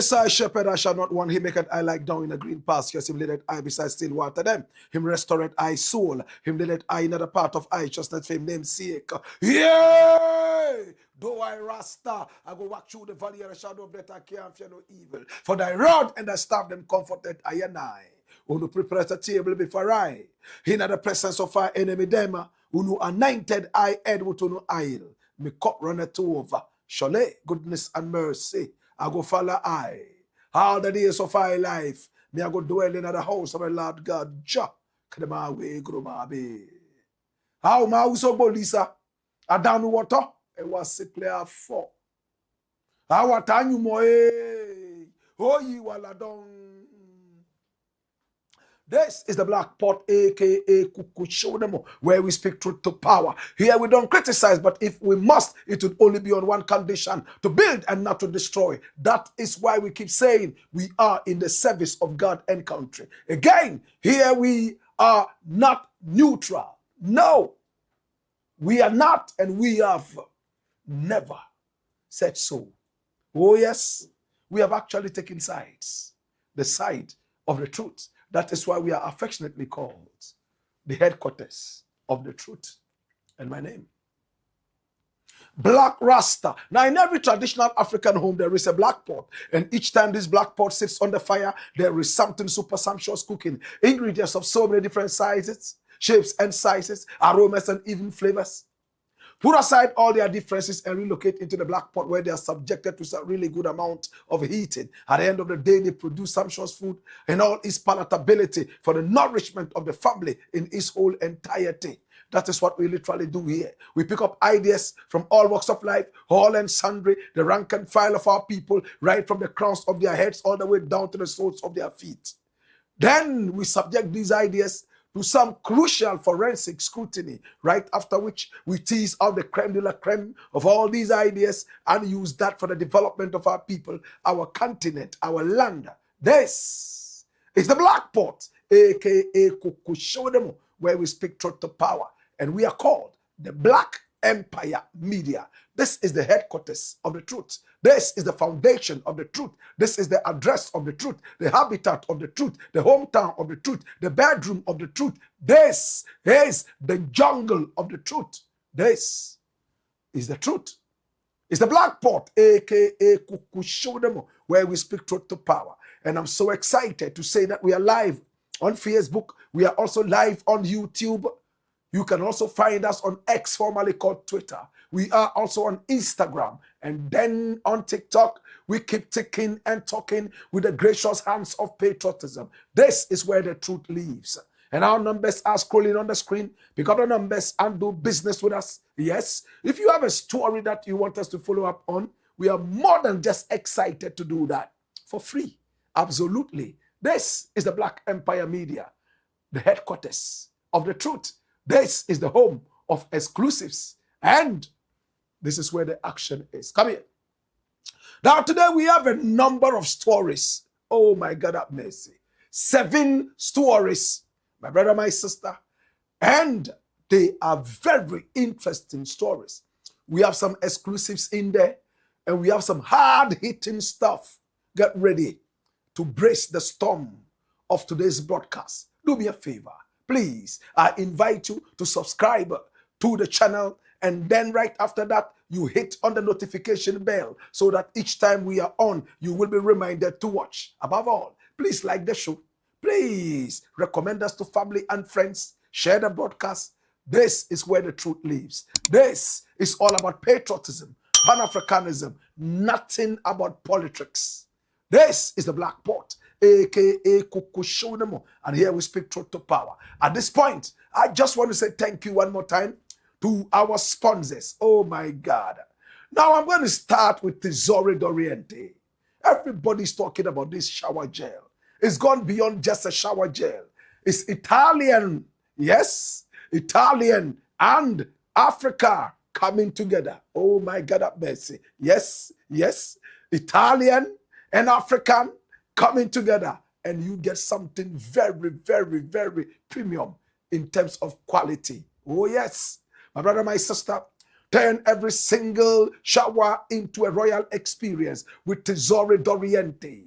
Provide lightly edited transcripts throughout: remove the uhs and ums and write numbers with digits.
I shepherd, I shall not want. He maketh I like down in a green pastures. Him leadeth I beside still water. Them him restoreth I soul. Him leadeth I in another part of I just not for him name's sake. Yea! Though I Rasta, I go walk through the valley of the shadow of death, I can't fear no evil. For thy rod and thy staff them comforted I and I. Who prepare a table before I. In the presence of our enemy them. Who anointed I head with no oil. Me cup runneth over. Surely goodness and mercy I go follow I. All the days of my life, me I go dwell in the house of my Lord God. Jah, kema we grumabe. How ma uso bolisa? I down water. It was simply a four. How what you mo oh you wala don. This is the Black Pot, aka Kukushodemo, where we speak truth to power. Here we don't criticize, but if we must, it would only be on one condition: to build and not to destroy. That is why we keep saying we are in the service of God and country. Again, here we are not neutral. No, we are not, and we have never said so. Oh yes, we have actually taken sides. The side of the truth. That is why we are affectionately called the headquarters of the truth. And my name, Black Rasta. Now, in every traditional African home, there is a black pot. And each time this black pot sits on the fire, there is something super sumptuous cooking. Ingredients of so many different sizes, shapes and sizes, aromas and even flavors. Put aside all their differences and relocate into the black pot where they are subjected to some really good amount of heating. At the end of the day, they produce sumptuous food in all its palatability for the nourishment of the family in its whole entirety. That is what we literally do here. We pick up ideas from all walks of life, all and sundry, the rank and file of our people, right from the crowns of their heads all the way down to the soles of their feet. Then we subject these ideas to some crucial forensic scrutiny, right after which we tease out the creme de la creme of all these ideas and use that for the development of our people, our continent, our land. This is the Black Pot, aka Kukushodemo, where we speak truth to power. And we are called the Black Empire Media. This is the headquarters of the truth. This is the foundation of the truth. This is the address of the truth, the habitat of the truth, the hometown of the truth, the bedroom of the truth. This is the jungle of the truth. This is the truth. It's the Black Pot, aka Kukushodemo, where we speak truth to power. And I'm so excited to say that we are live on Facebook. We are also live on YouTube. You can also find us on X, formerly called Twitter. We are also on Instagram. And then on TikTok, we keep ticking and talking with the gracious hands of patriotism. This is where the truth lives. And our numbers are scrolling on the screen. Pick up the numbers and do business with us. Yes, if you have a story that you want us to follow up on, we are more than just excited to do that for free. Absolutely. This is the Black Empire Media, the headquarters of the truth. This is the home of exclusives. And this is where the action is. Come here. Now, today we have a number of stories. Oh, my God, have mercy. 7 stories, my brother, my sister. And they are very interesting stories. We have some exclusives in there. And we have some hard-hitting stuff. Get ready to brace the storm of today's broadcast. Do me a favor. Please, I invite you to subscribe to the channel, and then right after that, you hit on the notification bell so that each time we are on, you will be reminded to watch. Above all, please like the show. Please recommend us to family and friends. share the broadcast. This is where the truth lives. This is all about patriotism, Pan-Africanism, nothing about politics. This is the Blakk Pot, aka Kukushonemo, and here we speak truth to power. At this point, I just want to say thank you one more time to our sponsors. Oh my God. Now I'm going to start with Tesoro d'Oriente. Everybody's talking about this shower gel. It's gone beyond just a shower gel. It's Italian, yes, Italian and Africa coming together. Oh my God, have mercy. Yes, yes, Italian and African coming together, and you get something very, very, very premium in terms of quality. Oh yes, my brother, my sister, turn every single shower into a royal experience with Tesoro d'Oriente.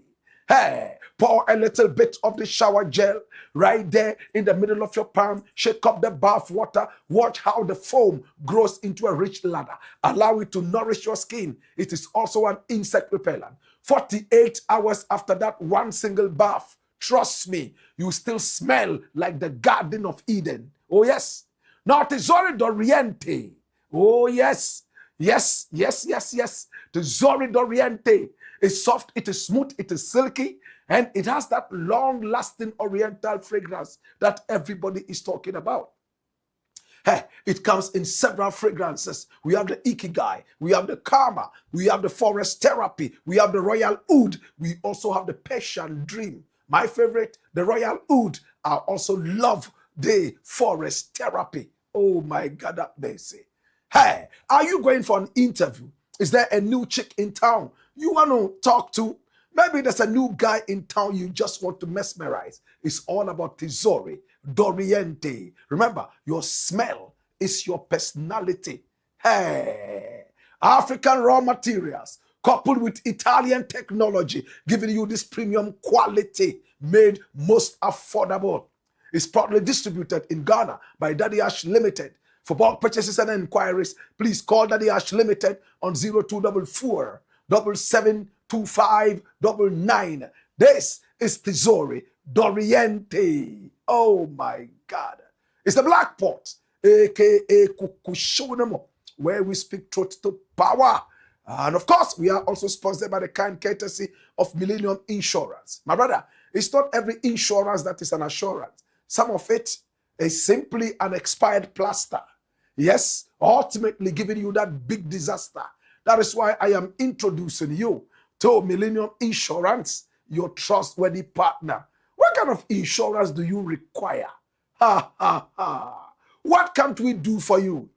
Hey, pour a little bit of the shower gel right there in the middle of your palm. Shake up the bath water. Watch how the foam grows into a rich lather. Allow it to nourish your skin. It is also an insect repellent. 48 hours after that one single bath, trust me, you still smell like the Garden of Eden. Oh yes. Now Tesoro d'Oriente. Oh yes. Yes, yes, yes, yes. Tesoro d'Oriente is soft, it is smooth, it is silky, and it has that long-lasting oriental fragrance that everybody is talking about. Hey, it comes in several fragrances. We have the Ikigai, we have the Karma, we have the Forest Therapy, we have the Royal Oud, we also have the Persian Dream. My favorite, the Royal Oud. I also love the Forest Therapy. Oh my God, that mercy. Hey, are you going for an interview? Is there a new chick in town you want to talk to? Maybe there's a new guy in town you just want to mesmerize. It's all about Tesoro d'Oriente. Remember, your smell is your personality. Hey, African raw materials coupled with Italian technology, giving you this premium quality made most affordable. It's proudly distributed in Ghana by Daddy Ash Limited. For bulk purchases and inquiries, please call Daddy Ash Limited on 0244 772599. This is Tesoro d'Oriente. Oh my God. It's the Blakk Pot, aka Kukushonemo, where we speak truth to power. And of course, we are also sponsored by the kind courtesy of Millennium Insurance. My brother, it's not every insurance that is an assurance. Some of it is simply an expired plaster. Yes, ultimately giving you that big disaster. That is why I am introducing you to Millennium Insurance, your trustworthy partner. What kind of insurance do you require? Ha, ha, ha. What can't we do for you?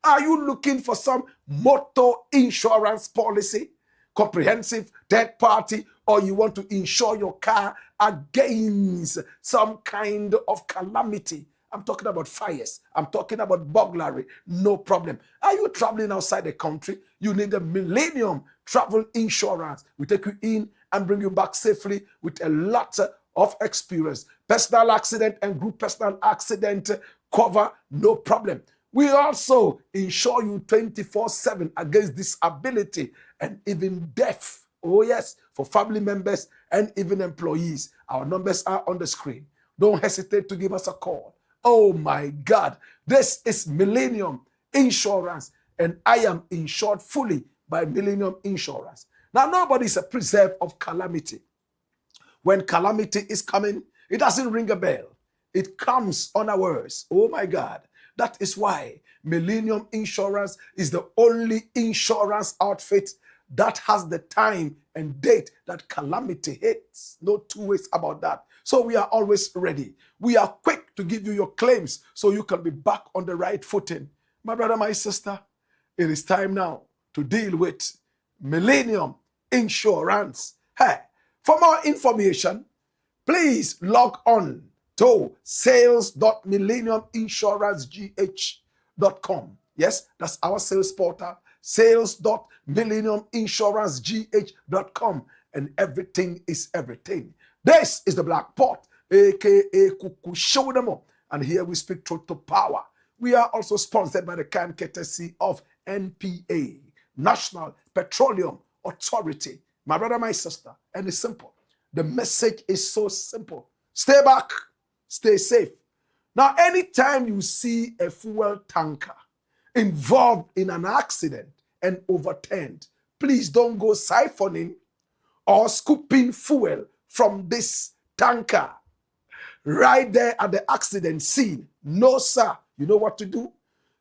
Are you looking for some motor insurance policy, comprehensive, third party, or you want to insure your car against some kind of calamity? I'm talking about fires. I'm talking about burglary. No problem. Are you traveling outside the country? You need a Millennium Travel Insurance. We take you in and bring you back safely with a lot of experience. Personal accident and group personal accident cover, no problem. We also insure you 24/7 against disability and even death. Oh yes, for family members and even employees. Our numbers are on the screen. Don't hesitate to give us a call. Oh my God, this is Millennium Insurance, and I am insured fully by Millennium Insurance. Now, nobody is a preserve of calamity. When calamity is coming, it doesn't ring a bell. It comes unawares. Oh my God. That is why Millennium Insurance is the only insurance outfit that has the time and date that calamity hits. No two ways about that. So we are always ready. We are quick to give you your claims so you can be back on the right footing. My brother, my sister, it is time now to deal with Millennium Insurance. Hey, for more information, please log on to sales.millenniuminsurancegh.com. Yes, that's our sales portal, sales.millenniuminsurancegh.com, and everything is everything. This is the Blakk Pot, aka Kukushonemo, and here we speak truth to power. We are also sponsored by the kind courtesy of NPA, National Petroleum Authority. My brother, my sister, and it's simple. The message is so simple. Stay back, stay safe. Now, anytime you see a fuel tanker involved in an accident and overturned, please don't go siphoning or scooping fuel from this tanker right there at the accident scene. No, sir. You know what to do?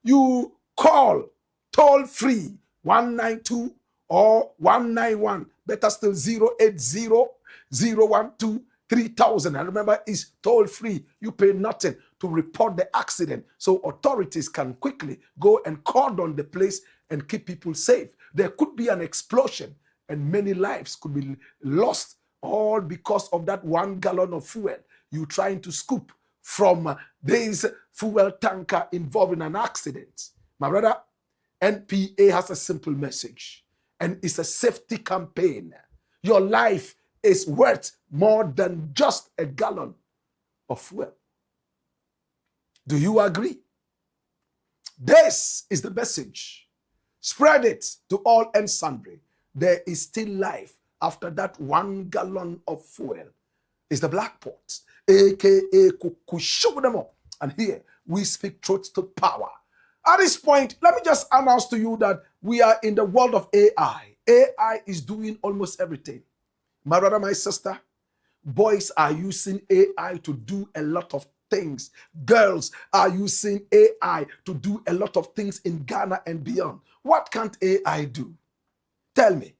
You call toll free 192 or 191. Better still 080-012-3000. And remember, it's toll free. You pay nothing to report the accident, so authorities can quickly go and cordon the place and keep people safe. There could be an explosion and many lives could be lost, all because of that 1 gallon of fuel you trying to scoop from this fuel tanker involved in an accident. My brother, NPA has a simple message, and it's a safety campaign. Your life is worth more than just a gallon of fuel. Do you agree? This is the message. Spread it to all and sundry. There is still life after that 1 gallon of fuel. It's the Blakk pot, aka Shǒcked. And here we speak truth to power. At this point, let me just announce to you that we are in the world of AI. AI is doing almost everything. My brother, my sister, boys are using AI to do a lot of things. Girls are using AI to do a lot of things in Ghana and beyond. What can't AI do? Tell me.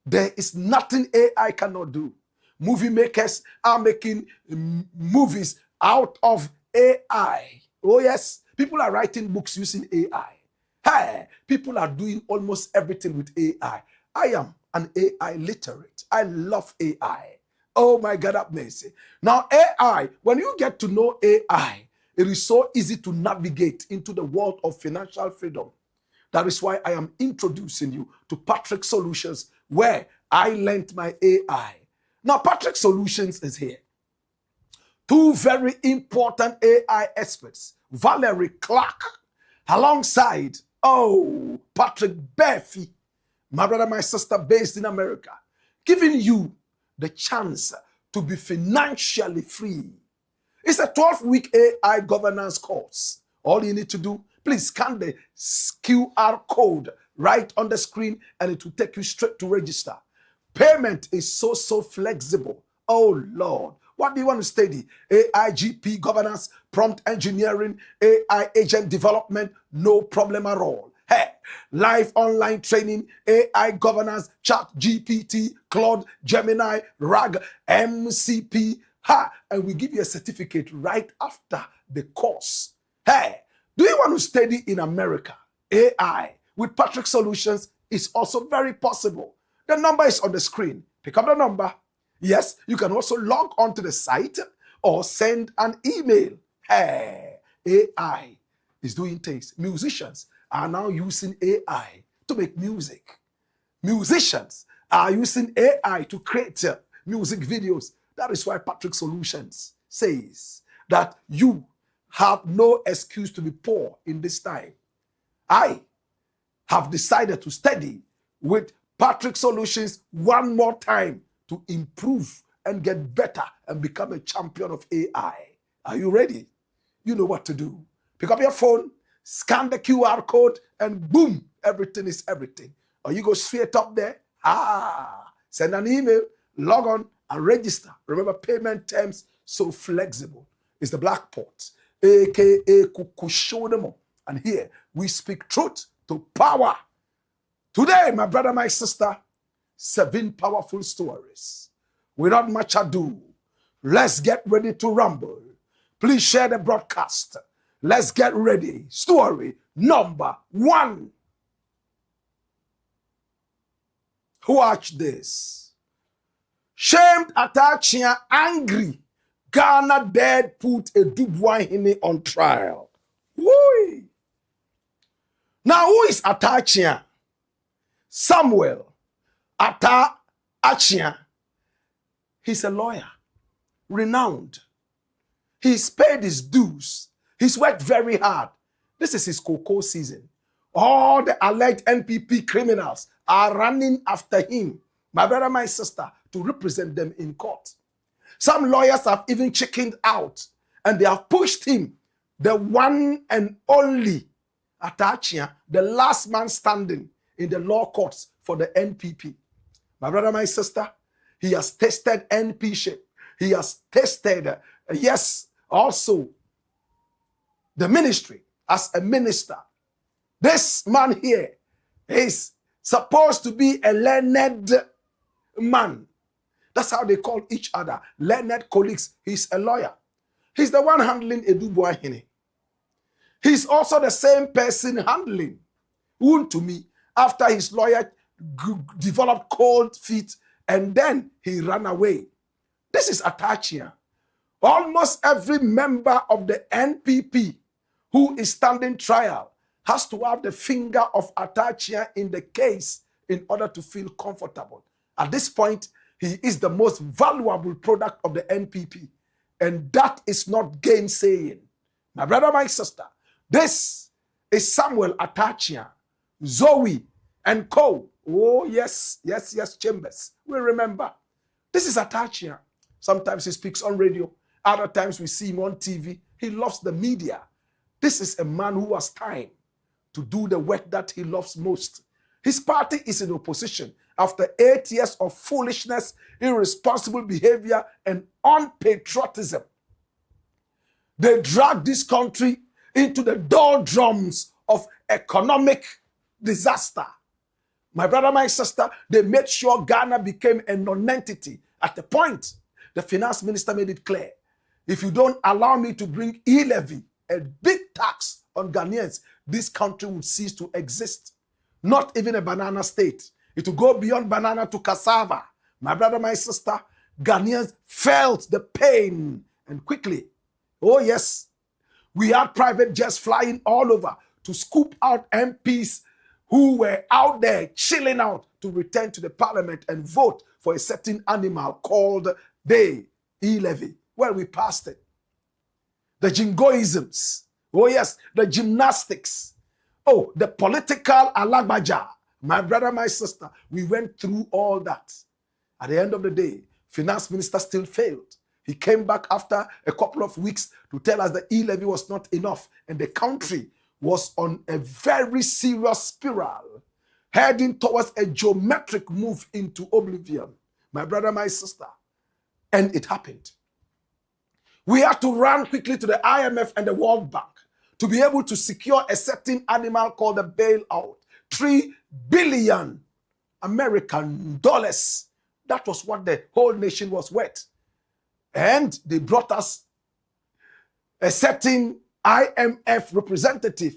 There is nothing AI cannot do. Movie makers are making movies out of AI. Oh yes, people are writing books using AI. Hey, people are doing almost everything with AI. I am an AI literate. I love AI. Oh my God, have mercy. Now AI, when you get to know AI, it is so easy to navigate into the world of financial freedom. That is why I am introducing you to Patriot Solutions, where I learned my AI. Now, Patriot Solutions is here. Two very important AI experts, Valerie Clark, alongside, Patrick Berfi, my brother, my sister, based in America, giving you the chance to be financially free. It's a 12-week AI governance course. All you need to do, please scan the QR code right on the screen and it will take you straight to register. Payment is so flexible. Oh Lord, what do you want to study? AI, GP governance, prompt engineering, AI agent development, no problem at all. Hey, live online training, AI governance, Chat GPT, Claude, Gemini, RAG, MCP. And we give you a certificate right after the course. Hey, do you want to study in America? AI with Patriot Solutions is also very possible. The number is on the screen. Pick up the number. Yes, you can also log on to the site or send an email. Hey, AI is doing things. Musicians are now using AI to make music. Musicians are using AI to create music videos. That is why Patriot Solutions says that you have no excuse to be poor in this time. I have decided to study with Patriot Solutions one more time to improve and get better and become a champion of AI. Are you ready? You know what to do. Pick up your phone, scan the QR code, and boom, everything is everything. Or you go straight up there, send an email, log on, and register. Remember, payment terms so flexible. It's the Blakk pot, aka Shǒcked. And here we speak truth to power. Today, my brother, my sister, 7 powerful stories. Without much ado, let's get ready to rumble. Please share the broadcast. Let's get ready. Story number 1. Watch this. Shamed AKYEA angry. Ghana dead put a BOAHENE on trial. Woo! Now, who is AKYEA? Samuel AKYEA. He's a lawyer, renowned. He's paid his dues. He's worked very hard. This is his cocoa season. All the alleged NPP criminals are running after him, my brother, my sister, to represent them in court. Some lawyers have even chickened out And they have pushed him, the one and only AKYEA, the last man standing in the law courts for the NPP. My brother, my sister, he has tested NP-ship. He has tested, yes, also the ministry as a minister. This man here is supposed to be a learned man. That's how they call each other, learned colleagues. He's a lawyer. He's the one handling BOAHENE. He's also the same person handling Wontumi after his lawyer developed cold feet and then he ran away. This is AKYEA. Almost every member of the NPP who is standing trial has to have the finger of AKYEA in the case in order to feel comfortable. At this point, he is the most valuable product of the NPP. And that is not gainsaying. My brother, my sister, this is Samuel AKYEA, Zoe, and co. Oh, yes, Chambers. We remember. This is AKYEA. Sometimes he speaks on radio. Other times we see him on TV. He loves the media. This is a man who has time to do the work that he loves most. His party is in opposition after 8 years of foolishness, irresponsible behavior, and unpatriotism. They dragged this country into the doldrums of economic disaster. My brother, my sister, they made sure Ghana became a non-entity. At the point, the finance minister made it clear, if you don't allow me to bring e-levy, a big tax on Ghanaians, this country will cease to exist. Not even a banana state. It will go beyond banana to cassava. My brother, my sister, Ghanaians felt the pain and quickly. Oh yes, we had private jets flying all over to scoop out MPs who were out there chilling out to return to the parliament and vote for a certain animal called the e-levy. Well, we passed it. The jingoisms. Oh yes, the gymnastics. Oh, the political alagbaja. My brother, my sister, we went through all that. At the end of the day, finance minister still failed. He came back after a couple of weeks to tell us the e-levy was not enough and the country was on a very serious spiral, heading towards a geometric move into oblivion. My brother, my sister. And it happened. We had to run quickly to the IMF and the World Bank to be able to secure a certain animal called the bailout. 3 billion American dollars. That was what the whole nation was worth. And they brought us a certain IMF representative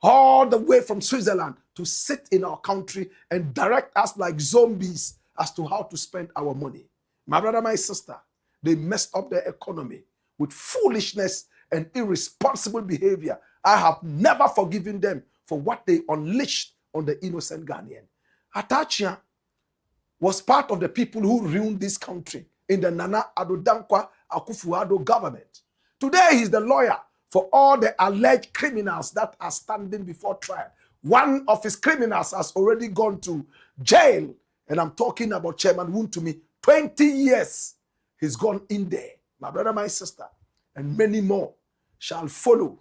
all the way from Switzerland to sit in our country and direct us like zombies as to how to spend our money. My brother, my sister, they messed up their economy with foolishness and irresponsible behavior. I have never forgiven them for what they unleashed on the innocent Ghanaian. AKYEA was part of the people who ruined this country in the Nana Addo Dankwa Akufo-Addo government. Today, he's the lawyer for all the alleged criminals that are standing before trial. One of his criminals has already gone to jail, and I'm talking about Chairman Wontumi. 20 years he's gone in there. My brother, my sister, and many more shall follow.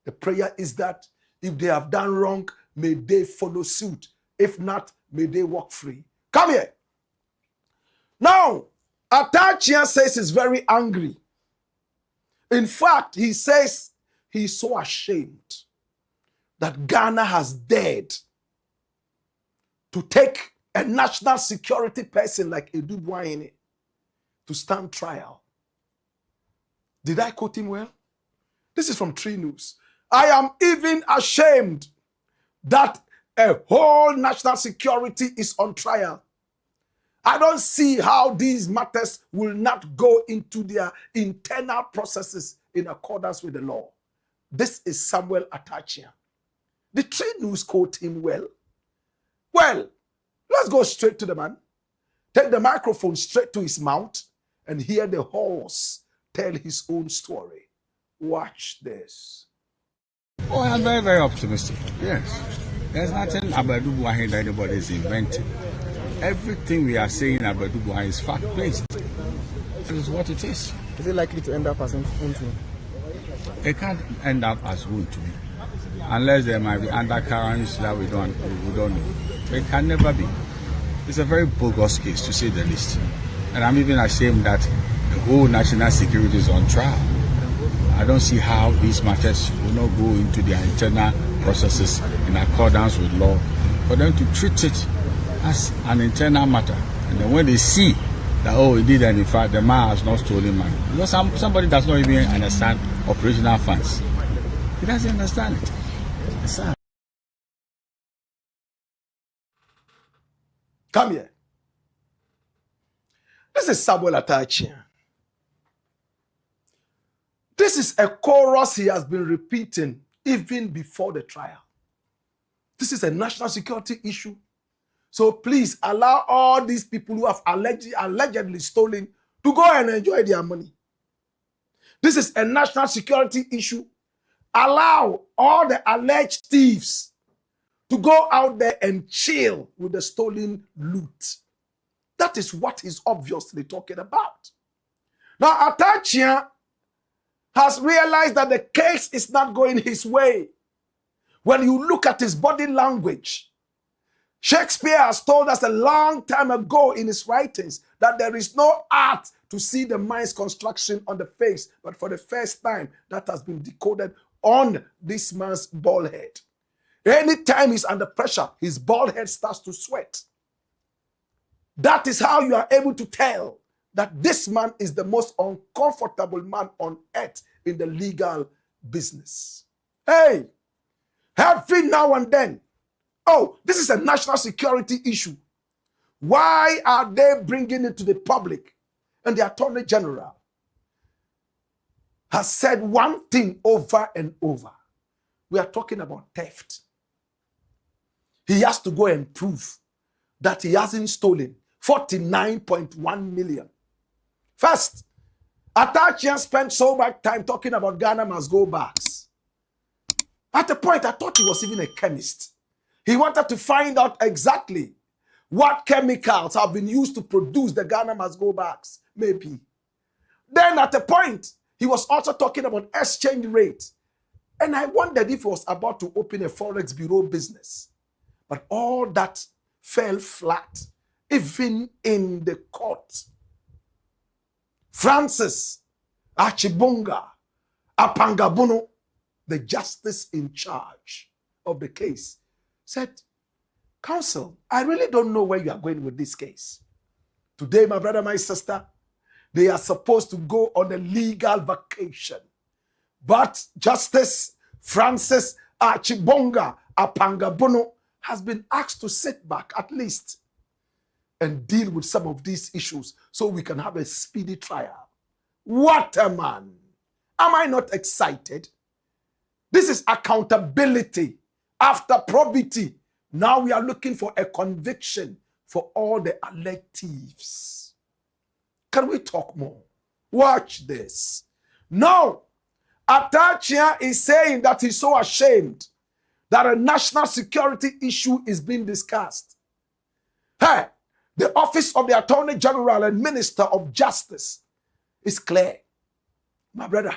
The prayer is that if they have done wrong, may they follow suit. If not, may they walk free. Come here. Now, AKYEA says he's very angry. In fact, he says he's so ashamed that Ghana has dared to take a national security person like BOAHENE to stand trial. Did I quote him well? This is from Tree News. I am even ashamed that a whole national security is on trial. I don't see how these matters will not go into their internal processes in accordance with the law. This is Samuel AKYEA. The Tree News quote him well. Well, let's go straight to the man. Take the microphone straight to his mouth and hear the horse tell his own story. Watch this. Oh, I'm very, very optimistic. Yes. There's nothing about BOAHENE that anybody is inventing. Everything we are saying about BOAHENE is fact-based. This is what it is. Is it likely to end up as Nwosu? It can't end up as good to me, unless there might be undercurrents that we don't know. It can never be. It's a very bogus case, to say the least. And I'm even ashamed that the whole national security is on trial. I don't see how these matters will not go into their internal processes in accordance with law, for them to treat it as an internal matter. And then when they see that, oh, indeed, and in fact, the man has not stolen money. Because somebody does not even understand operational funds. He doesn't understand it. It's sad. Come here. This is Samuel Atachia. This is a chorus he has been repeating even before the trial. This is a national security issue. So please allow all these people who have allegedly stolen to go and enjoy their money. This is a national security issue. Allow all the alleged thieves to go out there and chill with the stolen loot. That is what he's obviously talking about. Now, Atachia has realized that the case is not going his way. When you look at his body language, Shakespeare has told us a long time ago in his writings that there is no art to see the mind's construction on the face, but for the first time, that has been decoded on this man's bald head. Anytime he's under pressure, his bald head starts to sweat. That is how you are able to tell that this man is the most uncomfortable man on earth in the legal business. Hey, every now and then, oh, this is a national security issue. Why are they bringing it to the public? And the Attorney General has said one thing over and over. We are talking about theft. He has to go and prove that he hasn't stolen 49.1 million. First, Atachia spent so much time talking about Ghana must go backs. At a point, I thought he was even a chemist. He wanted to find out exactly what chemicals have been used to produce the Ghana must go backs. Maybe. Then at a point, he was also talking about exchange rate. And I wondered if he was about to open a forex bureau business. But all that fell flat, even in the court. Francis Achibonga Apangabuno, the justice in charge of the case, said, Counsel, I really don't know where you are going with this case. Today, my brother, my sister, they are supposed to go on a legal vacation. But Justice Francis Achibonga Apangabuno has been asked to sit back at least and deal with some of these issues so we can have a speedy trial. What a man! Am I not excited? This is accountability after probity. Now we are looking for a conviction for all the alleged thieves. Can we talk more? Watch this. Now, Atachia is saying that he's so ashamed that a national security issue is being discussed. Hey, the office of the Attorney General and Minister of Justice is clear. My brother,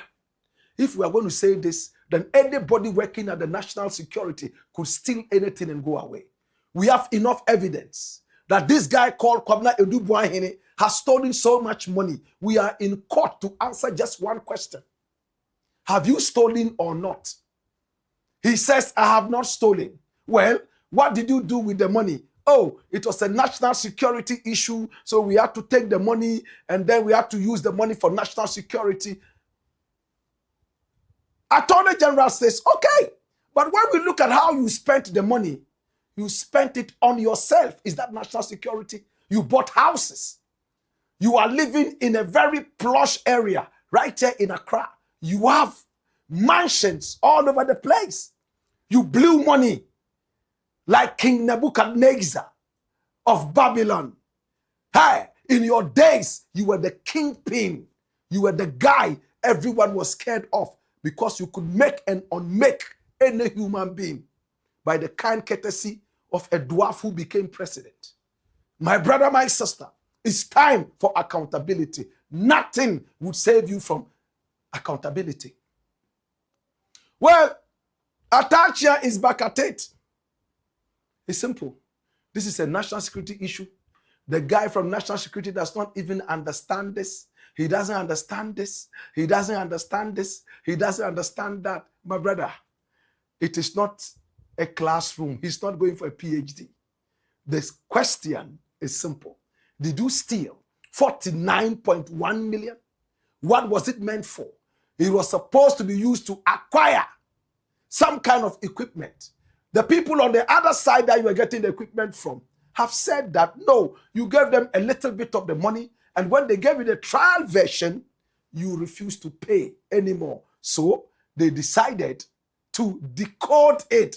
if we are going to say this, then anybody working at the national security could steal anything and go away. We have enough evidence that this guy called Kwabena BOAHENE has stolen so much money. We are in court to answer just one question. Have you stolen or not? He says, I have not stolen. Well, what did you do with the money? Oh, it was a national security issue, so we had to take the money and then we had to use the money for national security. Attorney General says, okay, but when we look at how you spent the money, you spent it on yourself. Is that national security? You bought houses. You are living in a very plush area right here in Accra. You have mansions all over the place. You blew money like King Nebuchadnezzar of Babylon. Hey, in your days, you were the kingpin. You were the guy everyone was scared of because you could make and unmake any human being by the kind courtesy of a dwarf who became president. My brother, my sister, it's time for accountability. Nothing would save you from accountability. Well, AKYEA is back at it. It's simple. This is a national security issue. The guy from national security does not even understand this. He doesn't understand this. He doesn't understand this. He doesn't understand that. My brother, it is not a classroom. He's not going for a PhD. This question is simple. Did you steal 49.1 million? What was it meant for? It was supposed to be used to acquire some kind of equipment. The people on the other side that you were getting the equipment from have said that, no, you gave them a little bit of the money, and when they gave you the trial version, you refused to pay anymore. So they decided to decode it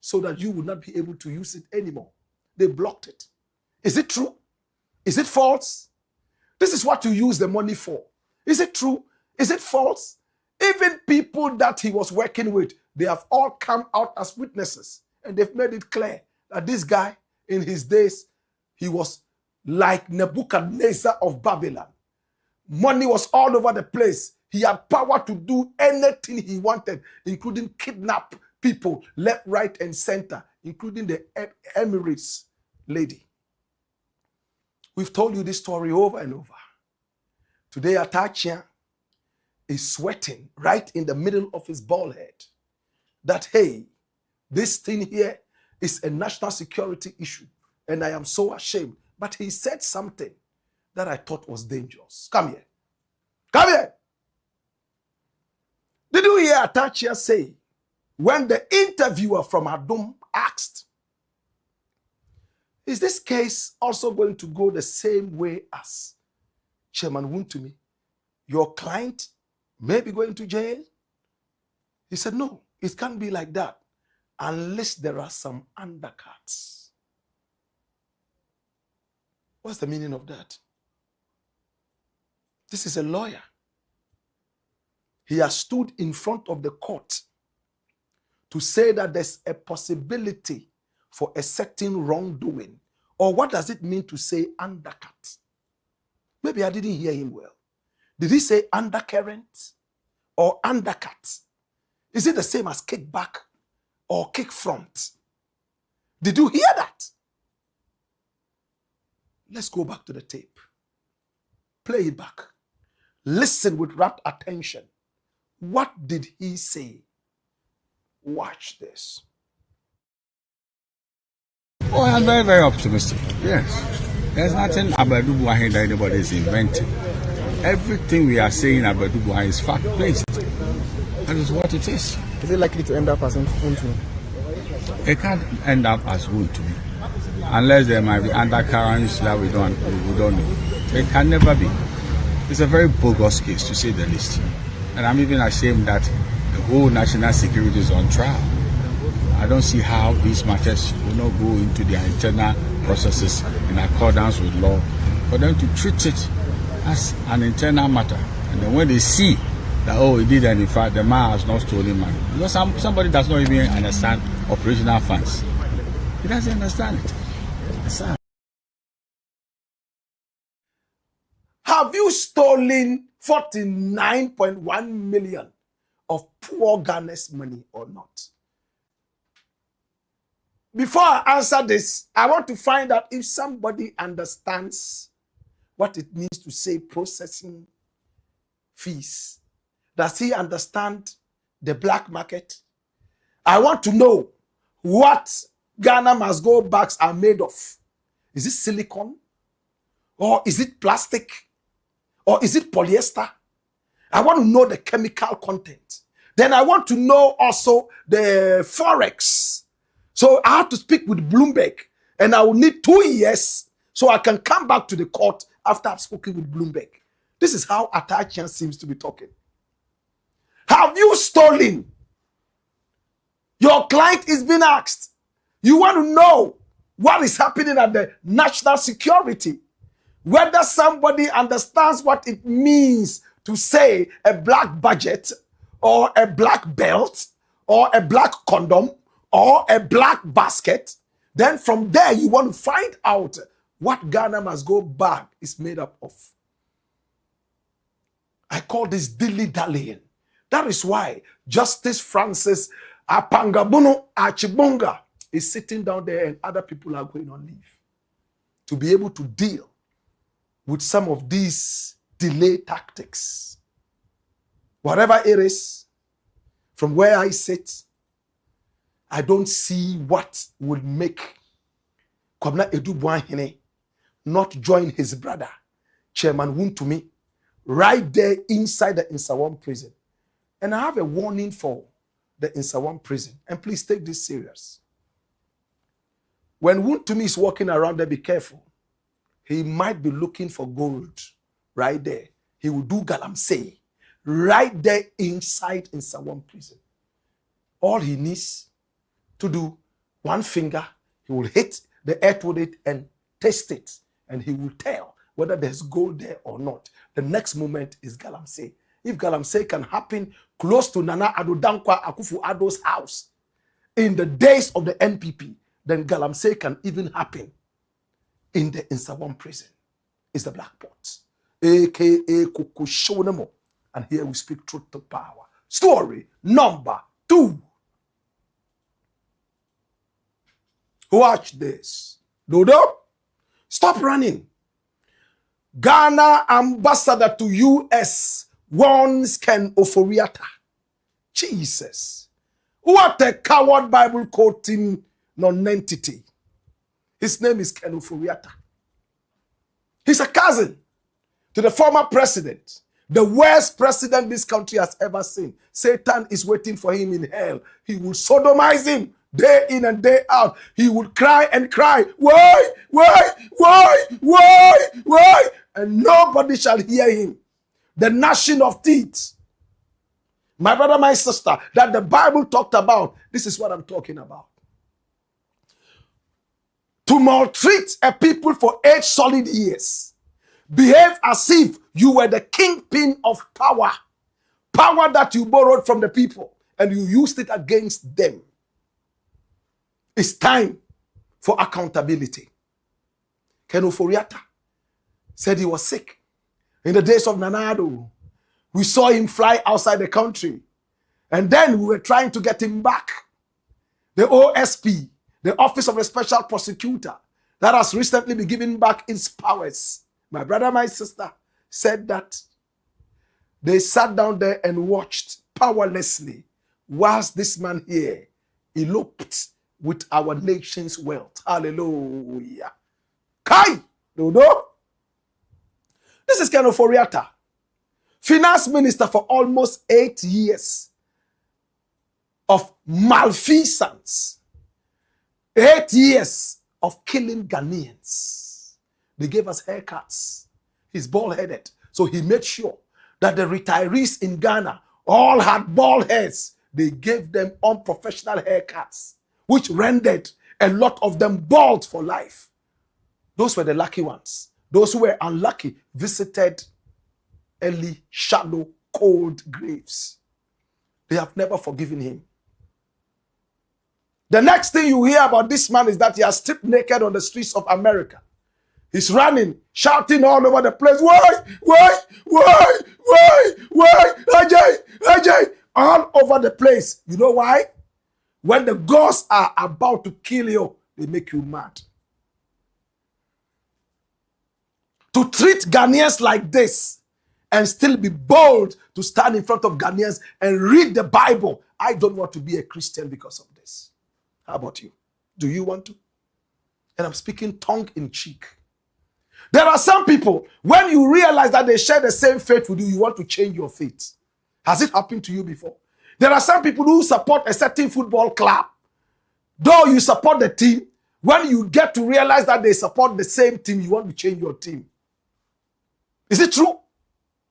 so that you would not be able to use it anymore. They blocked it. Is it true? Is it false? This is what you use the money for. Is it true? Is it false? Even people that he was working with, they have all come out as witnesses, and they've made it clear that this guy, in his days, he was like Nebuchadnezzar of Babylon. Money was all over the place. He had power to do anything he wanted, including kidnap people left, right, and center, including the Emirates lady. We've told you this story over and over. Today, AKYEA is sweating right in the middle of his bald head that, hey, this thing here is a national security issue, and I am so ashamed. But he said something that I thought was dangerous. Come here. Come here. Did you hear AKYEA say, when the interviewer from Adom asked, is this case also going to go the same way as Chairman Wontumi? Your client may be going to jail? He said, no, it can't be like that unless there are some undercuts. What's the meaning of that? This is a lawyer. He has stood in front of the court to say that there's a possibility for a certain wrongdoing. Or what does it mean to say undercut? Maybe I didn't hear him well. Did he say undercurrent or undercut? Is it the same as kickback or kick front? Did you hear that? Let's go back to the tape. Play it back. Listen with rapt attention. What did he say? Watch this. Oh, I'm very, very optimistic. Yes. There's nothing about BOAHENE that anybody is inventing. Everything we are saying about BOAHENE is fact-based. That is what it is. Is it likely to end up as Nwosu? It can't end up as Nwosu, unless there might be undercurrents that we don't know. It can never be. It's a very bogus case, to say the least. And I'm even ashamed that the whole national security is on trial. I don't see how these matters will not go into their internal processes in accordance with law, for them to treat it as an internal matter. And then when they see that, oh, he did, and in fact the man has not stolen money, because somebody does not even understand operational funds. He doesn't understand it. It's sad. Have you stolen 49.1 million of poor Ghana's money or not? Before I answer this, I want to find out if somebody understands what it means to say processing fees. Does he understand the black market? I want to know what Ghana must go bags are made of. Is it silicone? Or is it plastic? Or is it polyester? I want to know the chemical content. Then I want to know also the forex. So I have to speak with Bloomberg, and I will need 2 years so I can come back to the court after I've spoken with Bloomberg. This is how AKYEA seems to be talking. Have you stolen? Your client is being asked. You want to know what is happening at the national security. Whether somebody understands what it means to say a black budget or a black belt or a black condom or a black basket, then from there you want to find out what Ghana must go back is made up of. I call this dilly-dallying. That is why Justice Francis Apangabono Achibonga is sitting down there and other people are going on leave to be able to deal with some of these delay tactics. Whatever it is, from where I sit, I don't see what will make Kwabena Edu BOAHENE not join his brother, Chairman Wontumi, right there inside the Nsawam prison. And I have a warning for the Nsawam prison. And please take this serious. When Wontumi is walking around there, be careful. He might be looking for gold right there. He will do galamsey right there inside Nsawam prison. All he needs to do, one finger, he will hit the earth with it and taste it. And he will tell whether there's gold there or not. The next moment is galamsey. If galamsey can happen close to Nana Addo Dankwa Akufo-Addo's house in the days of the NPP, then galamsey can even happen in the Nsawam prison. It's the Blakk pot, aka Kukushonemo. And here we speak truth to power. Story number 2. Watch this. Dodo, stop running. Ghana ambassador to US warns Ken OFORI-ATTA. Jesus. What a coward Bible quoting non-entity. His name is Ken OFORI-ATTA. He's a cousin to the former president, the worst president this country has ever seen. Satan is waiting for him in hell. He will sodomize him day in and day out. He would cry and cry, why, and nobody shall hear him. The gnashing of teeth. My brother, my sister, that the Bible talked about, this is what I'm talking about. To maltreat a people for 8 solid years. Behave as if you were the kingpin of power. Power that you borrowed from the people and you used it against them. It's time for accountability. Ken OFORI-ATTA said he was sick. In the days of Nana Addo, we saw him fly outside the country. And then we were trying to get him back. The OSP, the Office of the Special Prosecutor, that has recently been given back its powers. My brother, my sister said that they sat down there and watched powerlessly whilst this man here eloped with our nation's wealth. Hallelujah. Kai! Dodo. This is Ken OFORI-ATTA, finance minister for almost 8 years of malfeasance. 8 years of killing Ghanaians. They gave us haircuts. He's bald-headed. So he made sure that the retirees in Ghana all had bald heads. They gave them unprofessional haircuts, which rendered a lot of them bald for life. Those were the lucky ones. Those who were unlucky visited early, shallow, cold graves. They have never forgiven him. The next thing you hear about this man is that he has stripped naked on the streets of America. He's running, shouting all over the place, why, Ajay, all over the place. You know why? When the gods are about to kill you, they make you mad. To treat Ghanaians like this and still be bold to stand in front of Ghanaians and read the Bible. I don't want to be a Christian because of this. How about you? Do you want to? And I'm speaking tongue in cheek. There are some people, when you realize that they share the same faith with you, you want to change your faith. Has it happened to you before? There are some people who support a certain football club. Though you support the team, when you get to realize that they support the same team, you want to change your team. Is it true?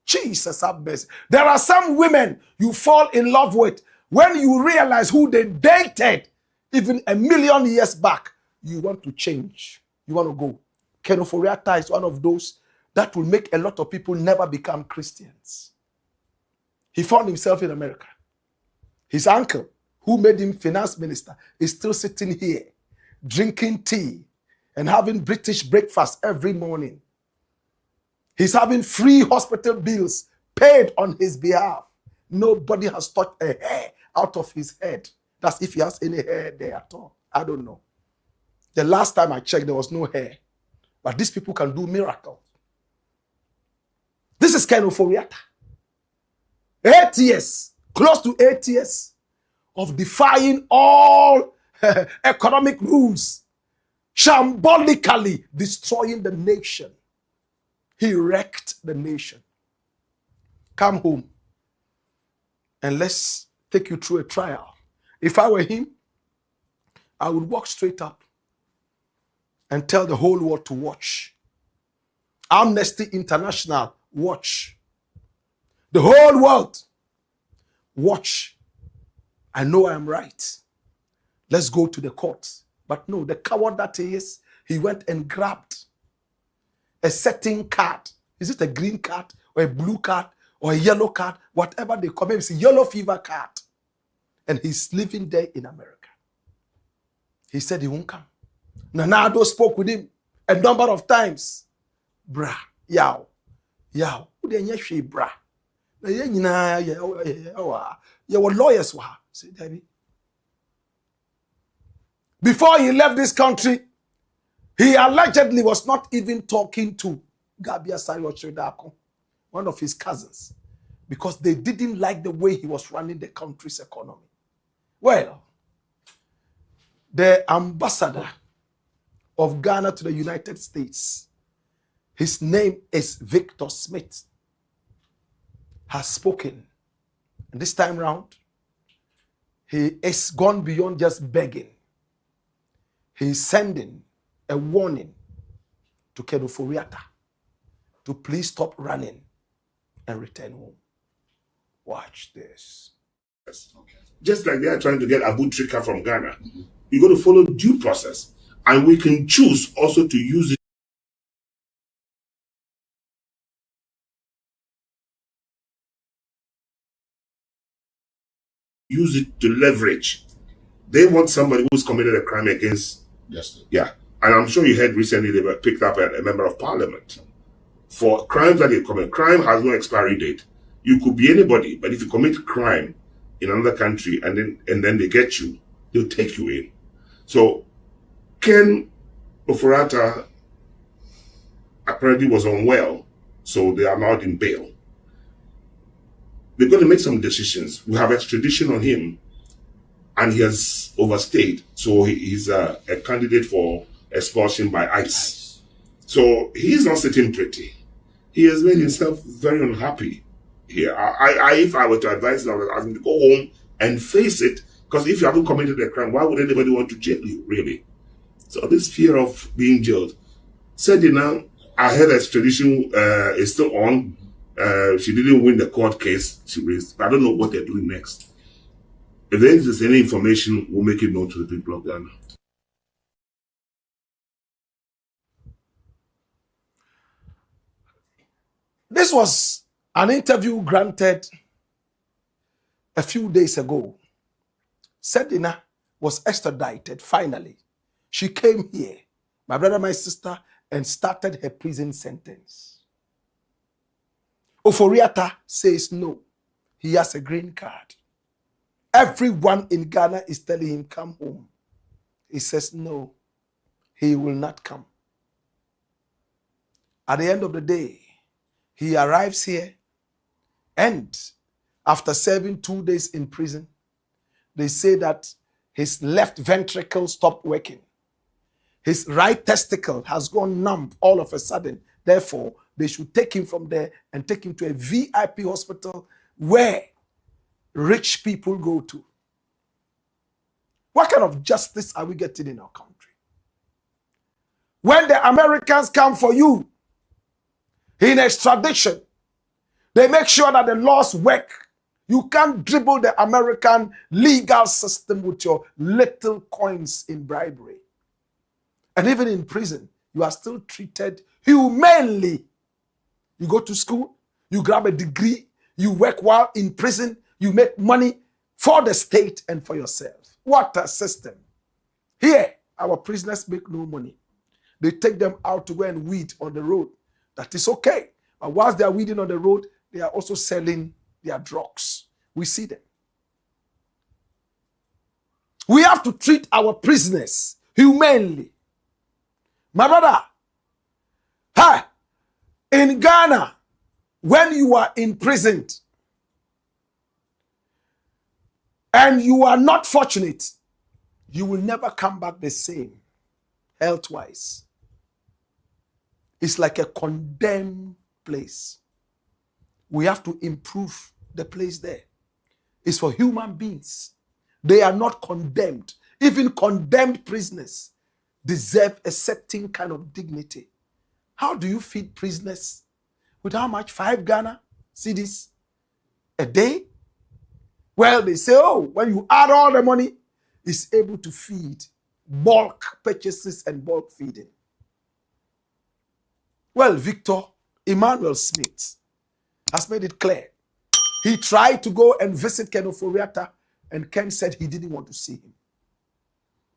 Jesus have mercy. There are some women you fall in love with. When you realize who they dated even 1,000,000 years back, you want to change. You want to go. Ken OFORI-ATTA is one of those that will make a lot of people never become Christians. He found himself in America. His uncle, who made him finance minister, is still sitting here, drinking tea and having British breakfast every morning. He's having free hospital bills paid on his behalf. Nobody has touched a hair out of his head. That's if he has any hair there at all. I don't know. The last time I checked, there was no hair. But these people can do miracles. This is kind of OFORI-ATTA. 8 years, close to 8 years of defying all economic rules, shambolically destroying the nation. He wrecked the nation. Come home and let's take you through a trial. If I were him, I would walk straight up and tell the whole world to watch. Amnesty International, watch. The whole world, watch. I know I am right. Let's go to the courts. But no, the coward that he is, he went and grabbed a certain card. Is it a green card or a blue card or a yellow card? Whatever they call it, it's a yellow fever card. And he's living there in America. He said he won't come. Nanado spoke with him a number of times. Bra, yow. Who dey nyehwe bra? Na ye nyina ye were lawyers wa. Say Debbie. Before he left this country, he allegedly was not even talking to Gabia Sariochidako, one of his cousins, because they didn't like the way he was running the country's economy. Well, the ambassador of Ghana to the United States, his name is Victor Smith, has spoken. And this time round, he has gone beyond just begging. He is sending a warning to OFORI-ATTA to please stop running and return home. Watch this. Just like they are trying to get Abu Trika from Ghana, you're going to follow due process. And we can choose also to use it to leverage. They want somebody who's committed a crime against. Yes. Yeah. And I'm sure you heard recently they were picked up a member of parliament for crimes that they commit. Crime has no expiry date. You could be anybody, but if you commit crime in another country and then they get you, they'll take you in. So Ken OFORI-ATTA apparently was unwell, so they are allowed in bail. They're going to make some decisions. We have extradition on him, and he has overstayed, so he's a candidate for expulsion by ICE. So he's not sitting pretty. He has made himself very unhappy here. If I were to advise him, I would ask him to go home and face it, because if you haven't committed a crime, why would anybody want to jail you, really? So this fear of being jailed. SEDINA, I heard extradition is still on. She didn't win the court case she raised. I don't know what they're doing next. If there is any information, we'll make it known to the people of Ghana. This was an interview granted a few days ago. SEDINA was extradited finally. She came here, my brother, my sister, and started her prison sentence. OFORI-ATTA says no. He has a green card. Everyone in Ghana is telling him, come home. He says no, he will not come. At the end of the day, he arrives here, and after serving 2 days in prison, they say that his left ventricle stopped working. His right testicle has gone numb all of a sudden. Therefore, they should take him from there and take him to a VIP hospital where rich people go to. What kind of justice are we getting in our country? When the Americans come for you in extradition, they make sure that the laws work. You can't dribble the American legal system with your little coins in bribery. And even in prison, you are still treated humanely. You go to school, you grab a degree, you work while in prison, you make money for the state and for yourself. What a system. Here, our prisoners make no money. They take them out to go and weed on the road. That is okay. But whilst they are weeding on the road, they are also selling their drugs. We see them. We have to treat our prisoners humanely. My brother, in Ghana, when you are imprisoned and you are not fortunate, you will never come back the same health-wise. It's like a condemned place. We have to improve the place there. It's for human beings. They are not condemned. Even condemned prisoners deserve a certain kind of dignity. How do you feed prisoners? With how much? 5 Ghana cedis a day? Well, they say, oh, when you add all the money, it's able to feed bulk purchases and bulk feeding. Well, Victor Emmanuel Smith has made it clear. He tried to go and visit Ken OFORI-ATTA, and Ken said he didn't want to see him.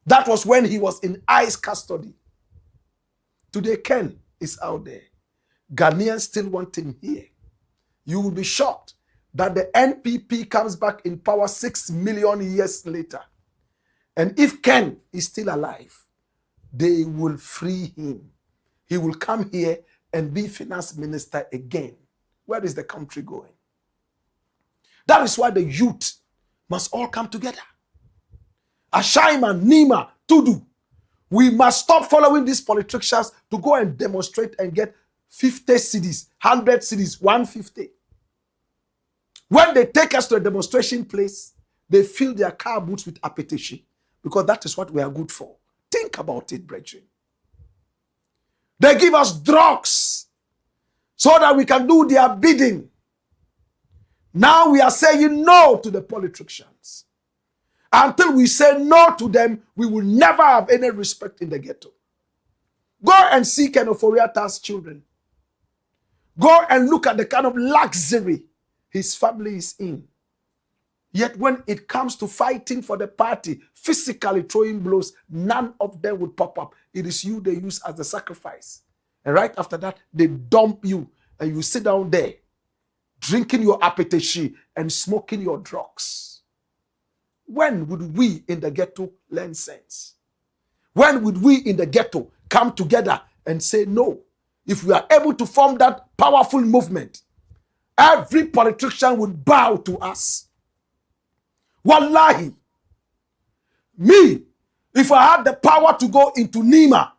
That was when he was in ICE custody. Today, Ken is out there. Ghanaians still want him here. You will be shocked that the NPP comes back in power 6 million years later. And if Ken is still alive, they will free him. He will come here and be finance minister again. Where is the country going? That is why the youth must all come together. Ashaiman, Nima, Tudu. We must stop following these politicians to go and demonstrate and get 50 cedis, 100 cedis, 150. When they take us to a demonstration place, they fill their car boots with appetition, because that is what we are good for. Think about it, brethren. They give us drugs so that we can do their bidding. Now we are saying no to the politicians. Until we say no to them, we will never have any respect in the ghetto. Go and see Ken OFORI-ATTA's children. Go and look at the kind of luxury his family is in. Yet when it comes to fighting for the party, physically throwing blows, none of them would pop up. It is you they use as a sacrifice. And right after that, they dump you and you sit down there, drinking your apetishi and smoking your drugs. When would we in the ghetto learn sense? When would we in the ghetto come together and say no? If we are able to form that powerful movement, every politician would bow to us. Wallahi, me, if I had the power to go into Nima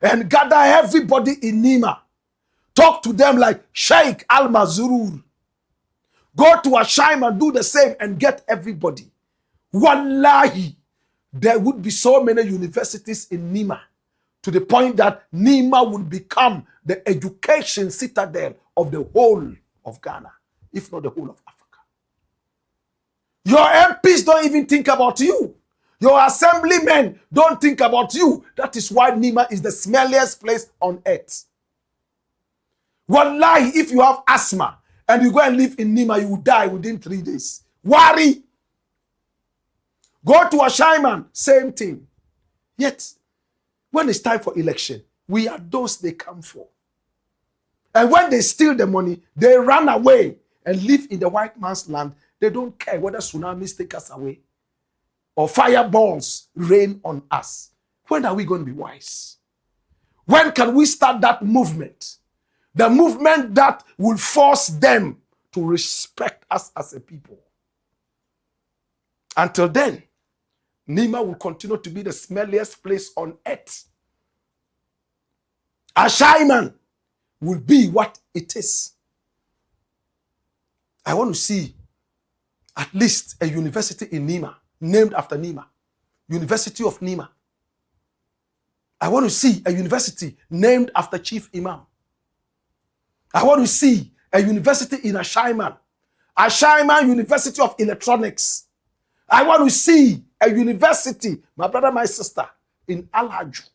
and gather everybody in Nima, talk to them like Sheikh Al-Mazrur, go to Ashaim and do the same and get everybody. Wallahi, there would be so many universities in Nima, to the point that Nima would become the education citadel of the whole of Ghana, if not the whole of Africa. Your MPs don't even think about you. Your assemblymen don't think about you. That is why Nima is the smelliest place on earth. Wallahi, if you have asthma and you go and live in Nima, you will die within 3 days. Worry. Go to Ashaiman, same thing. Yet, when it's time for election, we are those they come for. And when they steal the money, they run away and live in the white man's land. They don't care whether tsunamis take us away or fireballs rain on us. When are we going to be wise? When can we start that movement? The movement that will force them to respect us as a people. Until then, Nima will continue to be the smelliest place on earth. Ashaiman will be what it is. I want to see at least a university in Nima, named after Nima. University of Nima. I want to see a university named after Chief Imam. I want to see a university in Ashaiman. Ashaiman University of Electronics. I want to see a university, my brother, my sister, in Alhaju.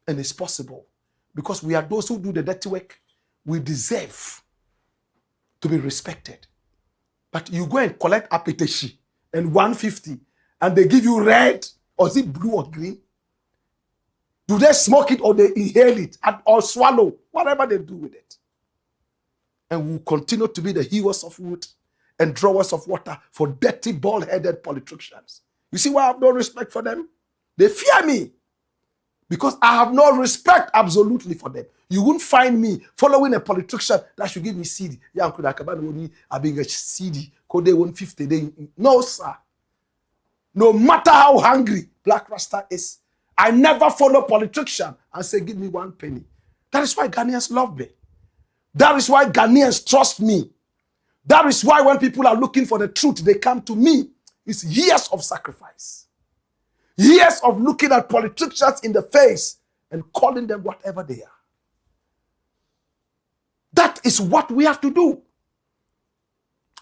And it's possible. Because we are those who do the dirty work. We deserve to be respected. But you go and collect apiteshi and 150 and they give you red, or is it blue or green? Do they smoke it or they inhale it or swallow? Whatever they do with it. And we'll continue to be the heroes of wood and drawers of water for dirty, bald-headed politicians. You see why I have no respect for them? They fear me because I have no respect absolutely for them. You won't find me following a politician that should give me CD. Yeah, I'm being a CD. Code 150. No, sir. No matter how hungry Black Rasta is, I never follow politician and say, give me 1 penny. That is why Ghanaians love me. That is why Ghanaians trust me. That is why when people are looking for the truth, they come to me. It's years of sacrifice. Years of looking at politicians in the face and calling them whatever they are. That is what we have to do.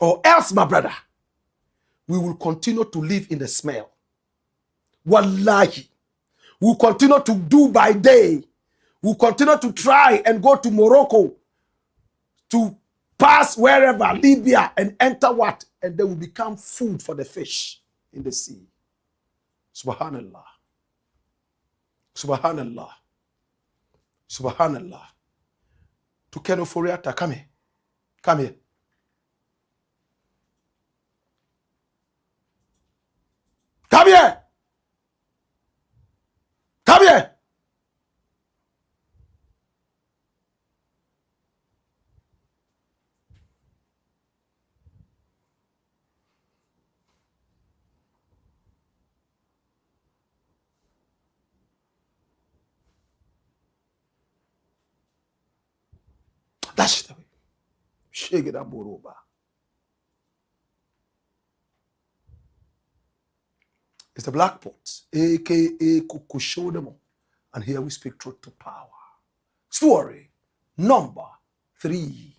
Or else, my brother, we will continue to live in the smell. Wallahi. We'll continue to do by day. We'll continue to try and go to Morocco, to pass wherever, Libya, and enter what? And they will become food for the fish in the sea. Subhanallah. Subhanallah. Subhanallah. To OFORI-ATTA, come here. Come here. Come here. Come here. That's the way. Shake it up, Boroba. It's the Black Pot, aka Kukushodemo. And here we speak truth to power. Story number 3.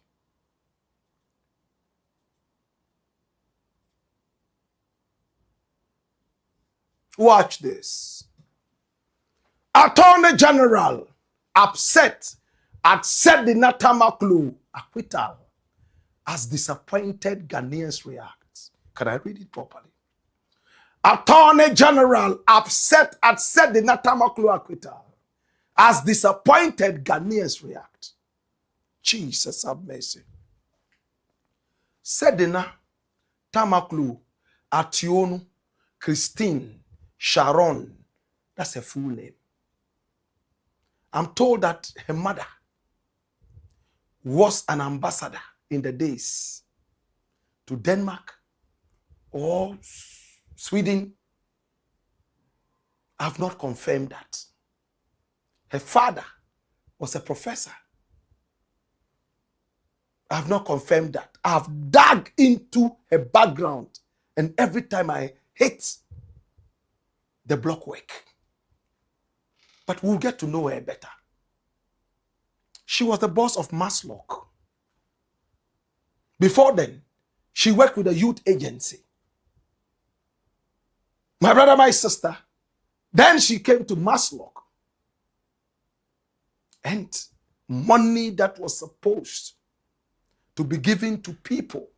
Watch this. Attorney General upset at SEDINA TAMAKLOE Acquittal as disappointed Ghanaians react. Can I read it properly? Attorney General upset at SEDINA TAMAKLOE Acquittal as disappointed Ghanaians react. Jesus have mercy. SEDINA TAMAKLOE Ationu Christine Sharon. That's her full name. I'm told that her mother was an ambassador in the days to Denmark or Sweden. I have not confirmed that. Her father was a professor. I have not confirmed that. I have dug into her background, and every time I hate the block work. But we'll get to know her better. She was the boss of Maslock. Before then, she worked with a youth agency. My brother, my sister. Then she came to Maslock. And money that was supposed to be given to people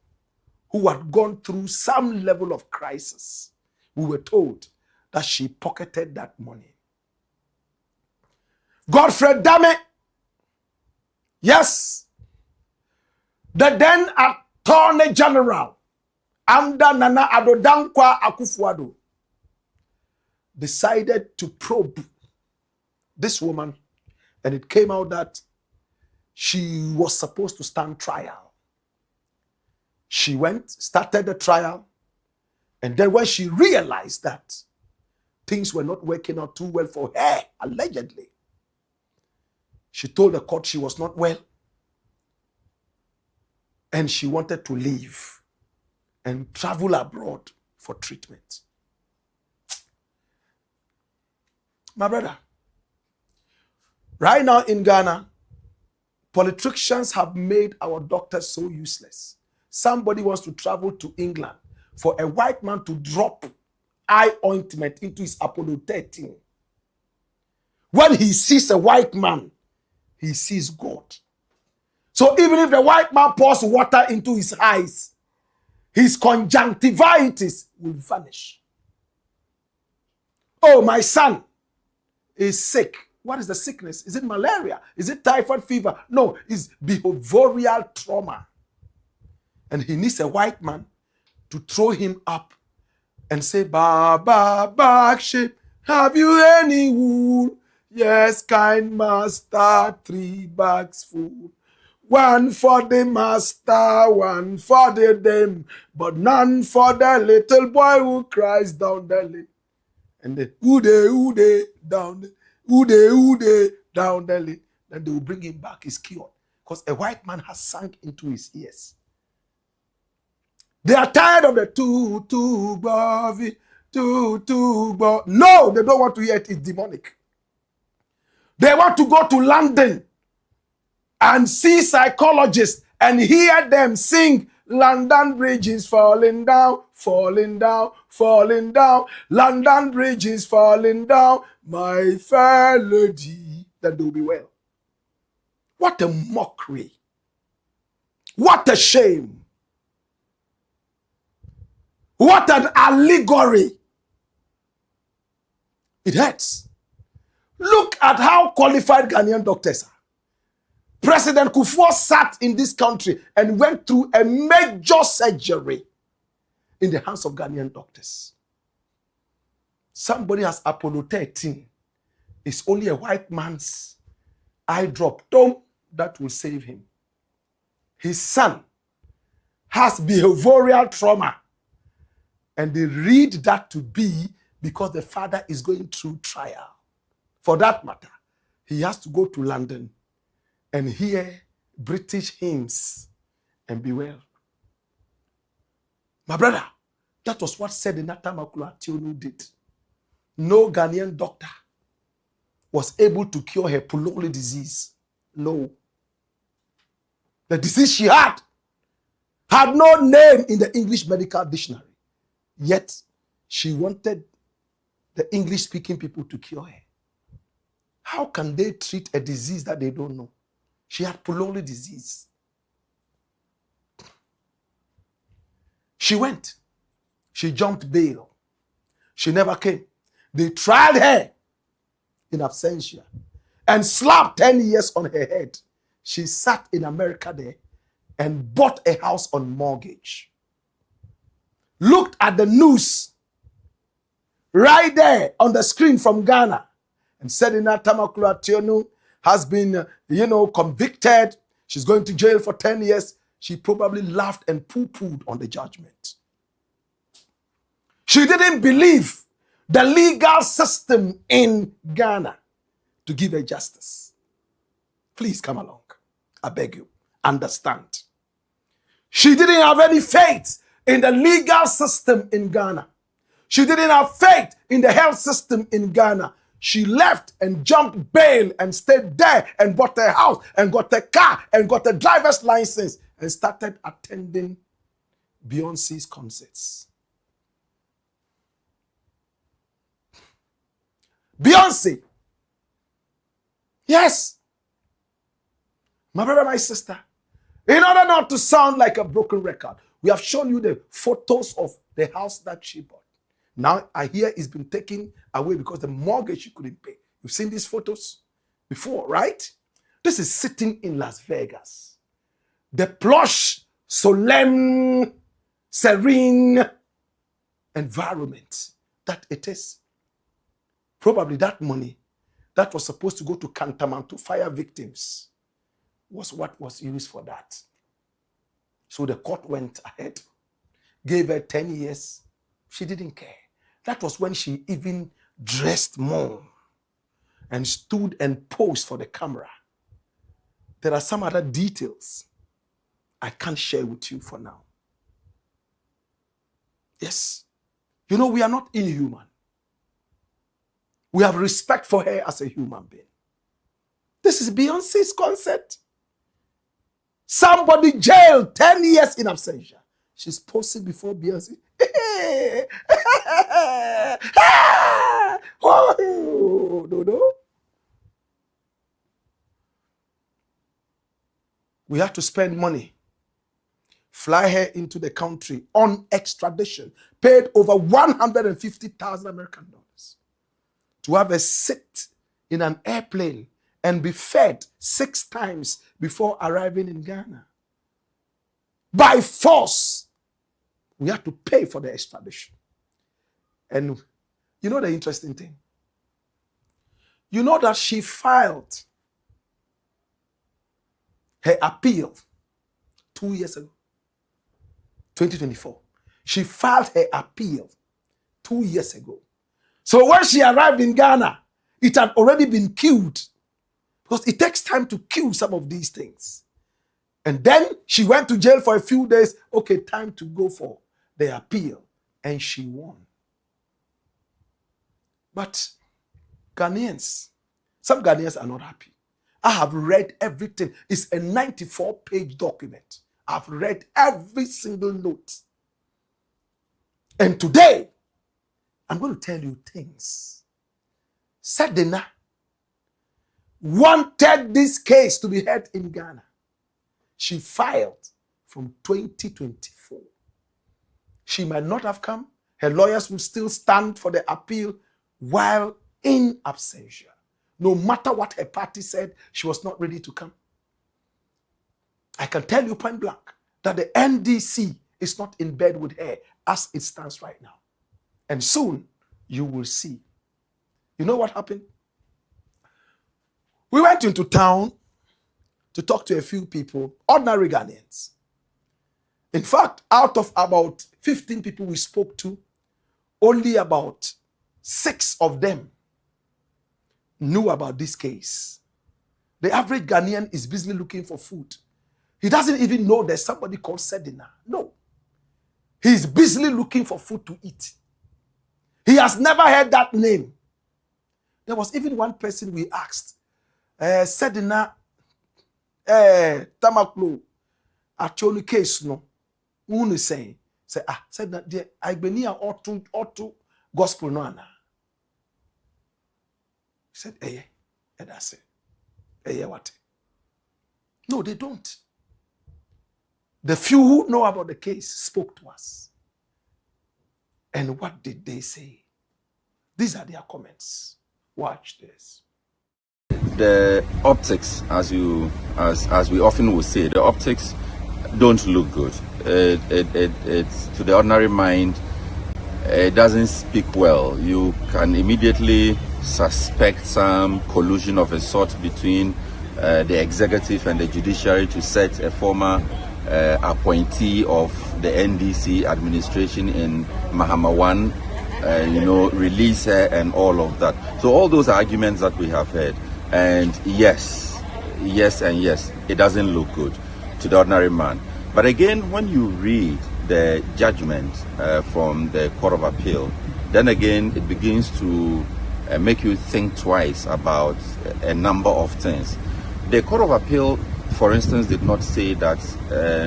who had gone through some level of crisis, we were told that she pocketed that money. Godfrey Dame, yes, the then Attorney General under Nana Addo Dankwa Akufo-Addo decided to probe this woman, and it came out that she was supposed to stand trial. She went, started the trial, and then when she realized that things were not working out too well for her, allegedly, she told the court she was not well and she wanted to leave and travel abroad for treatment. My brother, right now in Ghana, politicians have made our doctors so useless. Somebody wants to travel to England for a white man to drop eye ointment into his Apollo 13. When he sees a white man, he sees God. So even if the white man pours water into his eyes, his conjunctivitis will vanish. Oh, my son is sick. What is the sickness? Is it malaria? Is it typhoid fever? No, it's behavioral trauma. And he needs a white man to throw him up and say, Baba, back ship, have you any wool? Yes, kind master, 3 bags full. 1 for the master, 1 for the dame, but none for the little boy who cries down the lane. And then, ooh, down the, ooh, down the lane. Then they will bring him back, he's cured. Because a white man has sunk into his ears. They are tired of the No, they don't want to hear it. It's demonic. They want to go to London and see psychologists and hear them sing, London Bridge is falling down, falling down, falling down. London Bridge is falling down, my fair lady. Then they'll be well. What a mockery. What a shame. What an allegory. It hurts. Look at how qualified Ghanaian doctors are. President Kufuor sat in this country and went through a major surgery in the hands of Ghanaian doctors. Somebody has Apollo 13. It's only a white man's eye drop that will save him. His son has behavioral trauma. And they read that to be because the father is going through trial. For that matter, he has to go to London and hear British hymns and be well. My brother, that was what SEDINA TAMAKLOE Acquittal did. No Ghanaian doctor was able to cure her pulmonary disease. No. The disease she had no name in the English medical dictionary. Yet, she wanted the English-speaking people to cure her. How can they treat a disease that they don't know? She had pulmonary disease. She went. She jumped bail. She never came. They tried her in absentia and slapped 10 years on her head. She sat in America there and bought a house on mortgage. Looked at the news right there on the screen from Ghana and SEDINA TAMAKLOE Acquittal has been, convicted. She's going to jail for 10 years. She probably laughed and poo-pooed on the judgment. She didn't believe the legal system in Ghana to give her justice. Please come along. I beg you, understand. She didn't have any faith in the legal system in Ghana. She didn't have faith in the health system in Ghana. She left and jumped bail and stayed there and bought a house and got a car and got a driver's license and started attending Beyonce's concerts. Beyonce. Yes. My brother, my sister, in order not to sound like a broken record, we have shown you the photos of the house that she bought. Now, I hear it's been taken away because the mortgage she couldn't pay. You've seen these photos before, right? This is sitting in Las Vegas. The plush, solemn, serene environment that it is. Probably that money that was supposed to go to Kantamanto fire victims was what was used for that. So the court went ahead, gave her 10 years. She didn't care. That was when she even dressed more and stood and posed for the camera. There are some other details I can't share with you for now. Yes. You know, we are not inhuman. We have respect for her as a human being. This is Beyonce's concert. Somebody jailed 10 years in absentia. She's posing before Beyonce. No. We have to spend money, fly her into the country on extradition, paid over 150,000 American dollars to have a sit in an airplane and be fed 6 times before arriving in Ghana. by force, we had to pay for the extradition. And you know the interesting thing? You know that she filed her appeal 2 years ago, 2024. She filed her appeal 2 years ago. So when she arrived in Ghana, it had already been killed, because it takes time to kill some of these things. And then she went to jail for a few days. Okay, time to go for the appeal. And she won. But Ghanaians, some Ghanaians are not happy. I have read everything. It's a 94-page document. I've read every single note. And today, I'm going to tell you things. SEDINA wanted this case to be heard in Ghana. She filed from 2024. She might not have come. Her lawyers will still stand for the appeal while in absentia. No matter what her party said, she was not ready to come. I can tell you point blank that the NDC is not in bed with her as it stands right now. And soon you will see. You know what happened? We went into town to talk to a few people, ordinary Ghanaians. In fact, out of about 15 people we spoke to, only about 6 of them knew about this case. The average Ghanaian is busily looking for food. He doesn't even know there's somebody called SEDINA. No. He's busily looking for food to eat. He has never heard that name. There was even one person we asked, SEDINA Tamakloe Acquittal case no. Who is saying, say SEDINA the Igbenia auto gospel no ana. He said, and I said, what? No, they don't. The few who know about the case spoke to us. And what did they say? These are their comments. Watch this. The optics, as we often will say, the optics don't look good. It's to the ordinary mind, it doesn't speak well. You can immediately suspect some collusion of a sort between the executive and the judiciary to set a former appointee of the NDC administration in MAHAMA 1, release her and all of that. So all those arguments that we have heard, and yes, it doesn't look good to the ordinary man. But again, when you read the judgment from the Court of Appeal, then again it begins to make you think twice about a number of things. The Court of Appeal, for instance, did not say that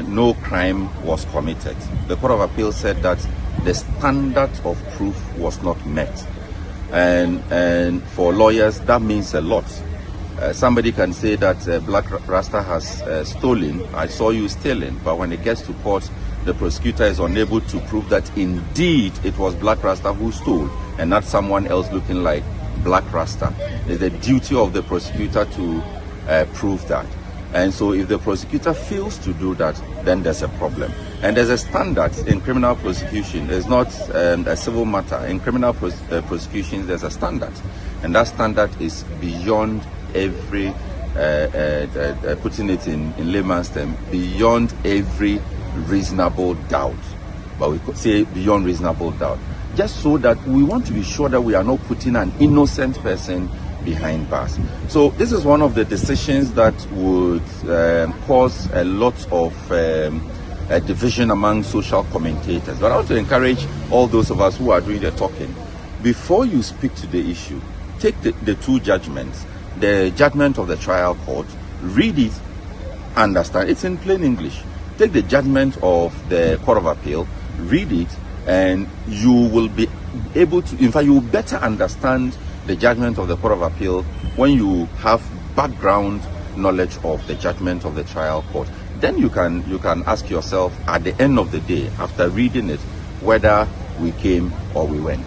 no crime was committed. The Court of Appeal said that the standard of proof was not met. And for lawyers, that means a lot. Somebody can say that Blakk Rasta has stolen. I saw you stealing. But when it gets to court, the prosecutor is unable to prove that indeed it was Blakk Rasta who stole and not someone else looking like Blakk Rasta. It's the duty of the prosecutor to prove that. And so if the prosecutor fails to do that, then there's a problem. And there's a standard in criminal prosecution. It's not a civil matter. In criminal prosecution, there's a standard. And that standard is beyond every, putting it in layman's terms, beyond every reasonable doubt. But we could say beyond reasonable doubt. Just so that we want to be sure that we are not putting an innocent person behind bars. So this is one of the decisions that would cause a lot of division among social commentators. But I want to encourage all those of us who are doing the talking, before you speak to the issue, take the two judgments. The judgment of the trial court, read it, understand. It's in plain English. Take the judgment of the Court of Appeal, read it, and you will be able to, in fact, you will better understand the judgment of the Court of Appeal when you have background knowledge of the judgment of the trial court. Then you can ask yourself at the end of the day, after reading it, whether we came or we went.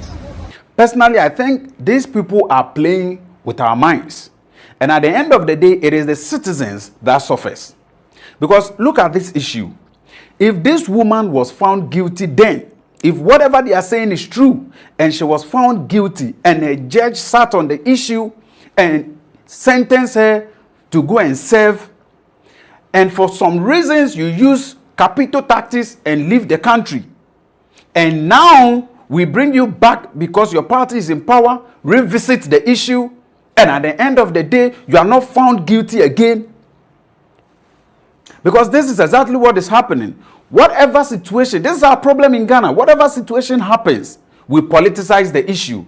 Personally, I think these people are playing with our minds. And at the end of the day, it is the citizens that suffers. Because look at this issue. If this woman was found guilty then, if whatever they are saying is true, and she was found guilty, and a judge sat on the issue and sentenced her to go and serve, and for some reasons you use capital tactics and leave the country, and now we bring you back because your party is in power, revisit the issue, and at the end of the day, you are not found guilty again. Because this is exactly what is happening. Whatever situation, this is our problem in Ghana. Whatever situation happens, we politicize the issue.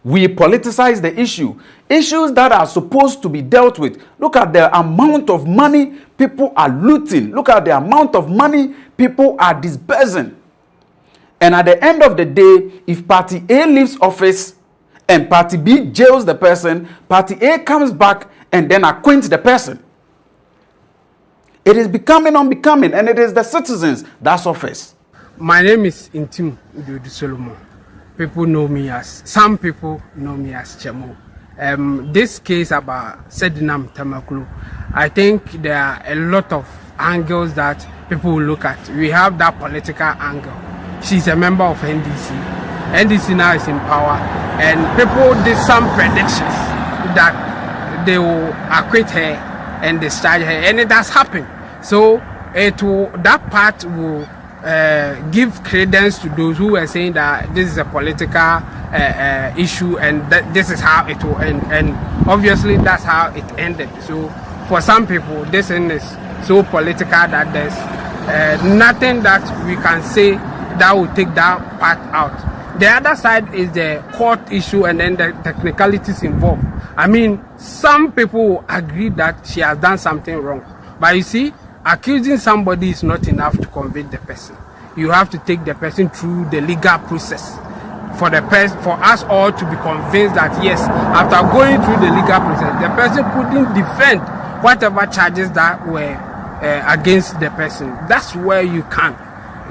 We politicize the issue. Issues that are supposed to be dealt with. Look at the amount of money people are looting. Look at the amount of money people are disbursing. And at the end of the day, if Party A leaves office and Party B jails the person, Party A comes back and then acquits the person. It is becoming unbecoming, and it is the citizens that suffers. My name is Intim Udodu Solomon. People know me as, some people know me as Chemo. This case about SEDINA TAMAKLOE, I think there are a lot of angles that people will look at. We have that political angle. She's a member of NDC. NDC now is in power, and people did some predictions that they will acquit her and discharge her, and it has happened. So that part will give credence to those who are saying that this is a political issue and that this is how it will end. And obviously that's how it ended. So for some people, this thing is so political that there's nothing that we can say that will take that part out. The other side is the court issue and then the technicalities involved. I mean, some people will agree that she has done something wrong. But you see, accusing somebody is not enough to convict the person. You have to take the person through the legal process. For us all to be convinced that yes, after going through the legal process, the person couldn't defend whatever charges that were against the person. That's where you can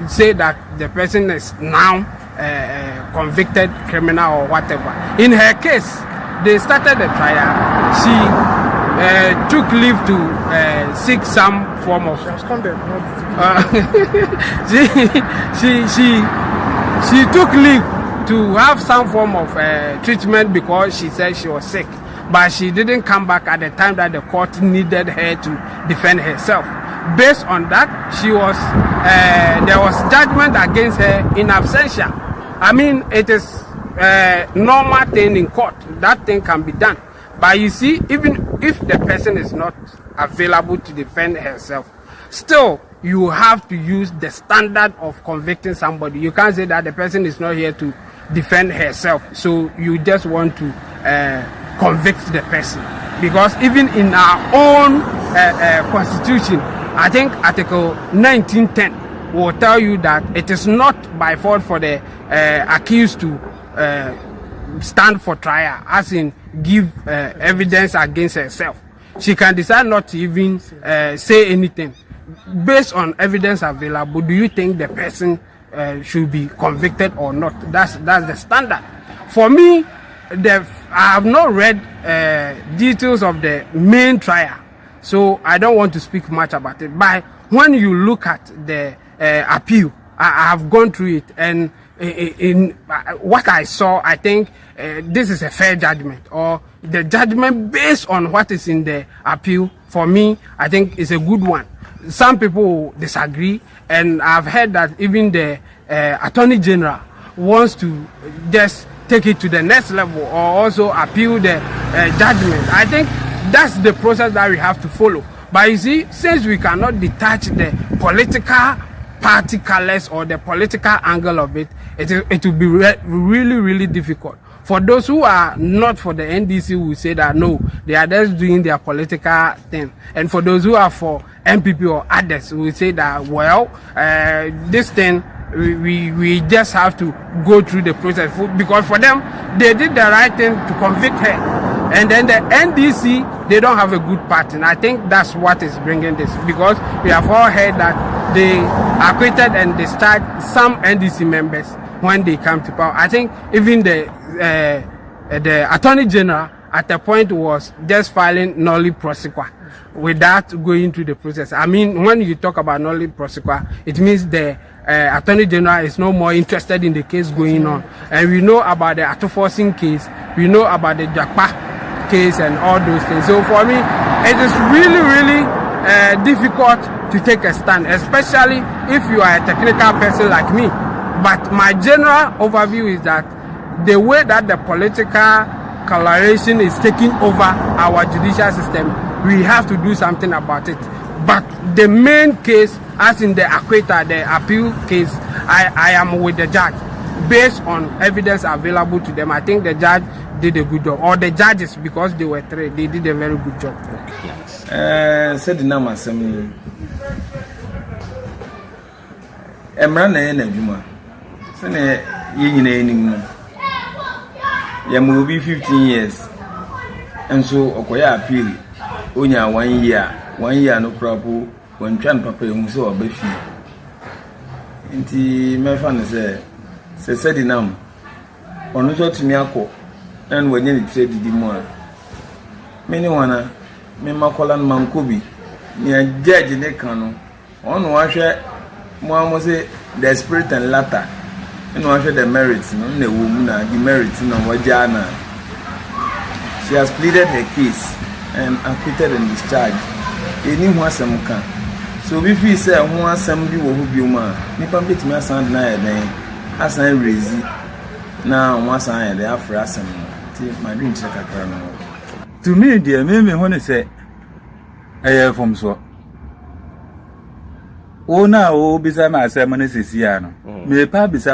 say that the person is now convicted criminal or whatever. In her case, they started the trial. She took leave to seek some form of. She took leave to have some form of treatment because she said she was sick, but she didn't come back at the time that the court needed her to defend herself. Based on that, there was judgment against her in absentia. I mean, it is a normal thing in court. That thing can be done. But you see, even if the person is not available to defend herself, still you have to use the standard of convicting somebody. You can't say that the person is not here to defend herself, so you just want to convict the person. Because even in our own constitution, I think Article 1910 will tell you that it is not by fault for the accused to stand for trial, as in give evidence against herself. She can decide not to even say anything. Based on evidence available, do you think the person should be convicted or not? That's the standard. For me, I have not read details of the main trial, so I don't want to speak much about it. But when you look at the appeal, I have gone through it, and in what I saw, I think this is a fair judgment, or the judgment based on what is in the appeal, for me, I think is a good one. Some people disagree, and I've heard that even the Attorney General wants to just take it to the next level or also appeal the judgment. I think that's the process that we have to follow. But you see, since we cannot detach the political party colors or the political angle of it, it will be really, really difficult. For those who are not for the NDC, who say that no, they are just doing their political thing. And for those who are for MPP or others, who say that, well, this thing, we just have to go through the process. Because for them, they did the right thing to convict her. And then the NDC, they don't have a good party. And I think that's what is bringing this. Because we have all heard that they acquitted and discharged some NDC members when they come to power. I think even the Attorney General at a point was just filing nolli prosequa without going through the process. I mean, when you talk about nolli prosequa, it means the Attorney General is no more interested in the case going on. And we know about the Atoforcing case, we know about the Jakpa case and all those things. So for me, it is really, really difficult to take a stand, especially if you are a technical person like me. But my general overview is that the way that the political coloration is taking over our judicial system, we have to do something about it. But the main case, as in the AKYEA, the appeal case, I am with the judge. Based on evidence available to them, I think the judge did a good job. Or the judges, because they were three, they did a very good job. SEDINA masem emra na na adwuma se na ye nyina enim no ya mo bi 15 years enso okoya appeal onya 1 year no prapo wantwan papa emu se oba fi nti mefa ne se SEDINA onu so tumi akọ en wanye ni trade di mu a meni wana me makola mankobi ni judge ne kanu onu wa hwe mo say the spirit and latter enu wa hwe the merits no na wo mu na the merits no waja na she has pleaded her case and acquitted and discharged eni ho asem ka so bi fi say ho asem bi wo hu bi mu a nipa betimi asan na ya den asan rezi na mo asan ya den afra asem ti my dream check akara no. To me, dear, me honey say, from so. Oh, now, oh, beside my ceremony is here. Me, Pabby say,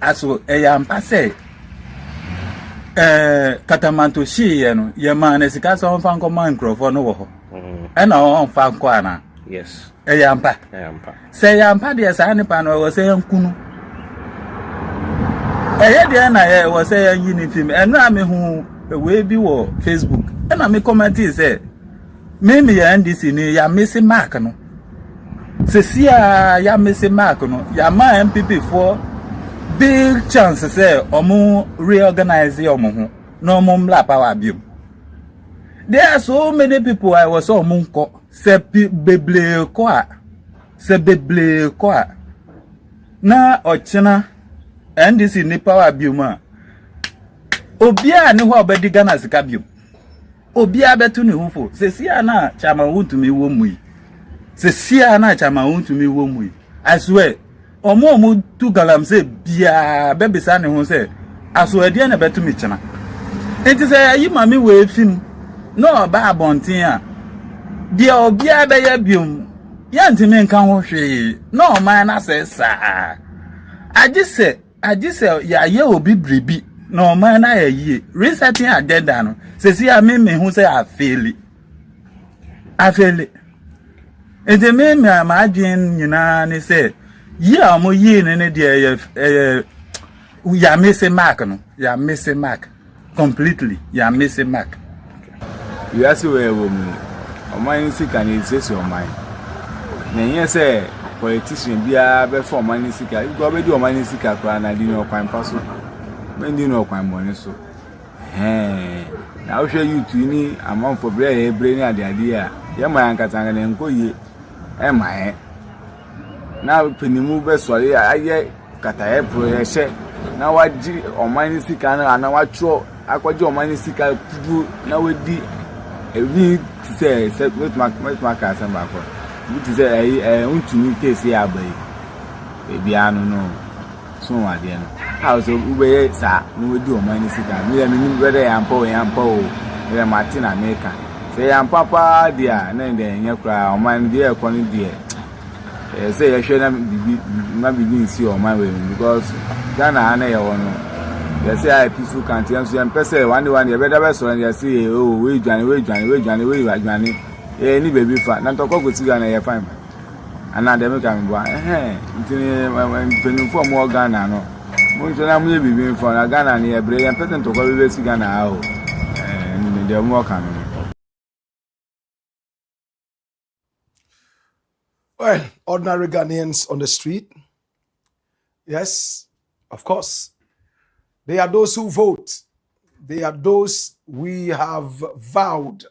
aso, am passe. Catamanto, she, and your man is a cast on Fanco microphone over. And on Fanquana. Yes. Am pa. Say, I'm Paddy as any pan was saying Kunu. I was saying Unity, and Rami who will be war Facebook. And I make comment say, maybe and this in ya missing mark no. Se ya missing mark no. Ya ma MPP for big chance say omo reorganize omo no mla power biom. There are so many people I was so munko se beble kwa na ochina and this in power bioma. Obia ni ho obedi Ghana sika biom. Obia betu ni hufo sesia na chama wuntumi wo mui sesia na chama wuntumi wo mui I swear omo tu galam se bia bebisa ne ho se aso ade na betu mi chena enti se ayi mami we fim no ba abontin a dia obia be ya biom ya ntimi nka ho hwe no man na se sa agise ya ye obi bribi no man na ye resetting agenda no se si a me hu se afeli ente me ma adwen nyina ne se yi a mo yi ne de ya miss mark no ya miss mark completely ya miss mark you ask where we o man sika ni se o man na yen se politician bia be for man sika go be di o man sika kwa na di no kwan paso men di no kwan mo ni so na o hwe YouTube ni amon for bre ni ade a ye ma yankatanga ne nkoye ma na penimu be sori aye kata e pro ye hye na waji oman sika na ana wacho akwaji oman sika pugu na wadi ebi ti se met ma ka san ba ko ti se untumi case ya bai ebi anu no so wade no how so ube sa no wadi oman sika mi ni brother yampo ya Martin America say papa dia na de nyakra oman dia ekoni dia say ya hwe na bibi nsi oman we because Ghana na ye wono ya say I peaceful country and so yan pese one ya better be so ya say oh we dwane ni baby fa na to ko si Ghana ya fine ana dem ka me bua ntini penin for mo Ghana no mo nso na mo ye bibi for na Ghana ni e bre yan pese to ko be si Ghana a o ni dem mo ka me. Well, ordinary Ghanaians on the street, yes, of course. They are those who vote. They are those we have vowed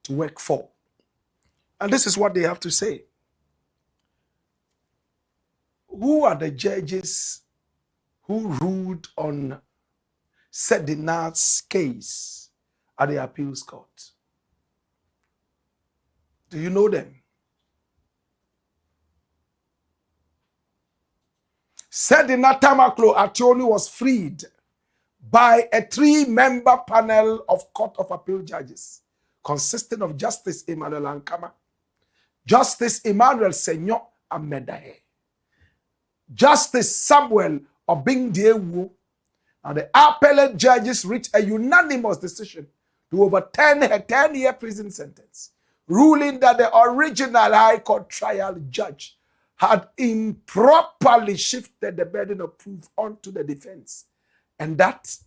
to work for. And this is what they have to say. Who are the judges who ruled on SEDINA's case at the appeals court? Do you know them? SEDINA TAMAKLOE Acquittal was freed by a 3-member panel of Court of Appeal judges consisting of Justice Emmanuel Ankama, Justice Emmanuel Senyo Amedahe, Justice Samuel Obingdiewu, and the appellate judges reached a unanimous decision to overturn her 10-year prison sentence, ruling that the original High Court trial judge had improperly shifted the burden of proof onto the defense, and that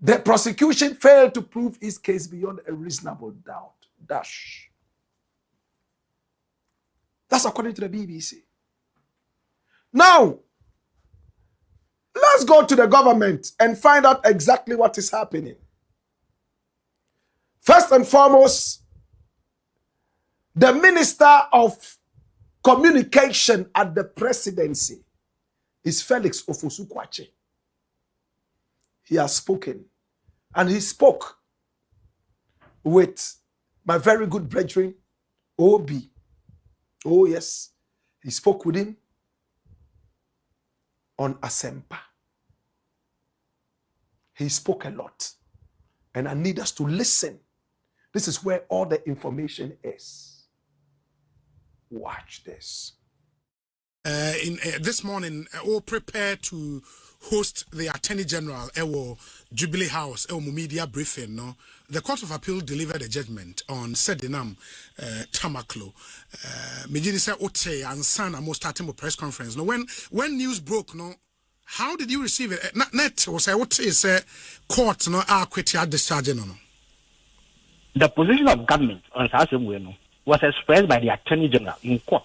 the prosecution failed to prove his case beyond a reasonable doubt. That's according to the BBC. Now, let's go to the government and find out exactly what is happening. First and foremost, the Minister of Communication at the presidency is Felix Ofosu-Kwakye. He has spoken, and he spoke with my very good brethren, Obi. Oh yes, he spoke with him on Asempa. He spoke a lot, and I need us to listen. This is where all the information is. Watch this. This morning, all prepared to host the Attorney General Jubilee House media briefing. No, the Court of Appeal delivered a judgment on SEDINA TAMAKLOE. Mijini said Ote and Sana most starting a press conference. No, when news broke, no, how did you receive it? Net was Ote say court no AKYEA discharge no. The position of government on Sasemwe was expressed by the Attorney General in court.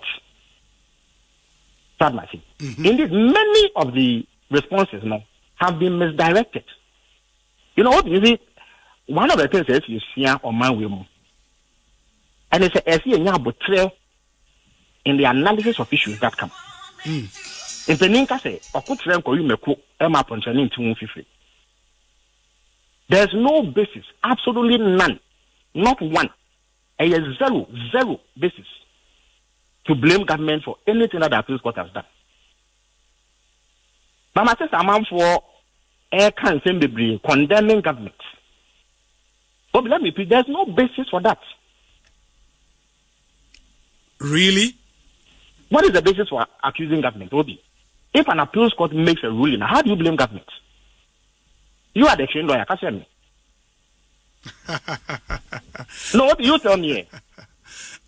Indeed, many of the responses now have been misdirected. You know what? You see, one of the things is you see on my women, and it's a in the analysis of issues that come. In Peninka say, there's no basis, absolutely none, not one, a zero basis to blame government for anything that the appeals court has done. But my sister, I'm for condemning government. But let me repeat, there's no basis for that. Really? What is the basis for accusing government, Obi? If an appeals court makes a ruling, how do you blame government? You are the trained lawyer, can't you hear me? No, Obi, you tell me.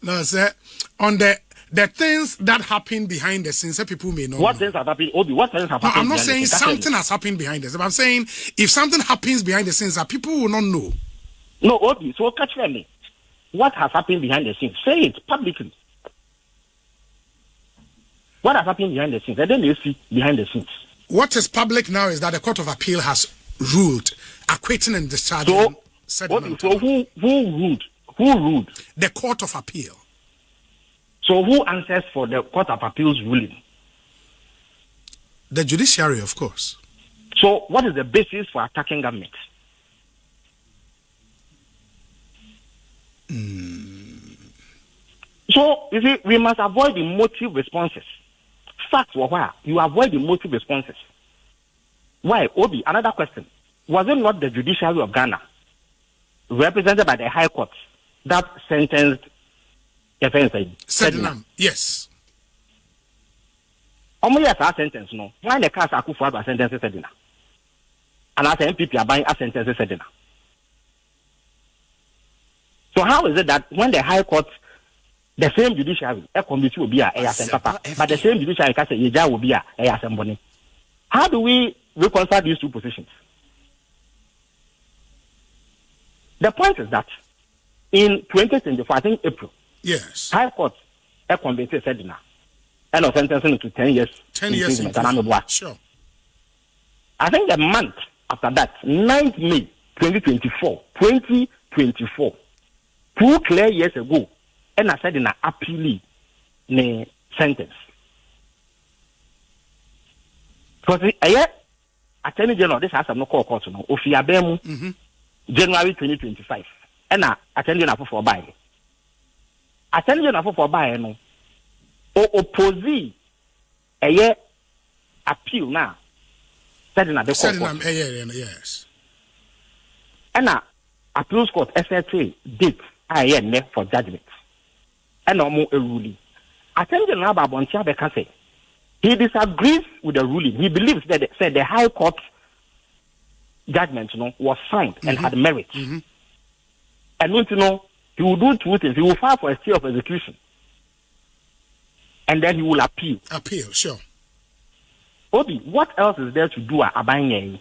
No, sir. On the things that happen behind the scenes, people may know. What things have happened, Obi? What things have happened? I'm not saying something has happened behind the scenes. I'm saying if something happens behind the scenes, that people will not know. No, Obi. So catch me. What has happened behind the scenes? Say it publicly. What has happened behind the scenes? And then you see behind the scenes. What is public now is that the Court of Appeal has ruled, acquitting and discharging. So who ruled? Who ruled? The Court of Appeal. So who answers for the Court of Appeal's ruling? The judiciary, of course. So what is the basis for attacking government? So, you see, we must avoid the emotive responses. Facts were where you avoid the emotive responses. Why? Obi, another question. Was it not the judiciary of Ghana, represented by the High Court, that sentenced SEDINA? Yes. Only as a sentence, no. Why the case Akufo a sentence SEDINA? And as MPP are buying a sentence SEDINA. So how is it that when the High Court, the same judiciary, a committee will be a papa, but the same judiciary can say Yeja will be a assembly? How do we reconcile these two positions? The point is that in 2024, I think April, yes, High Court a committee SEDINA and of sentencing to 10 years. 10 years. Sure. I think the month after that, 9th May 2024, 2 clear years ago, and I said in an appeal ne sentence. Because Attorney General, this has no court no. Ofiabemu January 2025. And Attorney General for buy. Attorney General for buy no. Oppose appeal now. Said in the court. Yes. And appeals court SSA date for judgment. And no more a ruling. Attorney General Babontia Beka say he disagrees with the ruling. He believes that the High Court judgment, was signed and had merit. And he will do 2 things. He will file for a stay of execution, and then he will appeal. Appeal, sure. Obi, what else is there to do at Abanye?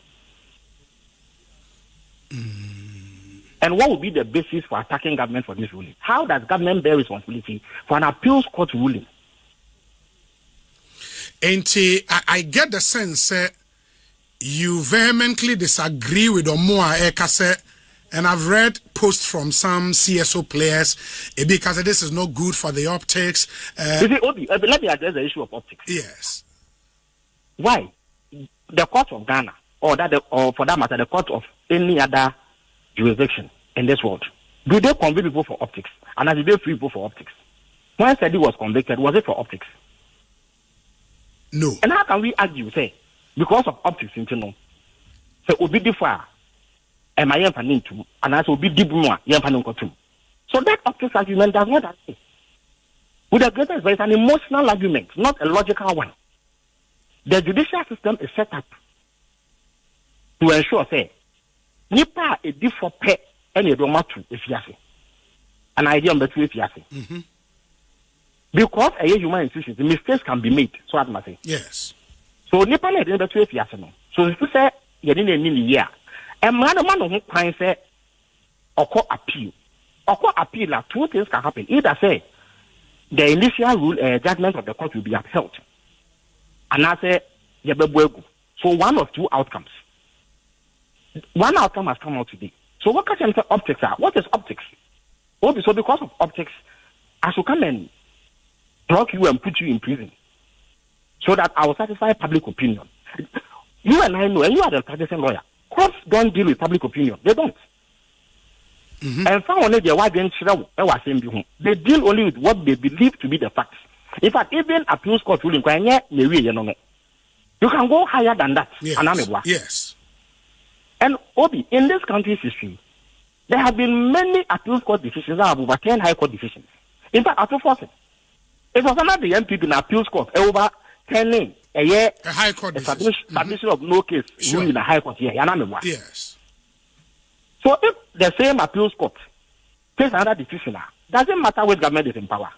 And what would be the basis for attacking government for this ruling? How does government bear responsibility for an appeals court ruling? And I get the sense you vehemently disagree with Omoa Ekase, and I've read posts from some CSO players because this is not good for the optics. You see, Obi, let me address the issue of optics. Yes. Why? The court of Ghana, or for that matter, the court of any other jurisdiction in this world, do they convict people for optics? And do they free people for optics? When Sedi was convicted, was it for optics? No. And how can we argue, say, because of optics, so Obi Difa, and my young too, and also Obi Dibuma, young too. So that optics argument does not happen. With the greatest, it's an emotional argument, not a logical one. The judicial system is set up to ensure, say, nipa a different pet and a domatu if yasi. An idea on the two if yasi. Because a human institution, the mistakes can be made. So I must say. Yes. So nipa na the two if yasi no. So if you say you didn't need year, and man who can say or appeal. Or appeal, 2 things can happen. Either say the initial rule judgment of the court will be upheld. And I say so one of 2 outcomes. One outcome has come out today. So what kind of optics are? What is optics? So because of optics, I should come and block you and put you in prison, so that I will satisfy public opinion. You and I know, and you are the practicing lawyer. Courts don't deal with public opinion. They don't. And some only they deal only with what they believe to be the facts. In fact, even appeals court ruling, you can go higher than that. Yes. Yes. And Obi, in this country's history, there have been many appeals court decisions that have overturned high court decisions. In fact, after forcing, it was another the MP in the appeals court overturning a high court submission of no case ruling in the high court here. Yes. So if the same appeals court takes another decision, doesn't matter which government is in power.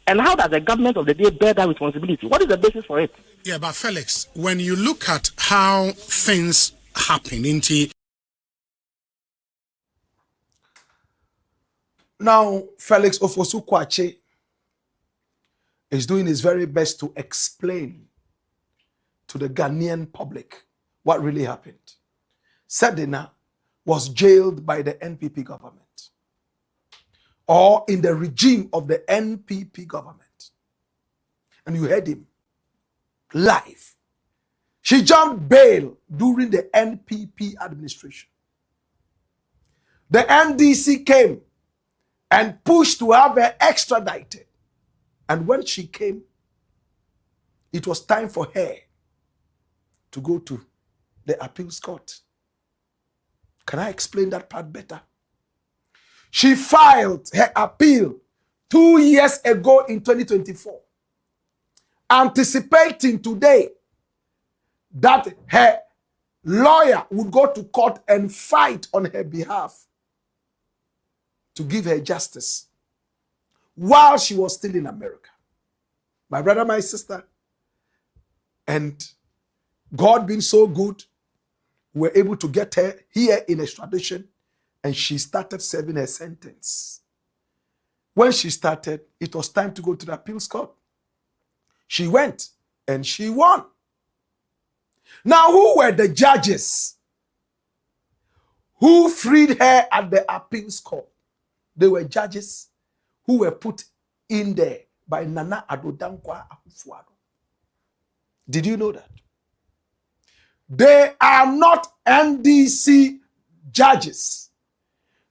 And how does the government of the day bear that responsibility? What is the basis for it? Yeah, but Felix, when you look at how things happen now, Felix Ofosu-Kwakye is doing his very best to explain to the Ghanaian public what really happened. SEDINA was jailed by the NPP government, or in the regime of the NPP government. And you heard him live. She jumped bail during the NPP administration. The NDC came and pushed to have her extradited. And when she came, it was time for her to go to the appeals court. Can I explain that part better? She filed her appeal 2 years ago in 2024, anticipating today that her lawyer would go to court and fight on her behalf to give her justice while she was still in America. My brother, my sister, and God being so good, we were able to get her here in extradition, and she started serving her sentence. When she started, it was time to go to the appeals court. She went and she won. Now, who were the judges who freed her at the appeals court. They were judges who were put in there by Nana Addo Dankwa Akufo-Addo. Did you know that? They are not NDC judges.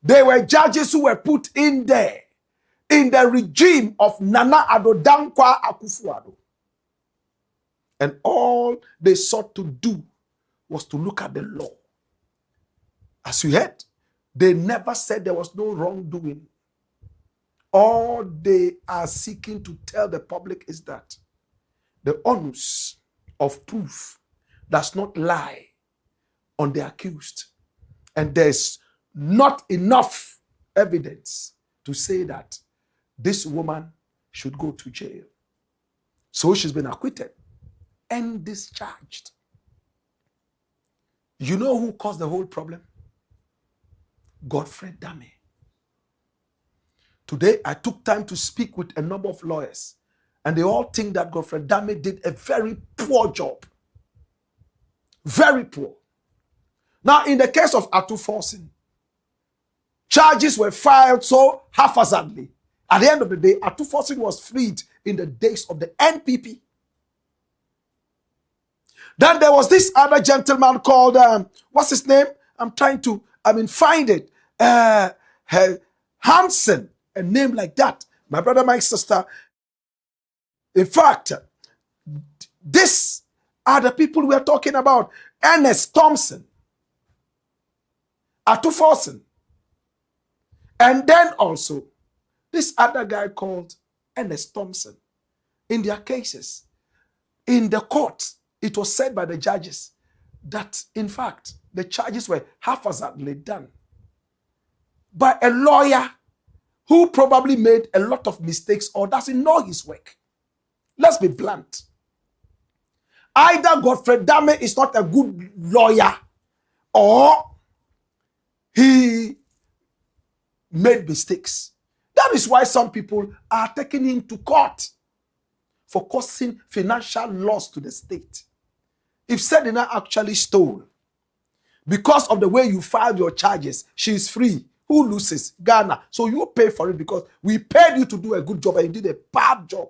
They were judges who were put in there in the regime of Nana Addo Dankwa Akufo-Addo. And all they sought to do was to look at the law. As you heard, they never said there was no wrongdoing. All they are seeking to tell the public is that the onus of proof does not lie on the accused. And there's not enough evidence to say that this woman should go to jail. So she's been acquitted and discharged. You know who caused the whole problem? Godfred Dame. Today, I took time to speak with a number of lawyers, and they all think that Godfred Dame did a very poor job. Very poor. Now, in the case of Atuforsen, charges were filed so haphazardly. At the end of the day, Atuforsen was freed in the days of the NPP. Then there was this other gentleman called, what's his name? I'm trying to, find it. Hansen, a name like that. My brother, my sister. In fact, these are the people we are talking about. Ernest Thompson, Atuforsen, and then also this other guy called Ernest Thompson. In their cases, in the court, it was said by the judges that, in fact, the charges were haphazardly done by a lawyer who probably made a lot of mistakes or doesn't know his work. Let's be blunt. Either Godfred Dame is not a good lawyer or he made mistakes. That is why some people are taking him to court for causing financial loss to the state. If SEDINA actually stole, because of the way you filed your charges, she is free. Who loses? Ghana. So you pay for it because we paid you to do a good job and you did a bad job.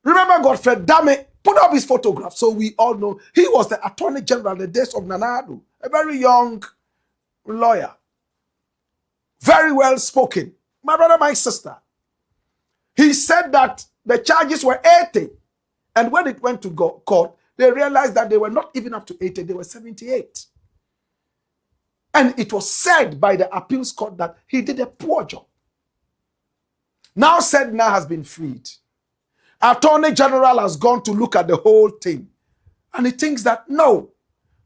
Remember Godfred Dame put up his photograph so we all know he was the Attorney General in the days of Nana Addo, a very young lawyer. Very well spoken. My brother, my sister. He said that the charges were 80. And when it went to court, they realized that they were not even up to 80, they were 78. And it was said by the appeals court that he did a poor job. Now SEDINA has been freed. Attorney General has gone to look at the whole thing. And he thinks that, no,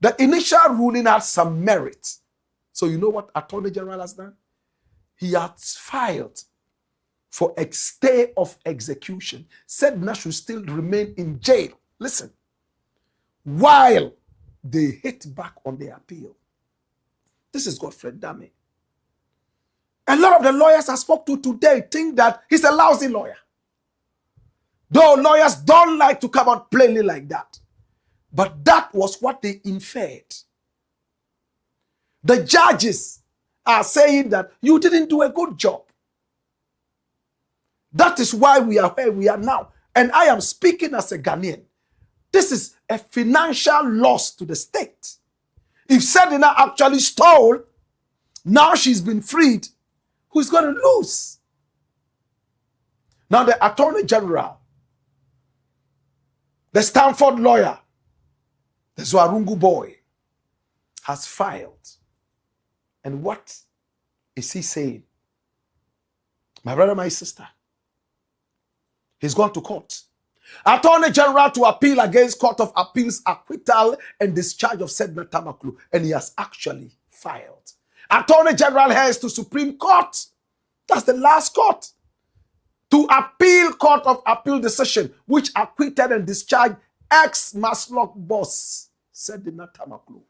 the initial ruling has some merit. So you know what Attorney General has done? He has filed for a stay of execution. SEDINA should still remain in jail. Listen. While they hit back on the appeal. This is Godfred Dame. A lot of the lawyers I spoke to today think that he's a lousy lawyer. Though lawyers don't like to come out plainly like that. But that was what they inferred. The judges are saying that you didn't do a good job. That is why we are where we are now. And I am speaking as a Ghanaian. This is a financial loss to the state. If SEDINA actually stole, now she's been freed, who's going to lose? Now the Attorney General, the Stanford lawyer, the Zwarungu boy, has filed. And what is he saying? My brother, my sister, he's gone to court. Attorney General to appeal against Court of Appeals acquittal and discharge of SEDINA Tamakloe, and he has actually filed. Attorney General heads to Supreme Court. That's the last court. To appeal Court of Appeal decision, which acquitted and discharged ex-Maslock boss, SEDINA Tamakloe.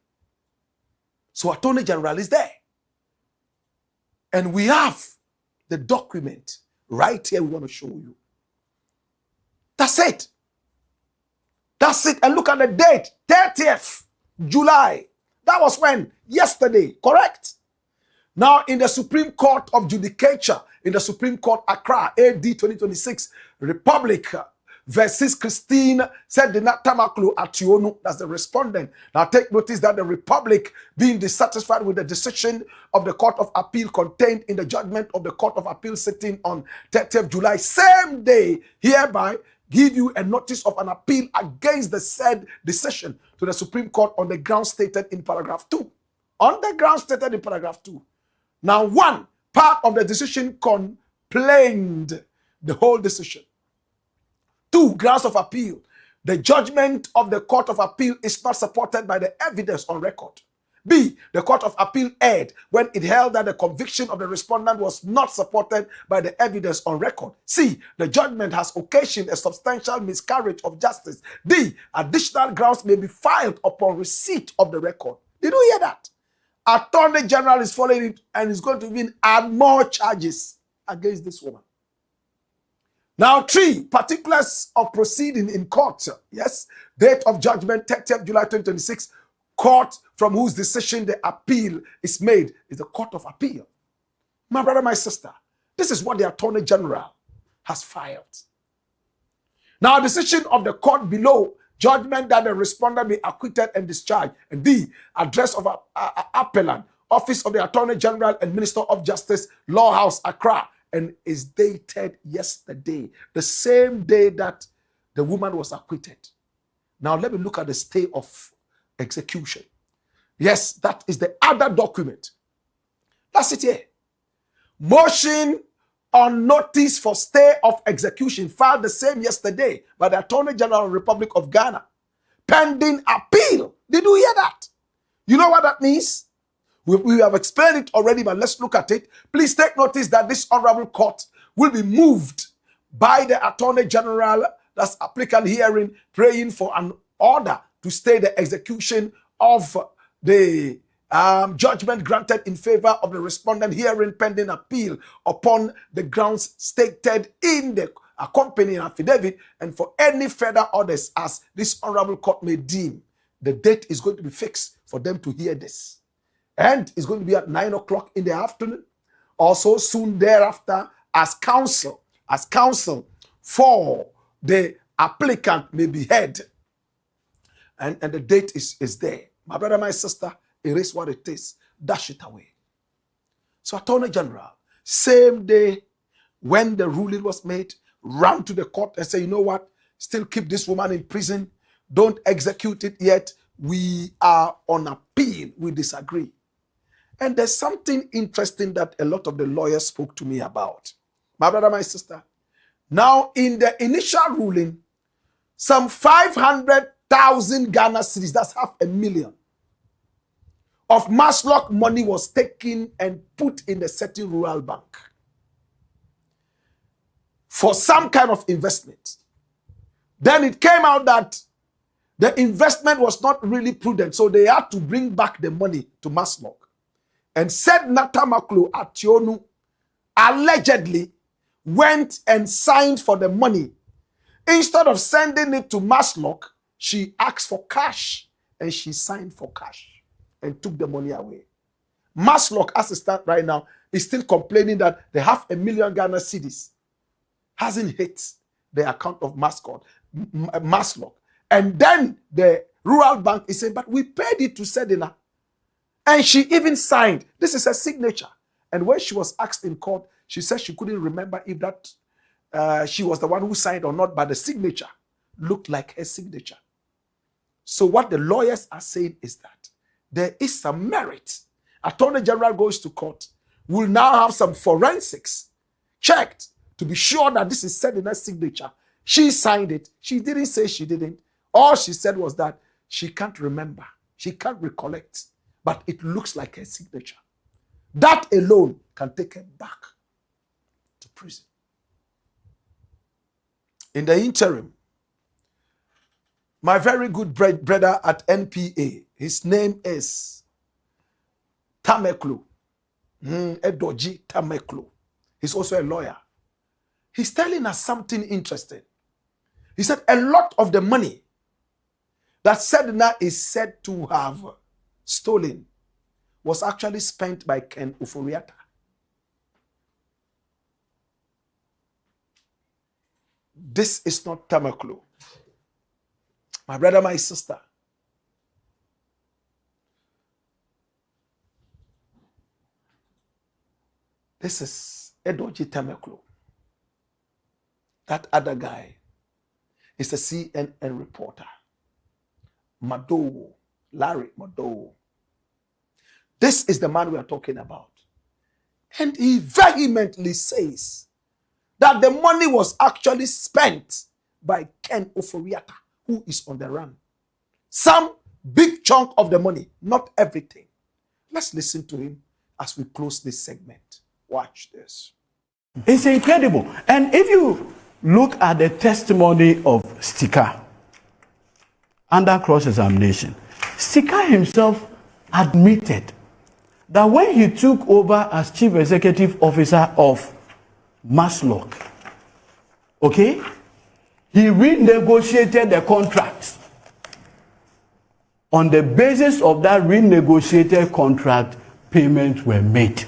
So Attorney General is there. And we have the document right here we want to show you. That's it. That's it. And look at the date, 30th July That was when? Yesterday, correct? Now, in the Supreme Court of Judicature, in the Supreme Court, Accra, AD 2026, Republic versus Christine SEDINA TAMAKLOE Acquittal, that's the respondent. Now, take notice that the Republic, being dissatisfied with the decision of the Court of Appeal contained in the judgment of the Court of Appeal sitting on 30th July, same day, hereby give you a notice of an appeal against the said decision to the Supreme Court on the grounds stated in paragraph 2. On the grounds stated in paragraph 2. Now, one part of the decision complained the whole decision. 2, grounds of appeal. The judgment of the Court of Appeal is not supported by the evidence on record. B, the Court of Appeal erred when it held that the conviction of the respondent was not supported by the evidence on record. C, the judgment has occasioned a substantial miscarriage of justice. D, additional grounds may be filed upon receipt of the record. Did you hear that? Attorney General is following it and is going to even add more charges against this woman. Now, 3, particulars of proceeding in court. Yes, date of judgment 30th July 2026. Court from whose decision the appeal is made is the Court of Appeal. My brother, my sister, this is what the Attorney General has filed. Now, decision of the court below, judgment that the respondent be acquitted and discharged. And D, address of appellant, Office of the Attorney General and Minister of Justice, Law House, Accra, and is dated yesterday, the same day that the woman was acquitted. Now, let me look at the stay of execution. Yes, that is the other document. That's it here. Motion on notice for stay of execution filed the same yesterday by the Attorney General of the Republic of Ghana. Pending appeal. Did you hear that? You know what that means? We have explained it already, but let's look at it. Please take notice that this honorable court will be moved by the Attorney General, that's applicant hearing, praying for an order to stay the execution of the judgment granted in favor of the respondent, hearing pending appeal upon the grounds stated in the accompanying affidavit, and for any further orders as this honorable court may deem. The date is going to be fixed for them to hear this. And it's going to be at 9 o'clock in the afternoon. Also soon thereafter, as counsel for the applicant may be heard. And the date is there. My brother, my sister, it is what it is. Dash it away. So Attorney General, same day when the ruling was made, ran to the court and said, you know what? Still keep this woman in prison. Don't execute it yet. We are on appeal. We disagree. And there's something interesting that a lot of the lawyers spoke to me about. My brother, my sister. Now, in the initial ruling, some 500,000 Ghana cedis, that's $500,000, of Maslock money was taken and put in the certain rural bank for some kind of investment. Then it came out that the investment was not really prudent, so they had to bring back the money to Maslock. And SEDINA TAMAKLOE Acquittal allegedly went and signed for the money. Instead of sending it to Maslock, she asked for cash and she signed for cash and took the money away. Maslock, as it stands right now, is still complaining that the $500,000 Ghana cedis hasn't hit the account of Maslock. And then the rural bank is saying, but we paid it to SEDINA. And she even signed. This is her signature. And when she was asked in court, she said she couldn't remember if that she was the one who signed or not, but the signature looked like her signature. So what the lawyers are saying is that there is some merit. Attorney General goes to court, will now have some forensics checked to be sure that this is SEDINA's signature. She signed it. She didn't say she didn't. All she said was that she can't remember. She can't recollect. But it looks like her signature. That alone can take her back to prison. In the interim, my very good brother at NPA, his name is Tameklo, Edoji Tameklo. He's also a lawyer. He's telling us something interesting. He said a lot of the money that SEDINA is said to have stolen was actually spent by Ken OFORI-ATTA. This is not Tamakloe. My brother, my sister. This is Edoji Tamakloe. That other guy is a CNN reporter. Madowo, Larry Madowo. This is the man we are talking about. And he vehemently says that the money was actually spent by Ken OFORI-ATTA, who is on the run. Some big chunk of the money, not everything. Let's listen to him as we close this segment. Watch this. It's incredible. And if you look at the testimony of Stika under cross-examination, Stika himself admitted that when he took over as chief executive officer of Maslock, okay, he renegotiated the contract. On the basis of that renegotiated contract, payments were made.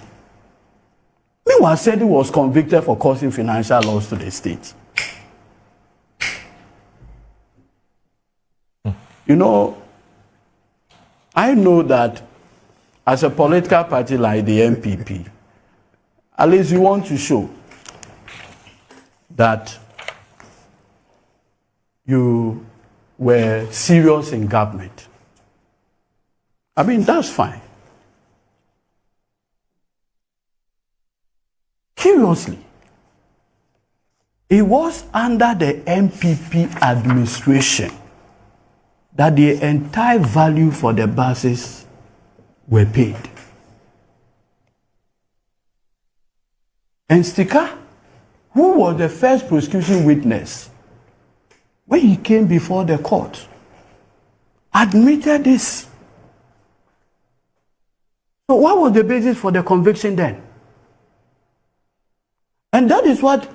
Meanwhile, SEDI was convicted for causing financial loss to the state. You know, I know that as a political party like the NPP, at least you want to show that you were serious in government. I mean, that's fine. Curiously, it was under the NPP administration that the entire value for the buses were paid. And Stika, who was the first prosecution witness, when he came before the court, admitted this. So what was the basis for the conviction then? And that is what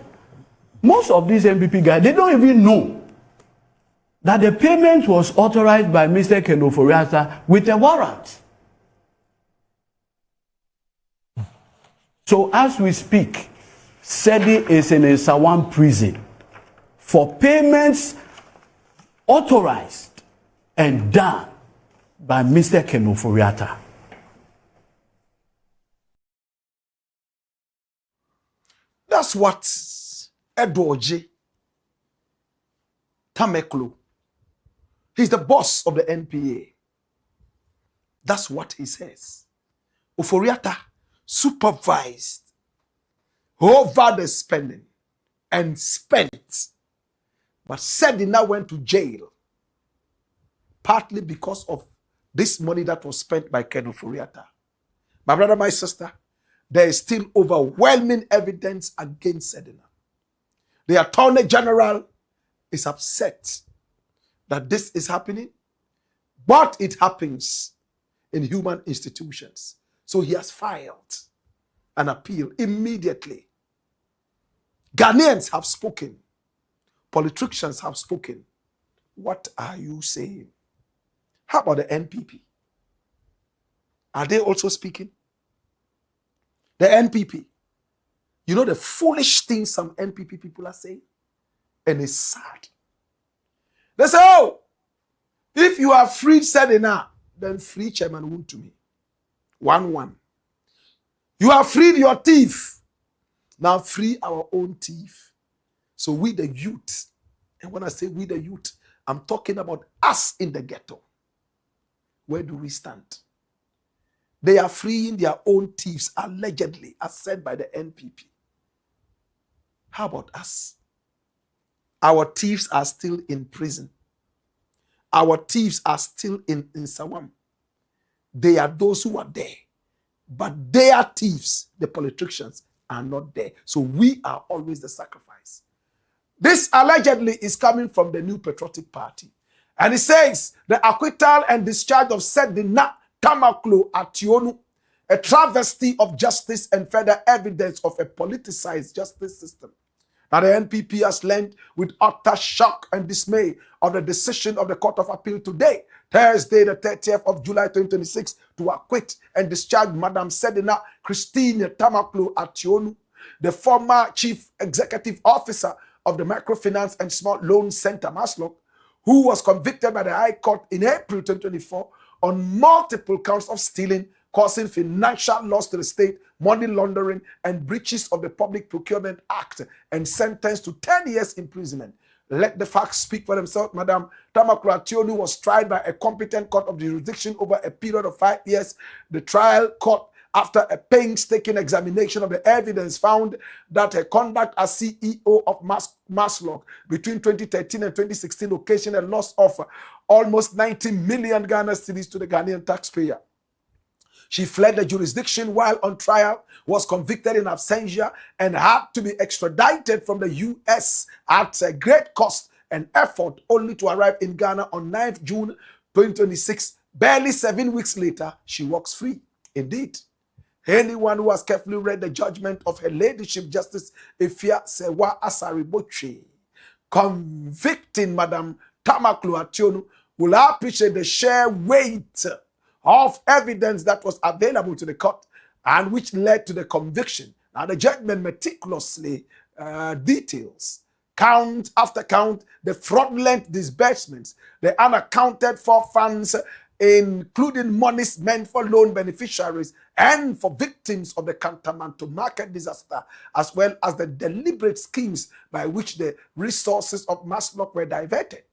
most of these MPP guys, they don't even know that the payment was authorized by Mr. Ken OFORI-ATTA with a warrant. So as we speak, SEDI is in a Sawan prison for payments authorized and done by Mr. Ken OFORI-ATTA. That's what Edoji Tamakloe, he's the boss of the NPA. That's what he says. OFORI-ATTA supervised over the spending and spent. But SEDINA went to jail partly because of this money that was spent by Ken OFORI-ATTA. My brother, my sister, there is still overwhelming evidence against SEDINA. The Attorney General is upset that this is happening, but it happens in human institutions. So he has filed an appeal immediately. Ghanaians have spoken. Politicians have spoken. What are you saying? How about the NPP? Are they also speaking? The NPP. You know the foolish things some NPP people are saying? And it's sad. They say, oh, if you are freed SEDINA, then free Chairman Wontumi. 1-1. You have freed your thief. Now free our own thief. So we the youth, and when I say we the youth, I'm talking about us in the ghetto. Where do we stand? They are freeing their own thieves, allegedly, as said by the NPP. How about us? Our thieves are still in prison. Our thieves are still in Sawam. They are those who are there. But their thieves, the politicians, are not there. So we are always the sacrifice. This allegedly is coming from the New Patriotic Party. And it says, the acquittal and discharge of SEDINA TAMAKLOE ACQUITTAL, a travesty of justice and further evidence of a politicized justice system. Now the NPP has learned with utter shock and dismay of the decision of the Court of Appeal today, Thursday, the 30th of July 2026, to acquit and discharge Madam SEDINA Tamakloe Acquittal, the former Chief Executive Officer of the Microfinance and Small Loan Center, MASLOC, who was convicted by the High Court in April 2024 on multiple counts of stealing, causing financial loss to the state, money laundering, and breaches of the Public Procurement Act, and sentenced to 10 years imprisonment. Let the facts speak for themselves. Madam Tamakloe Acquittal was tried by a competent court of jurisdiction over a period of 5 years. The trial court, after a painstaking examination of the evidence, found that her conduct as CEO of MASLOC between 2013 and 2016 occasioned a loss of almost 90 million Ghana cedis to the Ghanaian taxpayer. She fled the jurisdiction while on trial, was convicted in absentia, and had to be extradited from the U.S. at a great cost and effort, only to arrive in Ghana on 9th June 2026. Barely 7 weeks later, she walks free. Indeed, anyone who has carefully read the judgment of Her Ladyship Justice Efia Sewa Asariboche convicting Madam Tamakloe Acquittal will appreciate the sheer weight of evidence that was available to the court and which led to the conviction. Now, the judgment meticulously details, count after count, the fraudulent disbursements, the unaccounted for funds, including monies meant for loan beneficiaries and for victims of the Kantamanto market disaster, as well as the deliberate schemes by which the resources of MASLOC were diverted.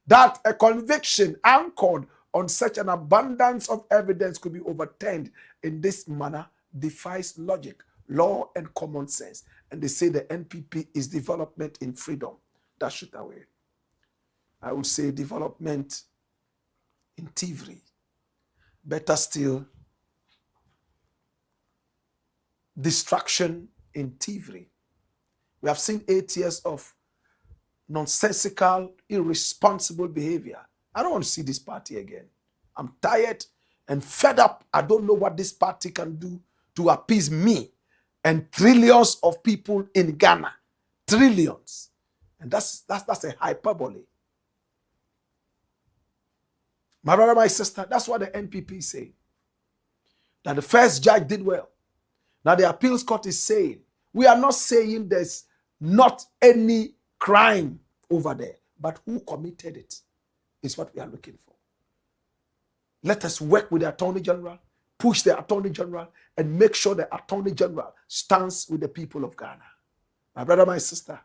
That a conviction anchored on such an abundance of evidence could be overturned in this manner defies logic, law, and common sense. And they say the NPP is development in freedom. That shoot away. I would say development in thievery. Better still, distraction in thievery. We have seen 8 years of nonsensical, irresponsible behavior. I don't want to see this party again. I'm tired and fed up. I don't know what this party can do to appease me and trillions of people in Ghana. Trillions. And that's a hyperbole. My brother, my sister, that's what the NPP say. That the first judge did well. Now the appeals court is saying, we are not saying there's not any crime over there, but who committed it is what we are looking for. Let us work with the Attorney General, push the Attorney General, and make sure the Attorney General stands with the people of Ghana. My brother, my sister,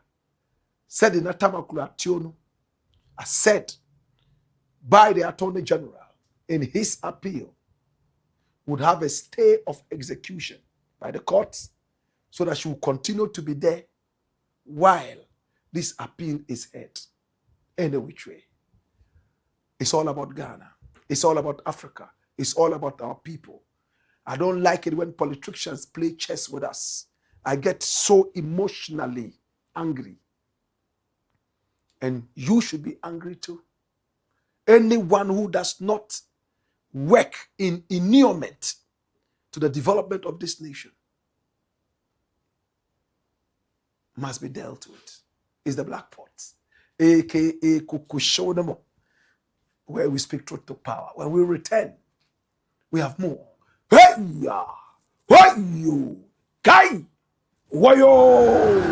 SEDINA Tamakloe Acquittal, as said by the Attorney General in his appeal, would have a stay of execution by the courts so that she will continue to be there while this appeal is heard any which way. It's all about Ghana. It's all about Africa. It's all about our people. I don't like it when politicians play chess with us. I get so emotionally angry. And you should be angry too. Anyone who does not work in inurement to the development of this nation must be dealt with. It's the Black Pot, aka Kukushodemo, where we speak truth to power. When we return, we have more. Hey ya! Hey you! Kai! Wayo!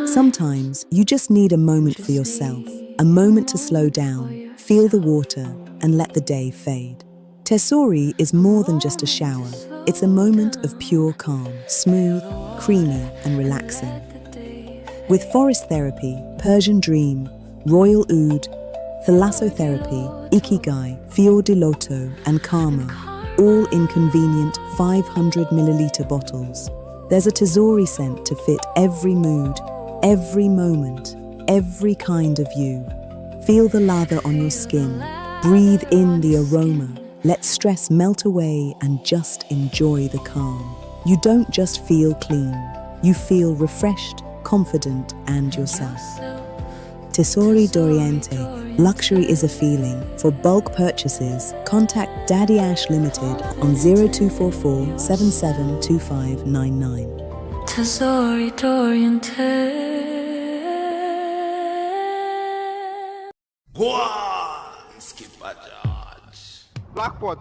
Sometimes you just need a moment for yourself. a moment to slow down, feel the water, and let the day fade. Tesori is more than just a shower. It's a moment of pure calm, smooth, creamy, and relaxing. With forest therapy, Persian Dream, Royal Oud, Thalassotherapy, Ikigai, Fior di Loto, and Karma, all in convenient 500ml bottles. There's a Tesori scent to fit every mood, every moment, every kind of you. Feel the lather on your skin. Breathe in the aroma. Let stress melt away and just enjoy the calm. You don't just feel clean. You feel refreshed, confident, and yourself. Tesori d'Oriente. Luxury is a feeling. For bulk purchases, contact Daddy Ash Limited on 0244 772599. Tesori d'Oriente. Blackpot.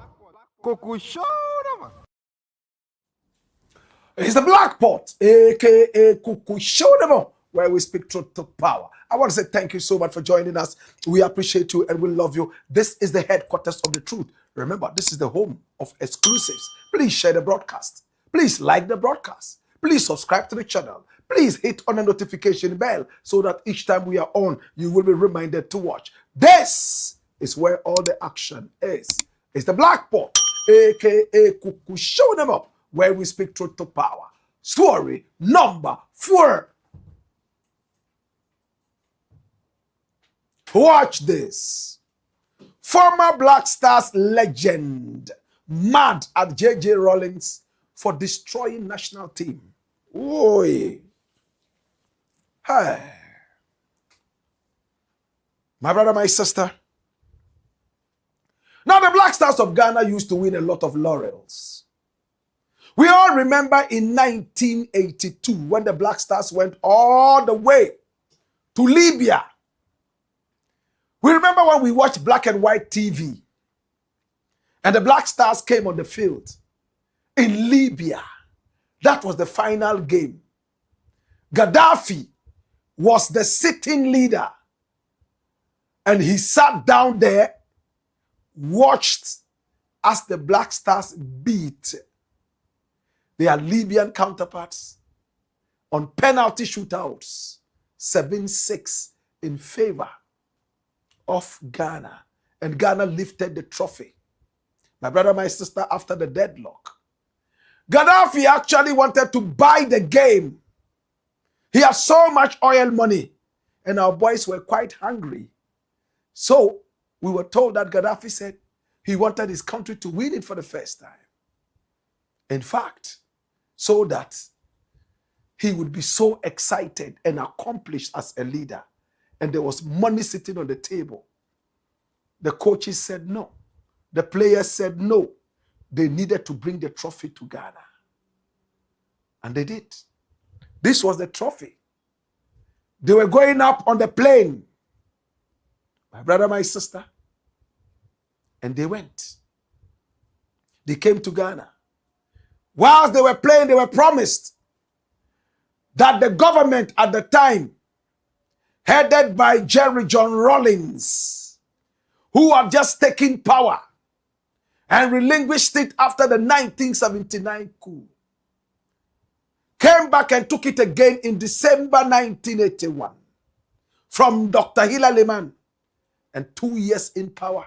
It's the Blackpot, aka Kukushodamo, where we speak truth to power. I want to say thank you so much for joining us. We appreciate you and we love you. This is the headquarters of the truth. Remember, this is the home of exclusives. Please share the broadcast. Please like the broadcast. Please subscribe to the channel. Please hit on the notification bell so that each time we are on, you will be reminded to watch. This is where all the action is. It's the Blackpot, aka Kukushodamo, where we speak truth to power. Story number 4. Watch this. Former Black Stars legend mad at JJ Rawlings for destroying national team. Oi. Hey. My brother, my sister. Now the Black Stars of Ghana used to win a lot of laurels. We all remember in 1982 when the Black Stars went all the way to Libya. We remember when we watched black and white TV and the Black Stars came on the field in Libya. That was the final game. Gaddafi was the sitting leader and he sat down there, watched as the Black Stars beat their Libyan counterparts on penalty shootouts, 7-6 in favor of Ghana. And Ghana lifted the trophy. My brother, my sister, after the deadlock, Gaddafi actually wanted to buy the game. He had so much oil money and our boys were quite hungry. So we were told that Gaddafi said he wanted his country to win it for the first time. In fact, so that he would be so excited and accomplished as a leader. And there was money sitting on the table. The coaches said no. The players said no. They needed to bring the trophy to Ghana. And they did. This was the trophy. They were going up on the plane. My brother, my sister. And they went. They came to Ghana. Whilst they were playing, they were promised that the government at the time, headed by Jerry John Rawlings, who had just taken power and relinquished it after the 1979 coup, came back and took it again in December 1981 from Dr. Hilary Mann, and 2 years in power,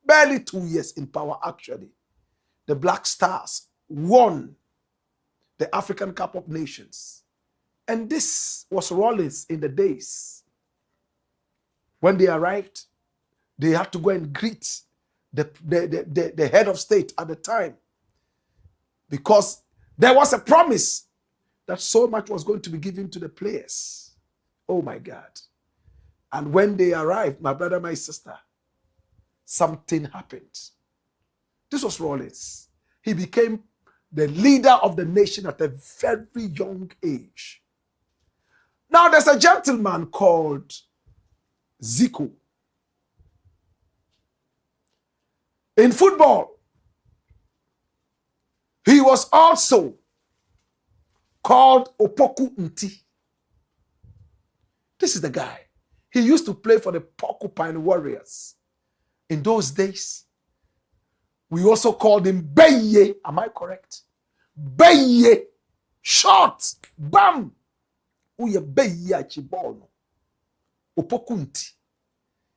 barely 2 years in power actually, the Black Stars won the African Cup of Nations. And this was Rawlings in the days. When they arrived, they had to go and greet the head of state at the time, because there was a promise that so much was going to be given to the players. Oh my God. And when they arrived, my brother, my sister, something happened. This was Rawlings. He became the leader of the nation at a very young age. Now there's a gentleman called Zico. In football, he was also called Opoku Nti. This is the guy. He used to play for the Porcupine Warriors. In those days, we also called him Beye. Am I correct? Beye. Short. Bam. Uye Beye Achibono. Opokunti.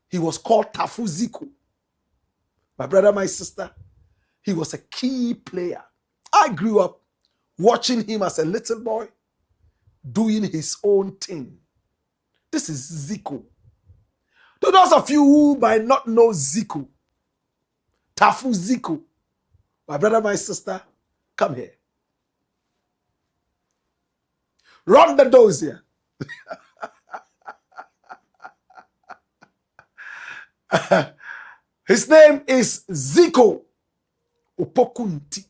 He was called Tafuziku. My brother, my sister, he was a key player. I grew up watching him as a little boy doing his own thing. This is Zico. To those of you who might not know Zico, Tafu Zico, my brother, my sister, come here. Run the doors here. His name is Zico Opokunti.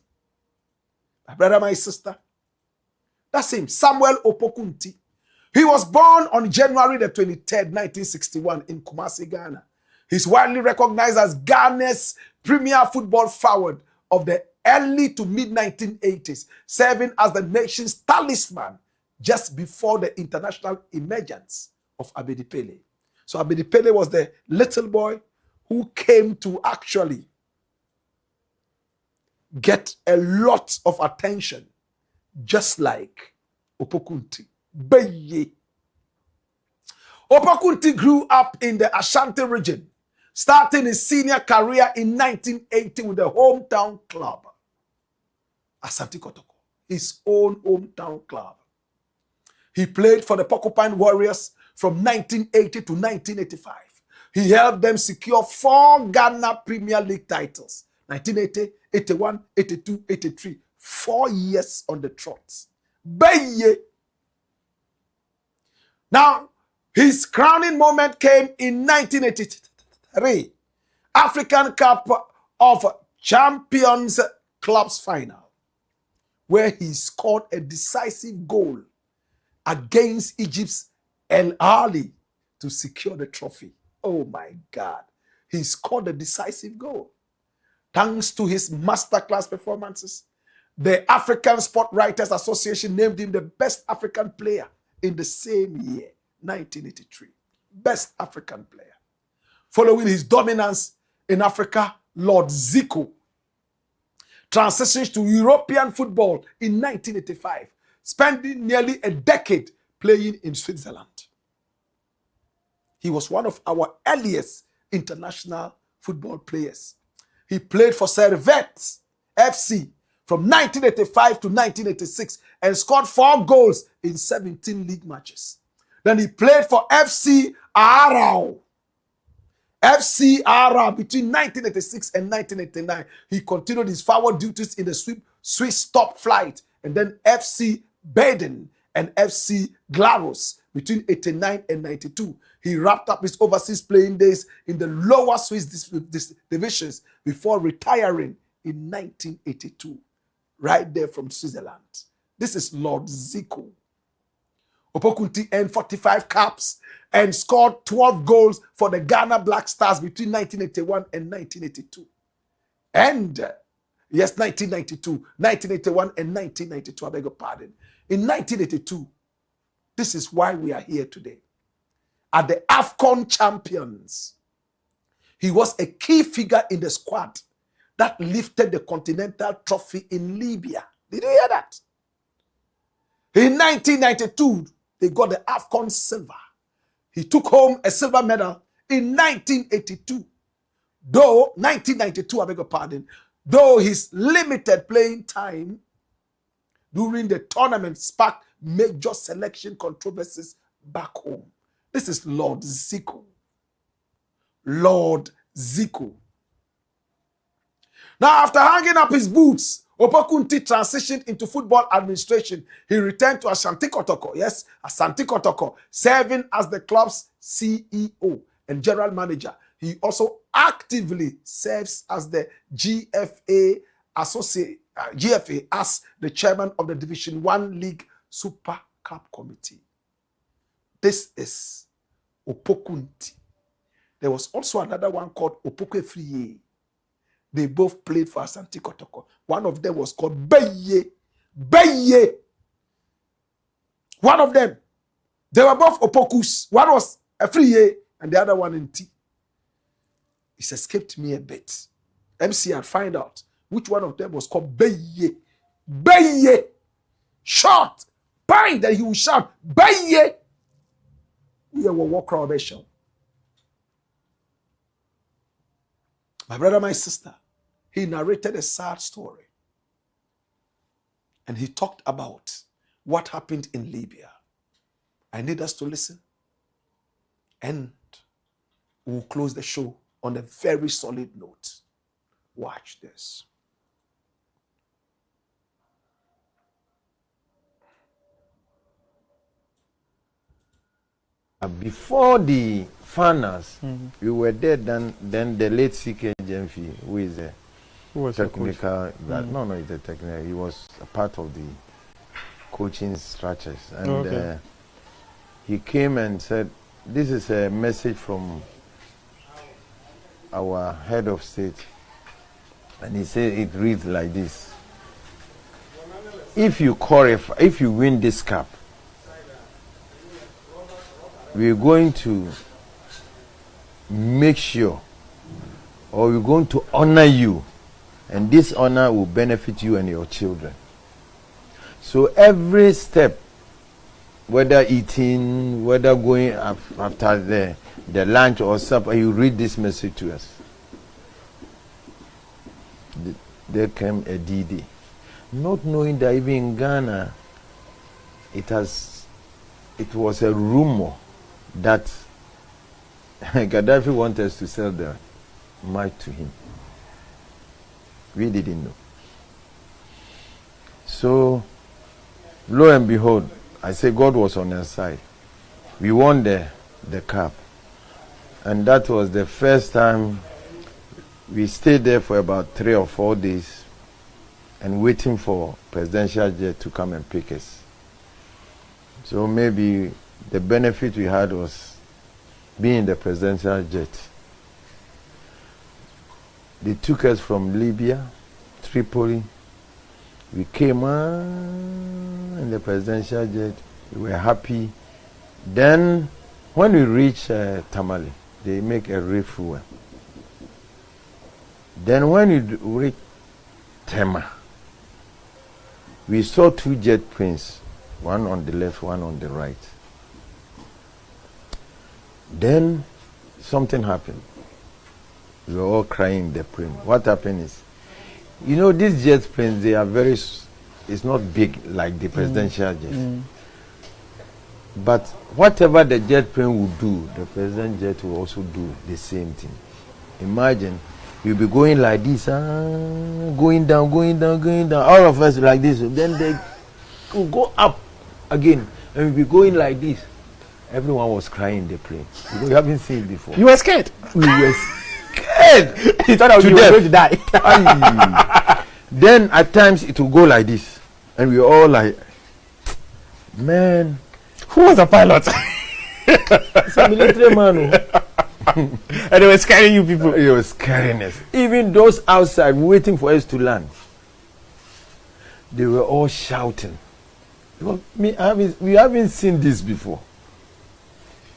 My brother, my sister, that's him, Samuel Opokunti. He was born on January the 23rd, 1961 in Kumasi, Ghana. He's widely recognized as Ghana's premier football forward of the early to mid-1980s, serving as the nation's talisman just before the international emergence of Abedi Pele. So Abedi Pele was the little boy who came to actually get a lot of attention, just like Opokunti. Beye. Opokunti grew up in the Ashanti region, starting his senior career in 1980 with the hometown club, Asante Kotoko, his own hometown club. He played for the Porcupine Warriors from 1980 to 1985. He helped them secure 4 Ghana Premier League titles, 1980, 81, 82, 83, 4 years on the trot. Beye. Now, his crowning moment came in 1983, African Cup of Champions Clubs final, where he scored a decisive goal against Egypt's El Ahly to secure the trophy. Oh my God. He scored a decisive goal. Thanks to his masterclass performances, the African Sport Writers Association named him the best African player in the same year, 1983. Best African player. Following his dominance in Africa, Lord Zico transitions to European football in 1985, spending nearly a decade playing in Switzerland. He was one of our earliest international football players. He played for Servette FC from 1985 to 1986 and scored 4 goals in 17 league matches. Then he played for FC Arau. FC Arau between 1986 and 1989. He continued his forward duties in the Swiss top flight, and then FC Baden and FC Glarus between 89 and 92. He wrapped up his overseas playing days in the lower Swiss divisions before retiring in 1982, right there from Switzerland. This is Lord Zico. Opokunti earned 45 caps and scored 12 goals for the Ghana Black Stars between 1981 and 1982. And, yes, 1992, 1981 and 1992, I beg your pardon. In 1982, this is why we are here today. At the AFCON Champions, he was a key figure in the squad that lifted the Continental Trophy in Libya. Did you hear that? In 1992, they got the AFCON silver. He took home a silver medal in 1982. Though, 1992, I beg your pardon, though his limited playing time during the tournament sparked major selection controversies back home. This is Lord Zico. Lord Zico. Now, after hanging up his boots, Opokunti transitioned into football administration. He returned to Asante Kotoko, yes, Asante Kotoko, serving as the club's CEO and general manager. He also actively serves as the GFA GFA as the chairman of the Division 1 League Super Cup Committee. This is Opokunti. There was also another one called Opokwefriye. They both played for Asante Kotoko. One of them was called Beye. Beye. One of them. They were both Opokus. One was A free year, and the other one in T. It's escaped me a bit. MC had find out which one of them was called Beye. Beye! Short! Bang! That he will shout, Beye! We will walk around the show. My brother, my sister, he narrated a sad story. And he talked about what happened in Libya. I need us to listen. And we'll close the show on a very solid note. Watch this. Before the finals, we were there. Then the late CK Jemfi, who is a technical. No, he's a technical. He was a part of the coaching structures, and he came and said, "This is a message from our head of state," and he said it reads like this: "If you qualify, if you win this cup, we're going to make sure, or we're going to honor you, and this honor will benefit you and your children. So every step, whether eating, whether going after the lunch or supper, you read this message to us." There came a DD, not knowing that even in Ghana, it was a rumor that Gaddafi wanted us to sell the mic to him. We didn't know. So, lo and behold, I say God was on our side. We won the cup. And that was the first time we stayed there for about 3 or 4 days and waiting for presidential jet to come and pick us. So maybe the benefit we had was being the presidential jet. They took us from Libya, Tripoli. We came in the presidential jet. We were happy. Then, when we reached Tamale, they make a refuel. Then, when we reached Tema, we saw 2 jet planes, one on the left, one on the right. Then something happened. We were all crying in the plane. What happened is, you know, these jet planes, they are very, it's not big like the presidential jet. But whatever the jet plane will do, the president jet will also do the same thing. Imagine, you'll be going like this, going down, going down, going down, all of us like this. Then they will go up again, and we'll be going like this. Everyone was crying in the plane. We haven't seen it before. You were scared? We were scared. You thought you were going to die. Then at times it will go like this. And we were all like, man. Who was the pilot? It's a military man. And they were scaring you people. They were scaring us. Even those outside waiting for us to land, they were all shouting. We haven't seen this before.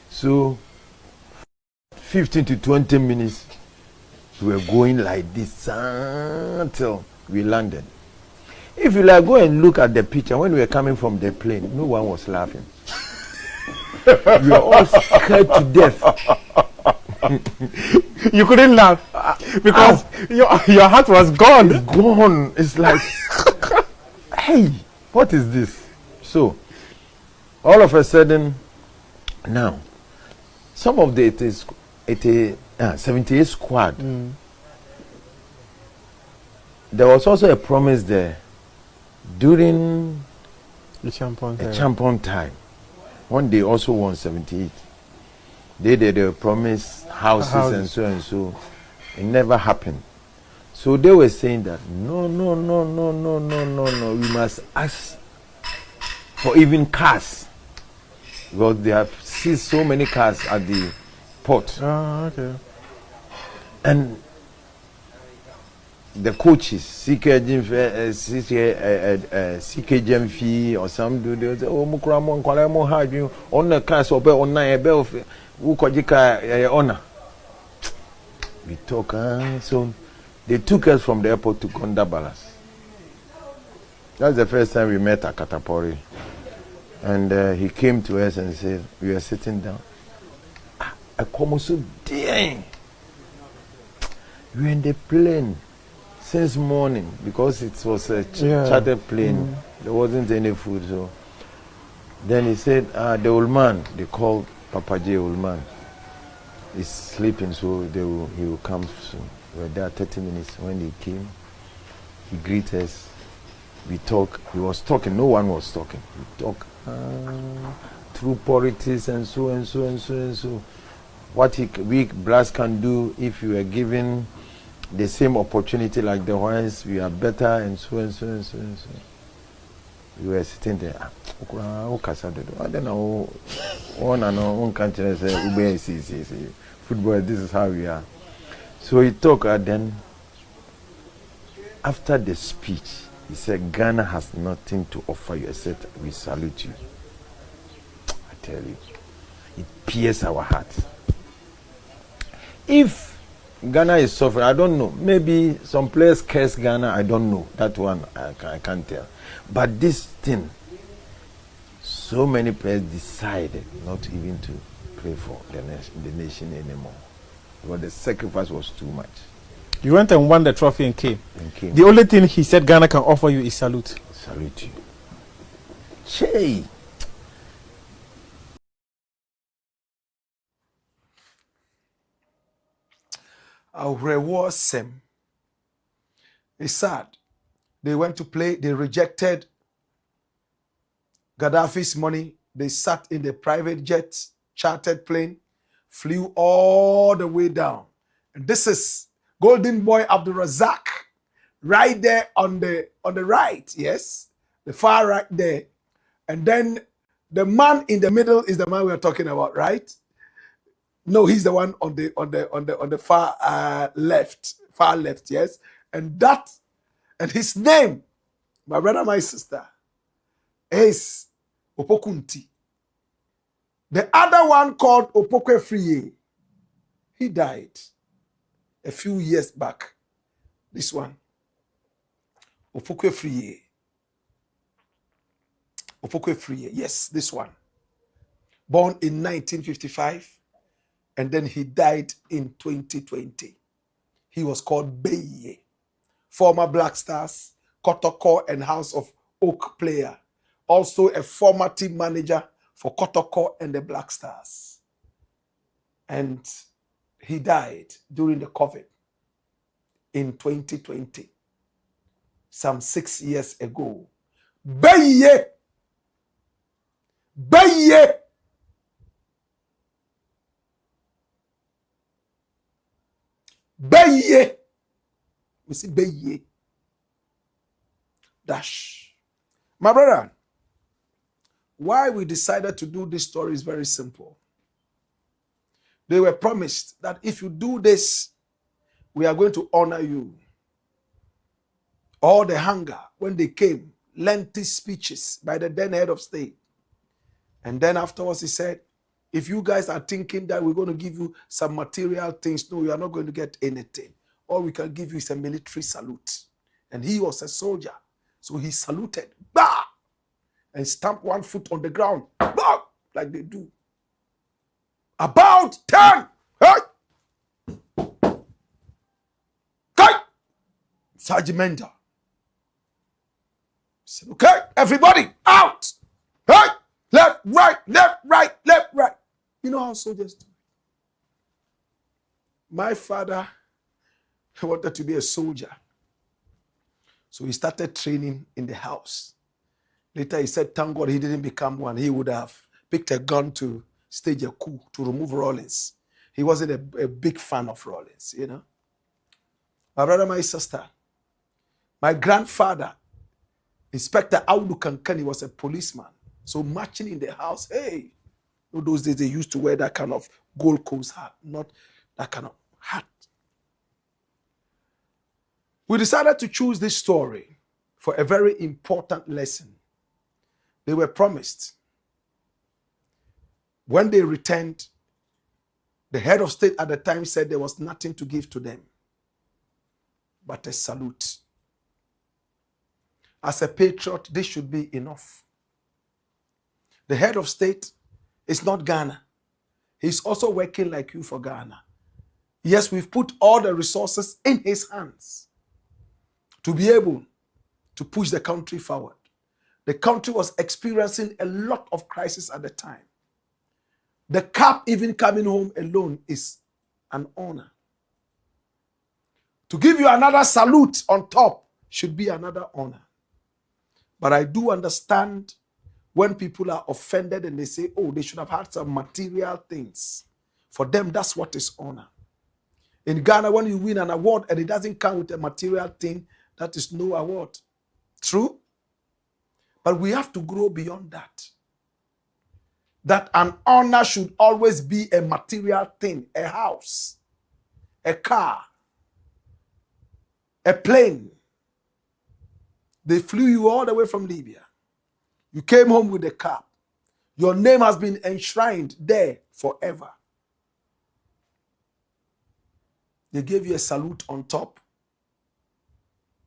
So, 15 to 20 minutes, we were going like this until we landed. If you like, go and look at the picture. When we were coming from the plane, no one was laughing. We were all scared to death. You couldn't laugh because your heart was gone. It's gone. It's like, hey, what is this? So, all of a sudden, now, some of the 78 squad, there was also a promise there during the champion time, when they also won 78. They promised houses and so. It never happened. So they were saying that no, we must ask for even cars, because they have seized so many cars at the port. Okay. And the coaches, CK fee or some do they say, oh, Mukramo, Kwalemo, hard you on the cast or on a bell who Kojika honor. We talk, so they took us from the airport to Kondabalas. That's the first time we met at Katapori. And he came to us and said, we were sitting down. I come so dang. We were in the plane since morning because it was a chartered plane. There wasn't any food. So then he said, the old man, they called Papa J old man, is sleeping, so he will come soon. We were there 30 minutes. When he came, he greeted us. We talk. He was talking. No one was talking. We talk through politics and so and so and so and so. What we blacks can do if you are given the same opportunity like the ones, we are better and so and so and so and so. We were sitting there. I don't know. One and one country say, football. This is how we are. So he talked. Then after the speech, he said, Ghana has nothing to offer you except we salute you. I tell you, it pierces our hearts. If Ghana is suffering, I don't know. Maybe some players curse Ghana, I don't know. That one I can't tell. But this thing, so many players decided not even to play for the nation anymore. Because the sacrifice was too much. You went and won the trophy and came. The only thing he said Ghana can offer you is salute. Salute you. Che. Our reward sem. It's sad. They went to play, they rejected Gaddafi's money. They sat in the private jet, chartered plane, flew all the way down. And this is Golden Boy Abdul Razak, right there on the right, yes, the far right there. And then the man in the middle is the man we are talking about, right? No, he's the one on the far left, yes. And his name, my brother, my sister, is Opokunti. The other one called Opokwe Friye, he died a few years back. This one, Opokwe Friye. Opokwe Friye, yes, this one. Born in 1955. And then he died in 2020. He was called Beye, former Black Stars, Kotoko and House of Oak player. Also a former team manager for Kotoko and the Black Stars. And he died during the COVID in 2020, some 6 years ago. Beye! Beye! Beye. We see Beye. Dash. My brother, why we decided to do this story is very simple. They were promised that if you do this, we are going to honor you. All the hunger, when they came, lengthy speeches by the then head of state. And then afterwards he said, if you guys are thinking that we're going to give you some material things, no, you are not going to get anything. All we can give you is a military salute. And he was a soldier. So he saluted, bah! And stamped one foot on the ground, bah! Like they do. About 10! Hey! Okay! Sergeant Menda said, okay, everybody, out! Hey! Left, right, left, right, left, right. You know how soldiers do. My father wanted to be a soldier. So he started training in the house. Later he said, thank God he didn't become one. He would have picked a gun to stage a coup, to remove Rawlings. He wasn't a big fan of Rawlings, you know. My brother, my sister, my grandfather, Inspector Audu Kankani, was a policeman. So marching in the house, hey, those days they used to wear that kind of Gold Coast hat, not that kind of hat. We decided to choose this story for a very important lesson. They were promised. When they returned, the head of state at the time said there was nothing to give to them but a salute. As a patriot, this should be enough. The head of state is not Ghana. He's also working like you for Ghana. Yes, we've put all the resources in his hands to be able to push the country forward. The country was experiencing a lot of crisis at the time. The cap even coming home alone is an honor. To give you another salute on top should be another honor. But I do understand when people are offended and they say, oh, they should have had some material things. For them, that's what is honor. In Ghana, when you win an award and it doesn't come with a material thing, that is no award. True? But we have to grow beyond that. That an honor should always be a material thing, a house, a car, a plane. They flew you all the way from Libya. You came home with a car. Your name has been enshrined there forever. They gave you a salute on top.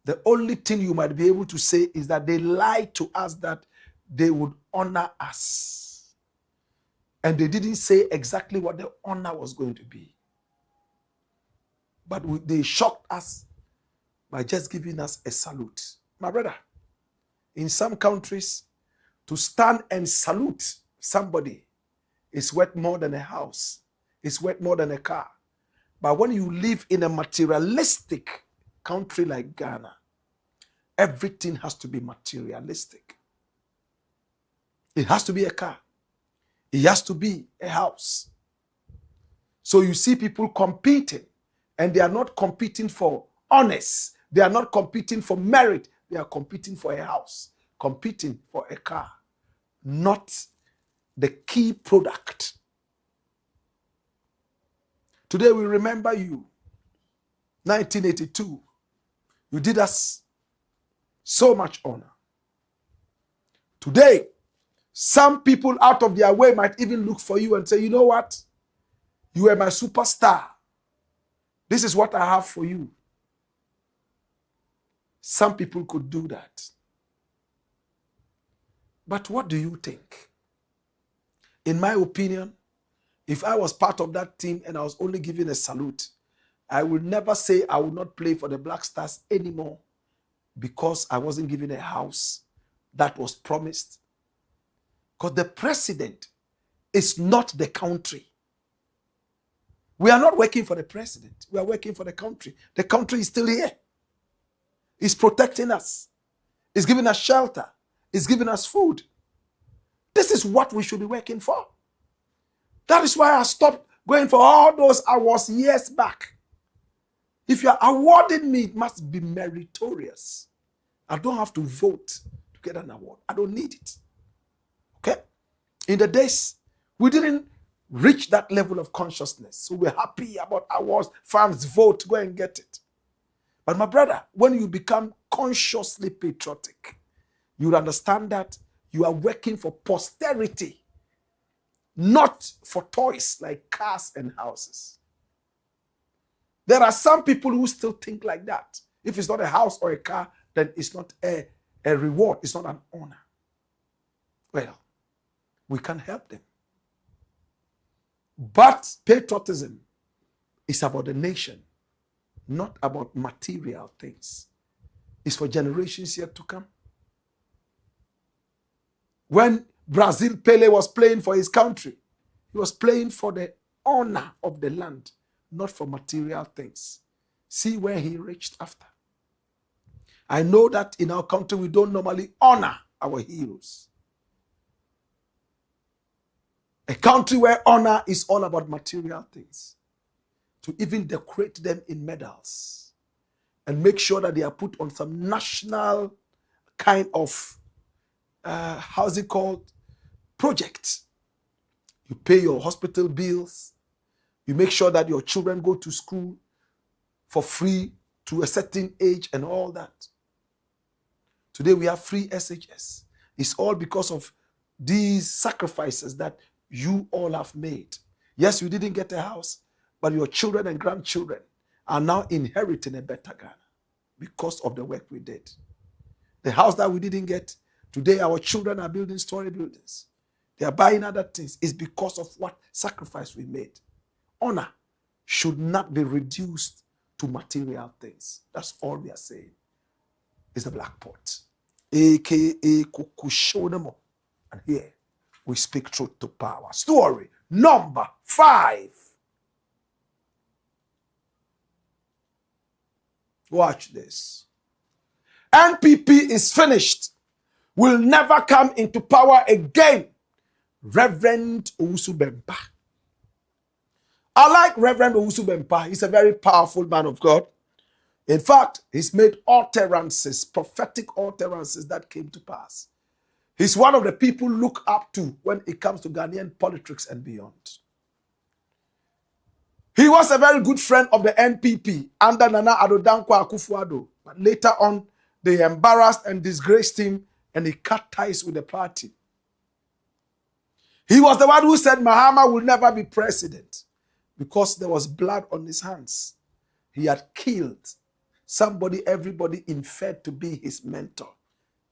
The only thing you might be able to say is that they lied to us that they would honor us. And they didn't say exactly what the honor was going to be. But they shocked us by just giving us a salute. My brother, in some countries, to stand and salute somebody is worth more than a house. It's worth more than a car. But when you live in a materialistic country like Ghana, everything has to be materialistic. It has to be a car. It has to be a house. So you see people competing, and they are not competing for honors. They are not competing for merit. They are competing for a house, competing for a car, not the key product. Today we remember you. 1982. You did us so much honor. Today, some people out of their way might even look for you and say, you know what? You are my superstar. This is what I have for you. Some people could do that. But what do you think? In my opinion, if I was part of that team and I was only given a salute, I will never say I will not play for the Black Stars anymore because I wasn't given a house that was promised. Because the president is not the country. We are not working for the president. We are working for the country. The country is still here. It's protecting us. It's giving us shelter. It's giving us food. This is what we should be working for. That is why I stopped going for all those awards years back. If you are awarding me, it must be meritorious. I don't have to vote to get an award. I don't need it. Okay? In the days, we didn't reach that level of consciousness. So we're happy about awards. Fans vote, go and get it. But my brother, when you become consciously patriotic, you understand that you are working for posterity, not for toys like cars and houses. There are some people who still think like that. If it's not a house or a car, then it's not a reward. It's not an honor. Well, we can help them. But patriotism is about the nation, not about material things. It's for generations yet to come. When Brazil Pele was playing for his country, he was playing for the honor of the land, not for material things. See where he reached after. I know that in our country, we don't normally honor our heroes. A country where honor is all about material things. To even decorate them in medals and make sure that they are put on some national kind of, how's it called, project. You pay your hospital bills. You make sure that your children go to school for free to a certain age and all that. Today we have free SHS. It's all because of these sacrifices that you all have made. Yes, you didn't get a house, but your children and grandchildren are now inheriting a better Ghana because of the work we did. The house that we didn't get, today our children are building story buildings. They are buying other things. It's because of what sacrifice we made. Honor should not be reduced to material things. That's all we are saying. It's the black pot. AKA Kukushodemo. And here we speak truth to power. Story number 5. Watch this. NPP is finished. Will never come into power again. Reverend OWUSU BEMPAH. I like Reverend OWUSU BEMPAH. He's a very powerful man of God. In fact, he's made utterances, prophetic utterances that came to pass. He's one of the people look up to when it comes to Ghanaian politics and beyond. He was a very good friend of the NPP under Nana Addo Dankwa Akufo-Addo. But later on, they embarrassed and disgraced him and he cut ties with the party. He was the one who said Mahama will never be president because there was blood on his hands. He had killed somebody everybody inferred to be his mentor,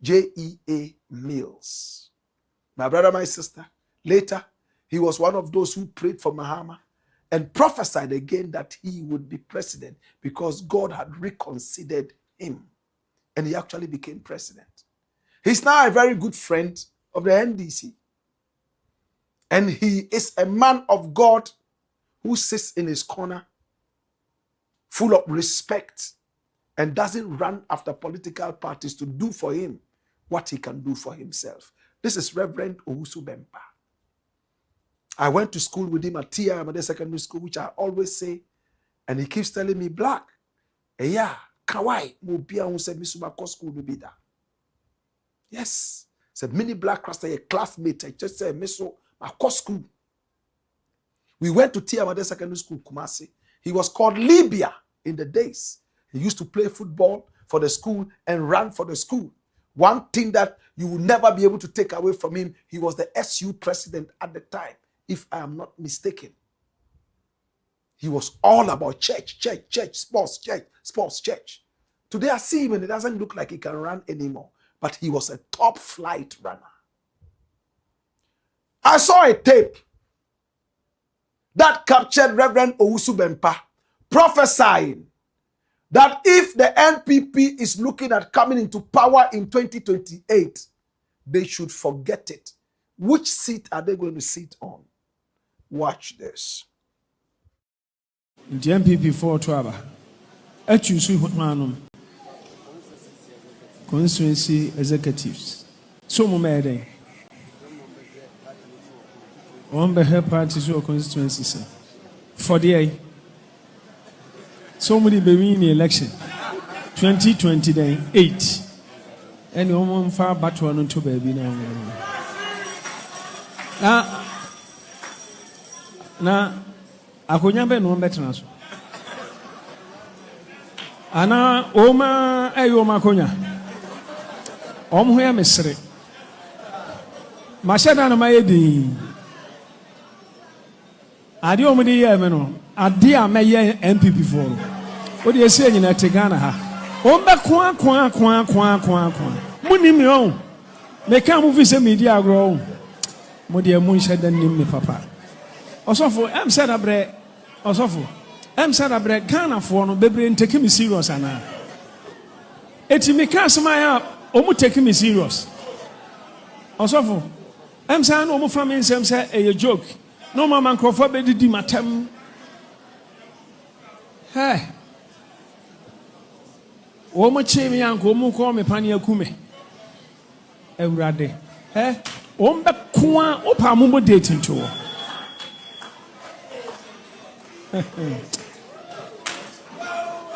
J.E.A. Mills. My brother, my sister, later, he was one of those who prayed for Mahama and prophesied again that he would be president because God had reconsidered him. And he actually became president. He's now a very good friend of the NDC. And he is a man of God who sits in his corner full of respect and doesn't run after political parties to do for him what he can do for himself. This is Reverend OWUSU BEMPAH. I went to school with him at TIA Secondary School, which I always say, and he keeps telling me, Blakk, yeah, Kawai, Mubia who said, Misubako school will be that. Yes. Said, mini Blakk Rasta, a classmate, I just said, Miso, Mako school. We went to TIA Secondary School, Kumasi. He was called Libya in the days. He used to play football for the school and run for the school. One thing that you will never be able to take away from him, he was the SU president at the time, if I am not mistaken. He was all about church, sports, church. Today I see him and it doesn't look like he can run anymore, but he was a top flight runner. I saw a tape that captured Reverend OWUSU BEMPAH prophesying that if the NPP is looking at coming into power in 2028, they should forget it. Which seat are they going to sit on? Watch this. The NPP for Twaba. Choose constituency executives. So many. On behalf parties or constituencies. For the so many baby in the election 2028 and one far battle on to baby now akonya be no better so ana oma ayo makonya ho ya mesre mashada na mayedi ade omudi ya me no ade a meye NPP for o de ese nyina te Ghana ha o be kwa muni mi on me ka mu fi se media agro mo de mu nshada nim me papa osofo em said abre osofo em said abre Ghana for no bebre take me serious ana eti me ka sema ya o mu take me serious osofo em say no mo fa me nsem say a joke no mama nkrofo be didi matem hey o mo chemi yanko mo ko me pane akume ewrade o mbe kwa o pa mo date nto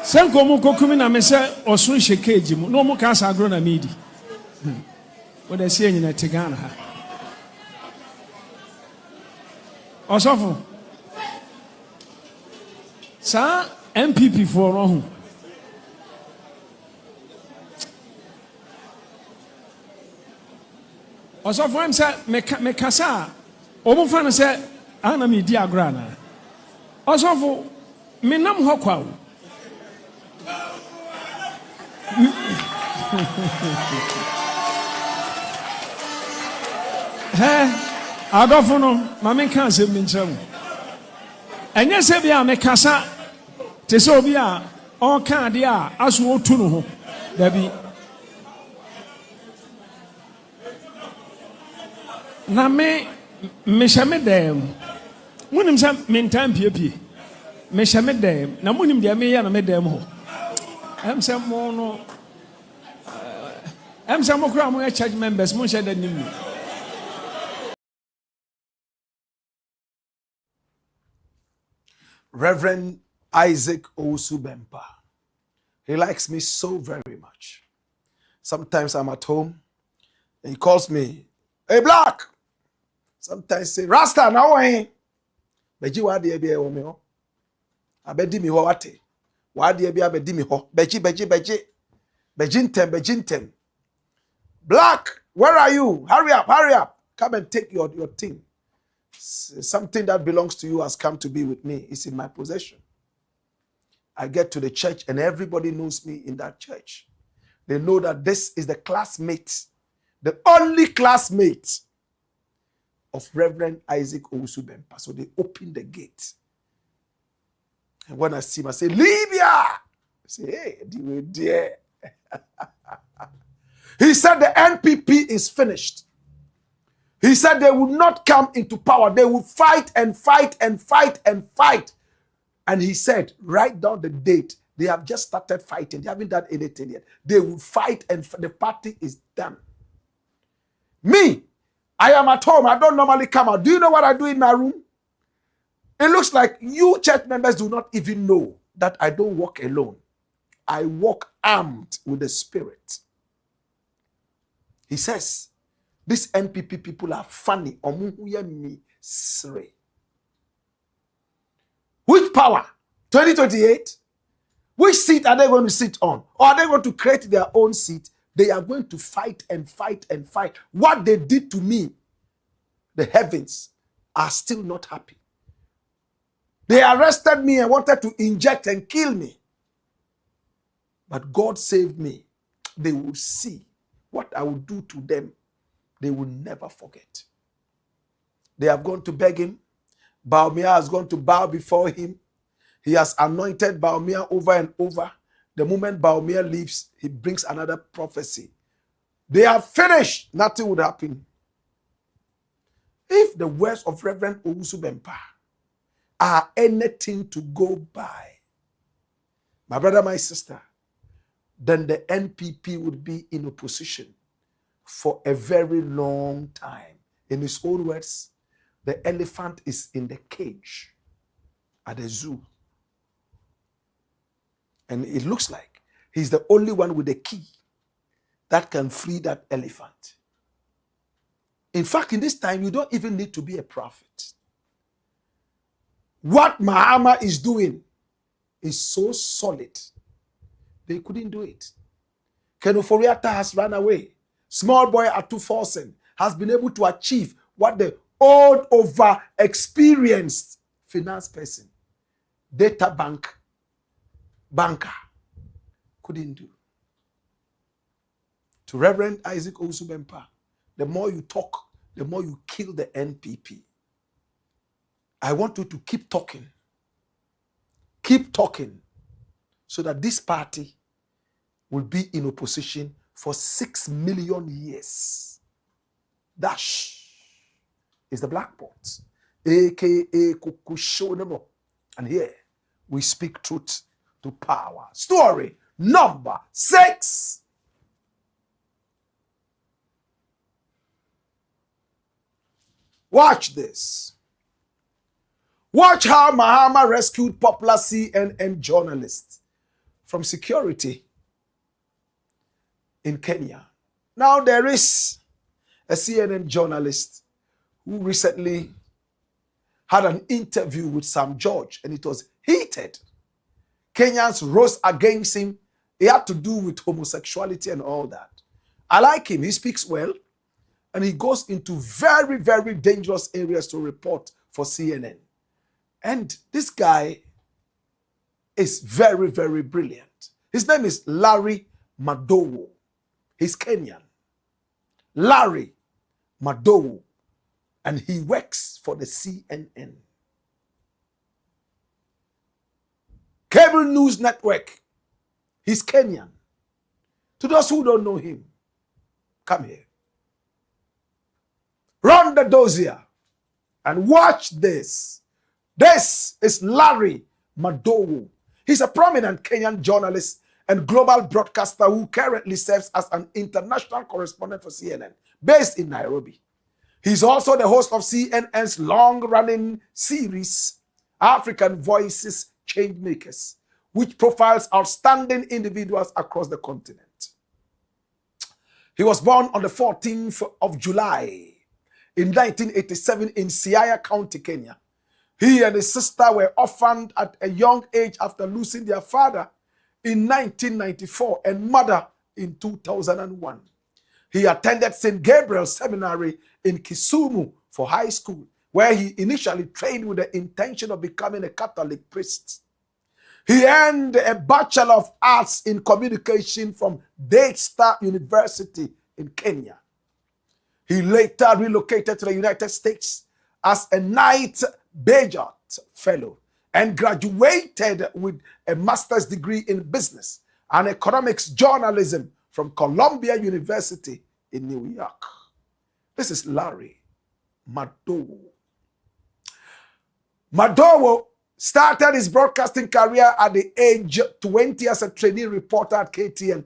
senko mo kokumi na me se osun Shǒcked mu no mo ka sa agro na medi o da sie nyina te Ghana ha osofo sa NPP for no Osofo am say me kasa omo fa no say ana me di agora na. Osofo me nam ho kwa wo. Adofo no ma me kan se me nkyerem. Enye se bia me kasa te se obi a on kan de a aso otu no ho. Dabi. Na me shame dem. Munim sa me ntam piepie. Me shame dem. Na munim de me ya na me dem ho. Em se mo no em se mo kra mo church members mo share that nim. Reverend Isaac OWUSU BEMPAH. He likes me so very much. Sometimes I'm at home and he calls me, "Hey Blakk." Sometimes say, "Rasta now eh." Beji wa de bia wo me ho. Abedi mi ho wate. Wa de bia abedi mi ho. Beji. Bejintem. Blakk, where are you? Hurry up. Come and take your thing. Something that belongs to you has come to be with me. It's in my possession. I get to the church and everybody knows me in that church. They know that this is the classmate, the only classmate of Reverend Isaac OWUSU BEMPAH. So they open the gate. And when I see him, I say, "Libya!" I say, "Hey, dear." He said the NPP is finished. He said they would not come into power. They would fight and fight. And he said, write down the date. They have just started fighting. They haven't done anything yet. They will fight and the party is done. Me, I am at home. I don't normally come out. Do you know what I do in my room? It looks like you church members do not even know that I don't walk alone. I walk armed with the Spirit. He says, these NPP people are funny. Which power? 2028? Which seat are they going to sit on? Or are they going to create their own seat? They are going to fight and fight. What they did to me, the heavens are still not happy. They arrested me and wanted to inject and kill me. But God saved me. They will see what I will do to them. They will never forget. They have gone to beg him. Baumia has gone to bow before him. He has anointed Baumia over and over. The moment Baumia leaves, he brings another prophecy. They are finished. Nothing would happen. If the words of Reverend OWUSU BEMPAH are anything to go by, my brother, my sister, then the NPP would be in opposition for a very long time. In his own words, the elephant is in the cage at the zoo. And it looks like he's the only one with the key that can free that elephant. In fact, in this time, you don't even need to be a prophet. What MAHAMA is doing is so solid. They couldn't do it. OFORI-ATTA has run away. Small boy Atuforsen has been able to achieve what the old over-experienced finance person, data banker couldn't do. To Reverend Isaac OWUSU BEMPAH, the more you talk, the more you kill the NPP. I want you to keep talking. Keep talking so that this party will be in opposition for 6 million years. Dash is the blackboard, aka Kukushonemo. And here we speak truth to power. Story number 6. Watch this. Watch how MAHAMA rescued popular CNN journalists from security in Kenya. Now there is a CNN journalist who recently had an interview with Sam George and it was heated. Kenyans rose against him. It had to do with homosexuality and all that. I like him. He speaks well. and he goes into very, very dangerous areas to report for CNN. And this guy is very, very brilliant. His name is Larry Madowo. He's Kenyan. Larry Madowo. And he works for the CNN. Cable News Network. He's Kenyan. To those who don't know him, come here. Run the dossier and watch this. This is Larry Madowo. He's a prominent Kenyan journalist and global broadcaster who currently serves as an international correspondent for CNN, based in Nairobi. He's also the host of CNN's long-running series, African Voices Changemakers, which profiles outstanding individuals across the continent. He was born on the 14th of July in 1987 in Siaya County, Kenya. He and his sister were orphaned at a young age after losing their father in 1994 and mother in 2001. He attended St. Gabriel Seminary in Kisumu for high school, where he initially trained with the intention of becoming a Catholic priest. He earned a Bachelor of Arts in Communication from Daystar University in Kenya. He later relocated to the United States as a Knight Bagehot Fellow and graduated with a master's degree in business and economics journalism from Columbia University in New York. This is Larry Madowo. Madowo started his broadcasting career at the age 20 as a trainee reporter at KTN.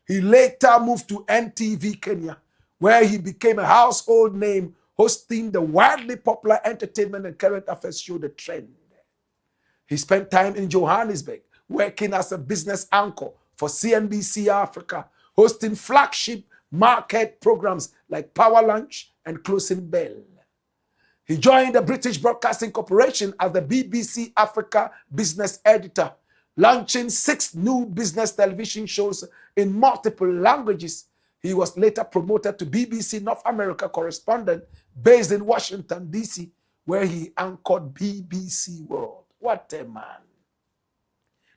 He later moved to NTV Kenya, where he became a household name, hosting the widely popular entertainment and current affairs show The Trend. He spent time in Johannesburg, working as a business anchor for CNBC Africa, hosting flagship market programs like Power Lunch and Closing Bell. He joined the British Broadcasting Corporation as the BBC Africa business editor, launching 6 new business television shows in multiple languages. He was later promoted to BBC North America correspondent based in Washington, D.C., where he anchored BBC World. What a man.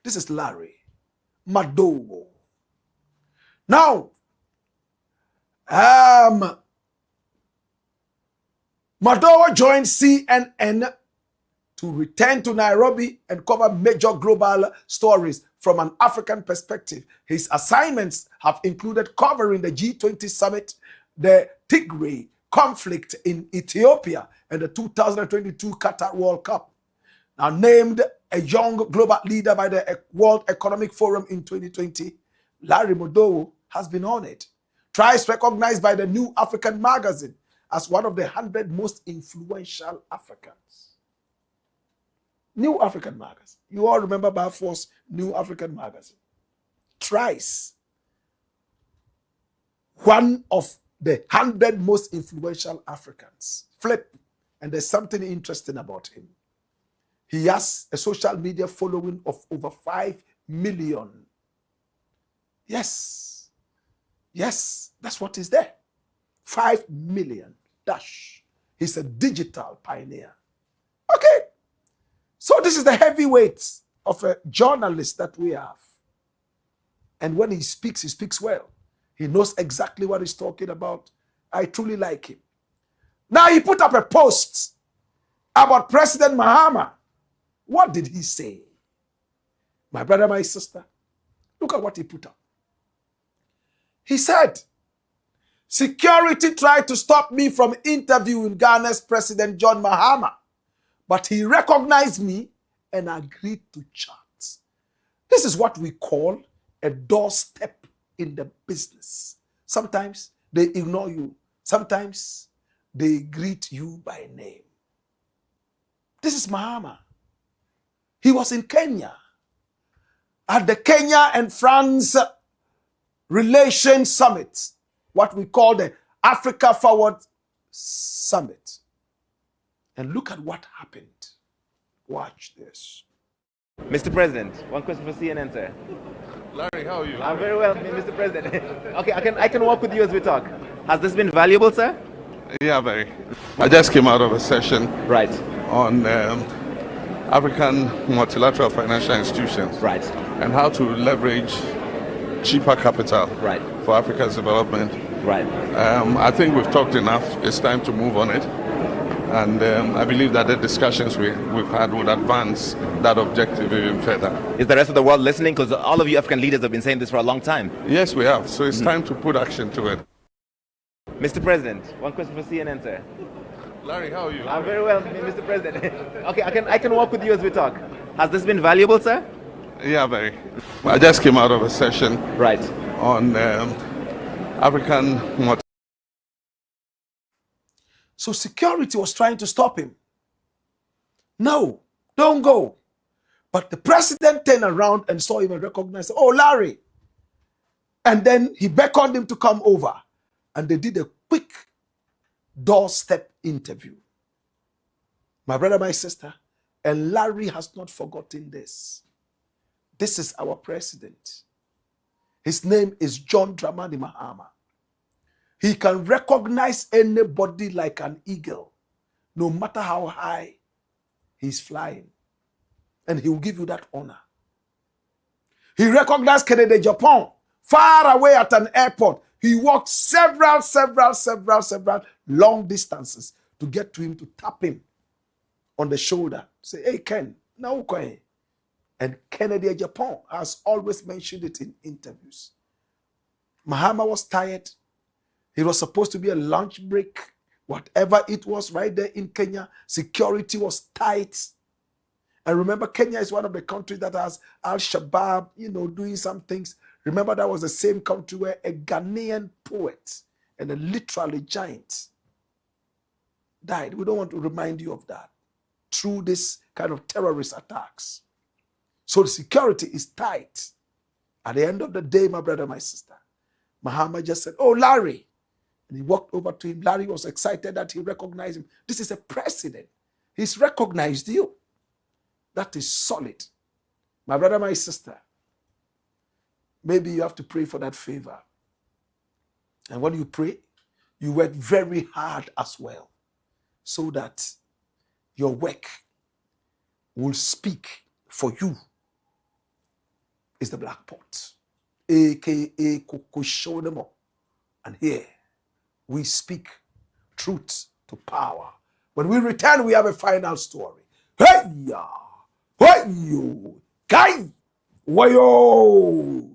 This is Larry Madowo. Now, Madowo joined CNN to return to Nairobi and cover major global stories from an African perspective. His assignments have included covering the G20 summit, the Tigray conflict in Ethiopia, and the 2022 Qatar World Cup. Now named a young global leader by the World Economic Forum in 2020, Larry Madowo has been honored, thrice recognized by the New African magazine as one of the 100 most influential Africans. New African magazine. You all remember Balfour's New African magazine. Thrice one of the 100 most influential Africans. Flip. And there's something interesting about him. He has a social media following of over 5 million. Yes. Yes, that's what is there. 5 million dash. He's a digital pioneer. Okay. So this is the heavyweight of a journalist that we have. And when he speaks well. He knows exactly what he's talking about. I truly like him. Now he put up a post about President Mahama. What did he say? My brother, my sister, look at what he put up. He said, security tried to stop me from interviewing Ghana's President John Mahama, but he recognized me and agreed to chat. This is what we call a doorstep in the business. Sometimes they ignore you. Sometimes they greet you by name. This is Mahama. He was in Kenya at the Kenya and France Relations Summit, what we call the Africa Forward Summit. And look at what happened. Watch this. Mr. President, one question for CNN, sir. Larry, how are you? I'm very well, Mr. President. Okay, I can walk with you as we talk. Has this been valuable, sir? Yeah, very. I just came out of a session on African multilateral financial institutions and how to leverage cheaper capital for Africa's development. I think we've talked enough. It's time to move on it. And I believe that the discussions we've had would advance that objective even further. Is the rest of the world listening? Because all of you African leaders have been saying this for a long time. Yes, we have. So it's time to put action to it. Mr. President, one question for CNN, sir. Larry, how are you? I'm very well, Mr. President. Okay, I can walk with you as we talk. Has this been valuable, sir? Yeah, very. I just came out of a session on African multilateral. So security was trying to stop him. No, don't go. But the president turned around and saw him and recognized, oh, Larry. And then he beckoned him to come over. And they did a quick doorstep interview. My brother, my sister, and Larry has not forgotten this. This is our president. His name is John Dramani Mahama. He can recognize anybody like an eagle, no matter how high he's flying. And he will give you that honor. He recognized Kennedy Japan far away at an airport. He walked several long distances to get to him, to tap him on the shoulder. Say, hey, Ken, now okay. And Kennedy Japan has always mentioned it in interviews. Mahama was tired. It was supposed to be a lunch break, whatever it was right there in Kenya. Security was tight. And remember, Kenya is one of the countries that has Al-Shabaab, doing some things. Remember, that was the same country where a Ghanaian poet and a literally giant died. We don't want to remind you of that through this kind of terrorist attacks. So the security is tight. At the end of the day, my brother, my sister, Mahama just said, oh, Larry. And he walked over to him. Larry was excited that he recognized him. This is a president. He's recognized you. That is solid. My brother, my sister, maybe you have to pray for that favor. And when you pray, you work very hard as well, so that your work will speak for you. Is the Blakk Pot, aka Kukushodemo. And here we speak truth to power. When we return, we have a final story. Hey ya! Hey you! Kai! Wayo!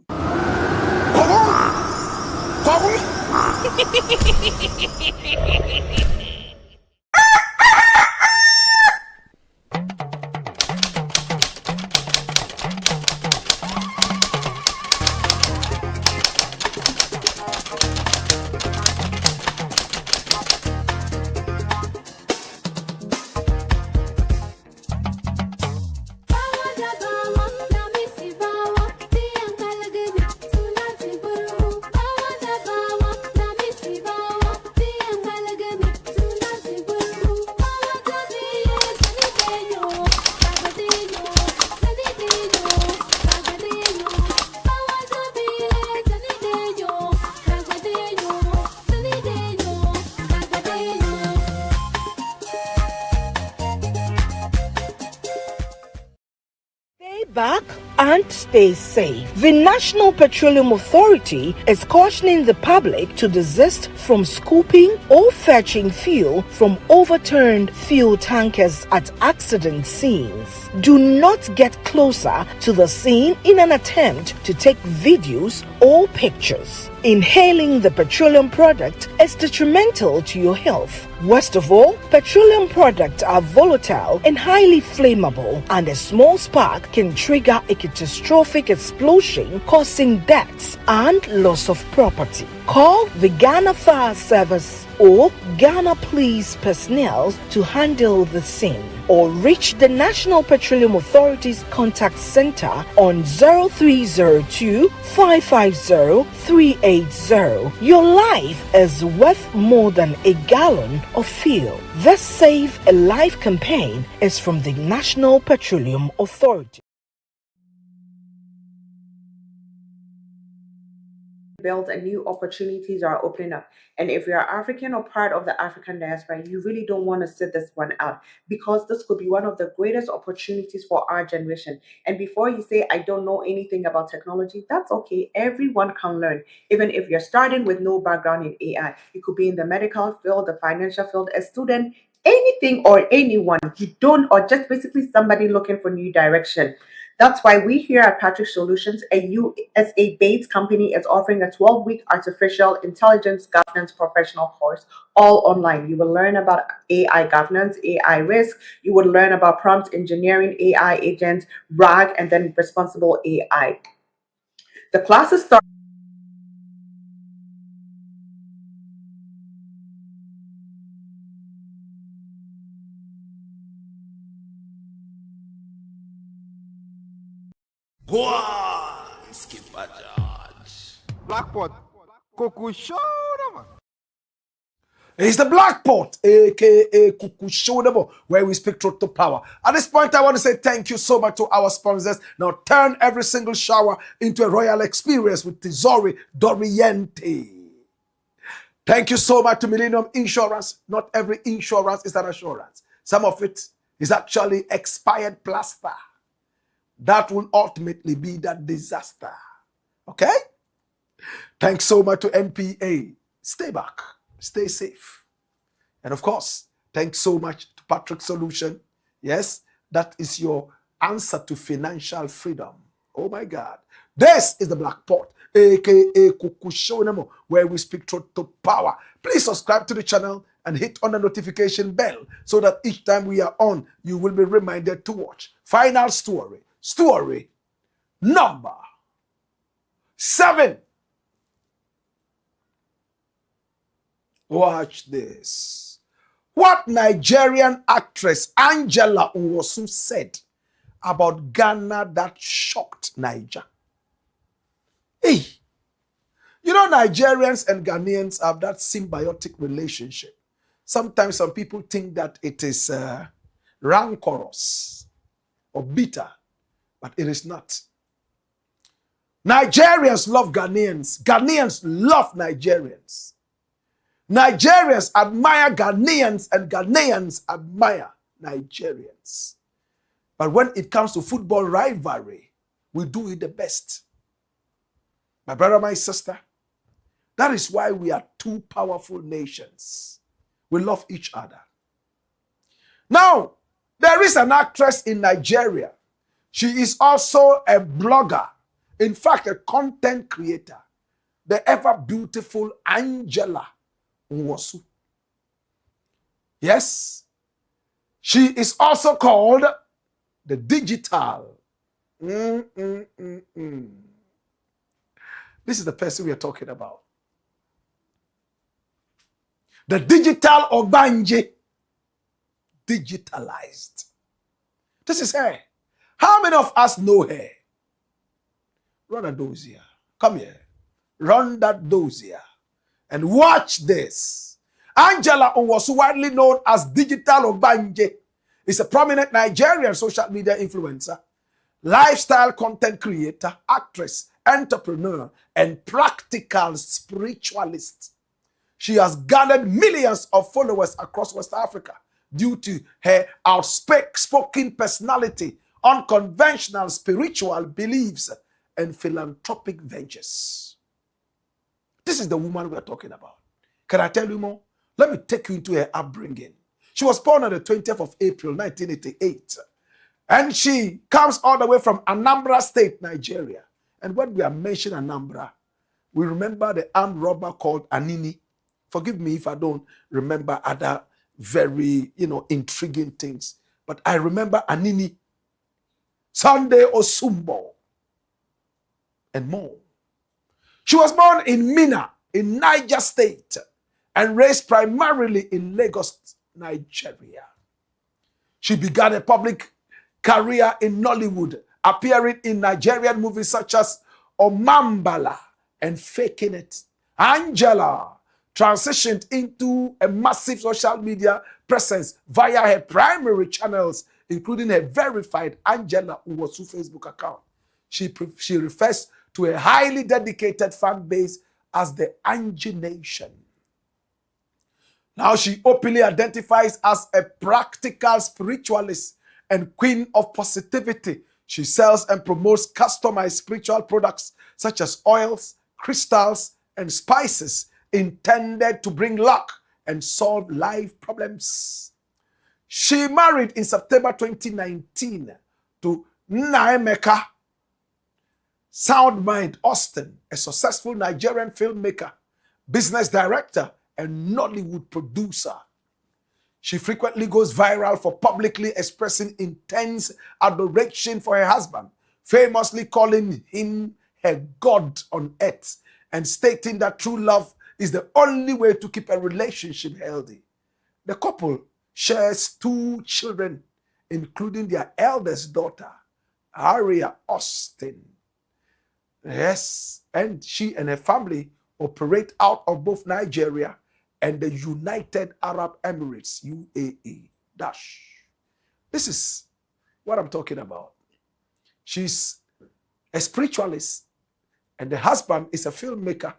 Back and stay safe. The National Petroleum Authority is cautioning the public to desist from scooping or fetching fuel from overturned fuel tankers at accident scenes. Do not get closer to the scene in an attempt to take videos or pictures. Inhaling the petroleum product is detrimental to your health. Worst of all, petroleum products are volatile and highly flammable, and a small spark can trigger a catastrophic explosion, causing deaths and loss of property. Call the Ghana Fire Service or Ghana Police personnel to handle the scene, or reach the National Petroleum Authority's contact center on 0302 550 380. Your life is worth more than a gallon of fuel. This Save a Life campaign is from the National Petroleum Authority. built and new opportunities are opening up. And if you're African or part of the African diaspora, you really don't want to sit this one out, because this could be one of the greatest opportunities for our generation. And before you say, I don't know anything about technology, that's okay. Everyone can learn. Even if you're starting with no background in AI, you could be in the medical field, the financial field, a student, anything or anyone, you don't, or just basically somebody looking for new direction. That's why we here at Patriot Solutions, a USA-based company, is offering a 12-week artificial intelligence governance professional course, all online. You will learn about AI governance, AI risk. You will learn about prompt engineering, AI agents, RAG, and then responsible AI. The classes start. Skipper George. Blackpot. Kuku show them. It's the Black Pot, aka Kuku Show, where we speak truth to power. At this point, I want to say thank you so much to our sponsors. Now turn every single shower into a royal experience with Tesori Doriente. Thank you so much to Millennium Insurance. Not every insurance is an assurance. Some of it is actually expired plaster. That will ultimately be that disaster. Okay? Thanks so much to NPA. Stay back. Stay safe. And of course, thanks so much to Patriot Solution. Yes, that is your answer to financial freedom. Oh my God. This is the Black Pot, aka Kukushonemo, where we speak truth to power. Please subscribe to the channel and hit on the notification bell so that each time we are on, you will be reminded to watch. Final story. Story number 7. Watch this. What Nigerian actress Angela Nwosu said about Ghana that shocked Naija. Hey, you know, Nigerians and Ghanaians have that symbiotic relationship. Sometimes some people think that it is rancorous or bitter, but it is not. Nigerians love Ghanaians. Ghanaians love Nigerians. Nigerians admire Ghanaians and Ghanaians admire Nigerians. But when it comes to football rivalry, we do it the best. My brother, my sister, that is why we are two powerful nations. We love each other. Now, there is an actress in Nigeria. She is also a blogger. In fact, a content creator. The ever beautiful Angela Nwosu. Yes. She is also called the digital. This is the person we are talking about. The digital Obanje. Digitalized. This is her. How many of us know her? Run a dossier. Come here. Run that dossier. And watch this. Angela Nwosu, widely known as Digital Obanje, is a prominent Nigerian social media influencer, lifestyle content creator, actress, entrepreneur, and practical spiritualist. She has garnered millions of followers across West Africa due to her outspoken personality, unconventional spiritual beliefs, and philanthropic ventures. This is the woman we are talking about. Can I tell you more? Let me take you into her upbringing. She was born on the 20th of April, 1988. And she comes all the way from Anambra State, Nigeria. And when we are mentioning Anambra, we remember the armed robber called Anini. Forgive me if I don't remember other very, intriguing things. But I remember Anini, Sunday Osumbo, and more. She was born in Minna, in Niger State, and raised primarily in Lagos, Nigeria. She began a public career in Nollywood, appearing in Nigerian movies such as Omambala and Faking It. Angela transitioned into a massive social media presence via her primary channels, including her verified Angela Nwosu Facebook account. She refers to a highly dedicated fan base as the Angie Nation. Now she openly identifies as a practical spiritualist and queen of positivity. She sells and promotes customized spiritual products such as oils, crystals, and spices intended to bring luck and solve life problems. She married in September 2019 to Nnaemeka Soundmind Austin, a successful Nigerian filmmaker, business director, and Nollywood producer. She frequently goes viral for publicly expressing intense adoration for her husband, famously calling him her God on earth and stating that true love is the only way to keep a relationship healthy. The couple shares 2 children, including their eldest daughter, Aria Austin. Yes, and she and her family operate out of both Nigeria and the United Arab Emirates, UAE. This is what I'm talking about. She's a spiritualist, and the husband is a filmmaker.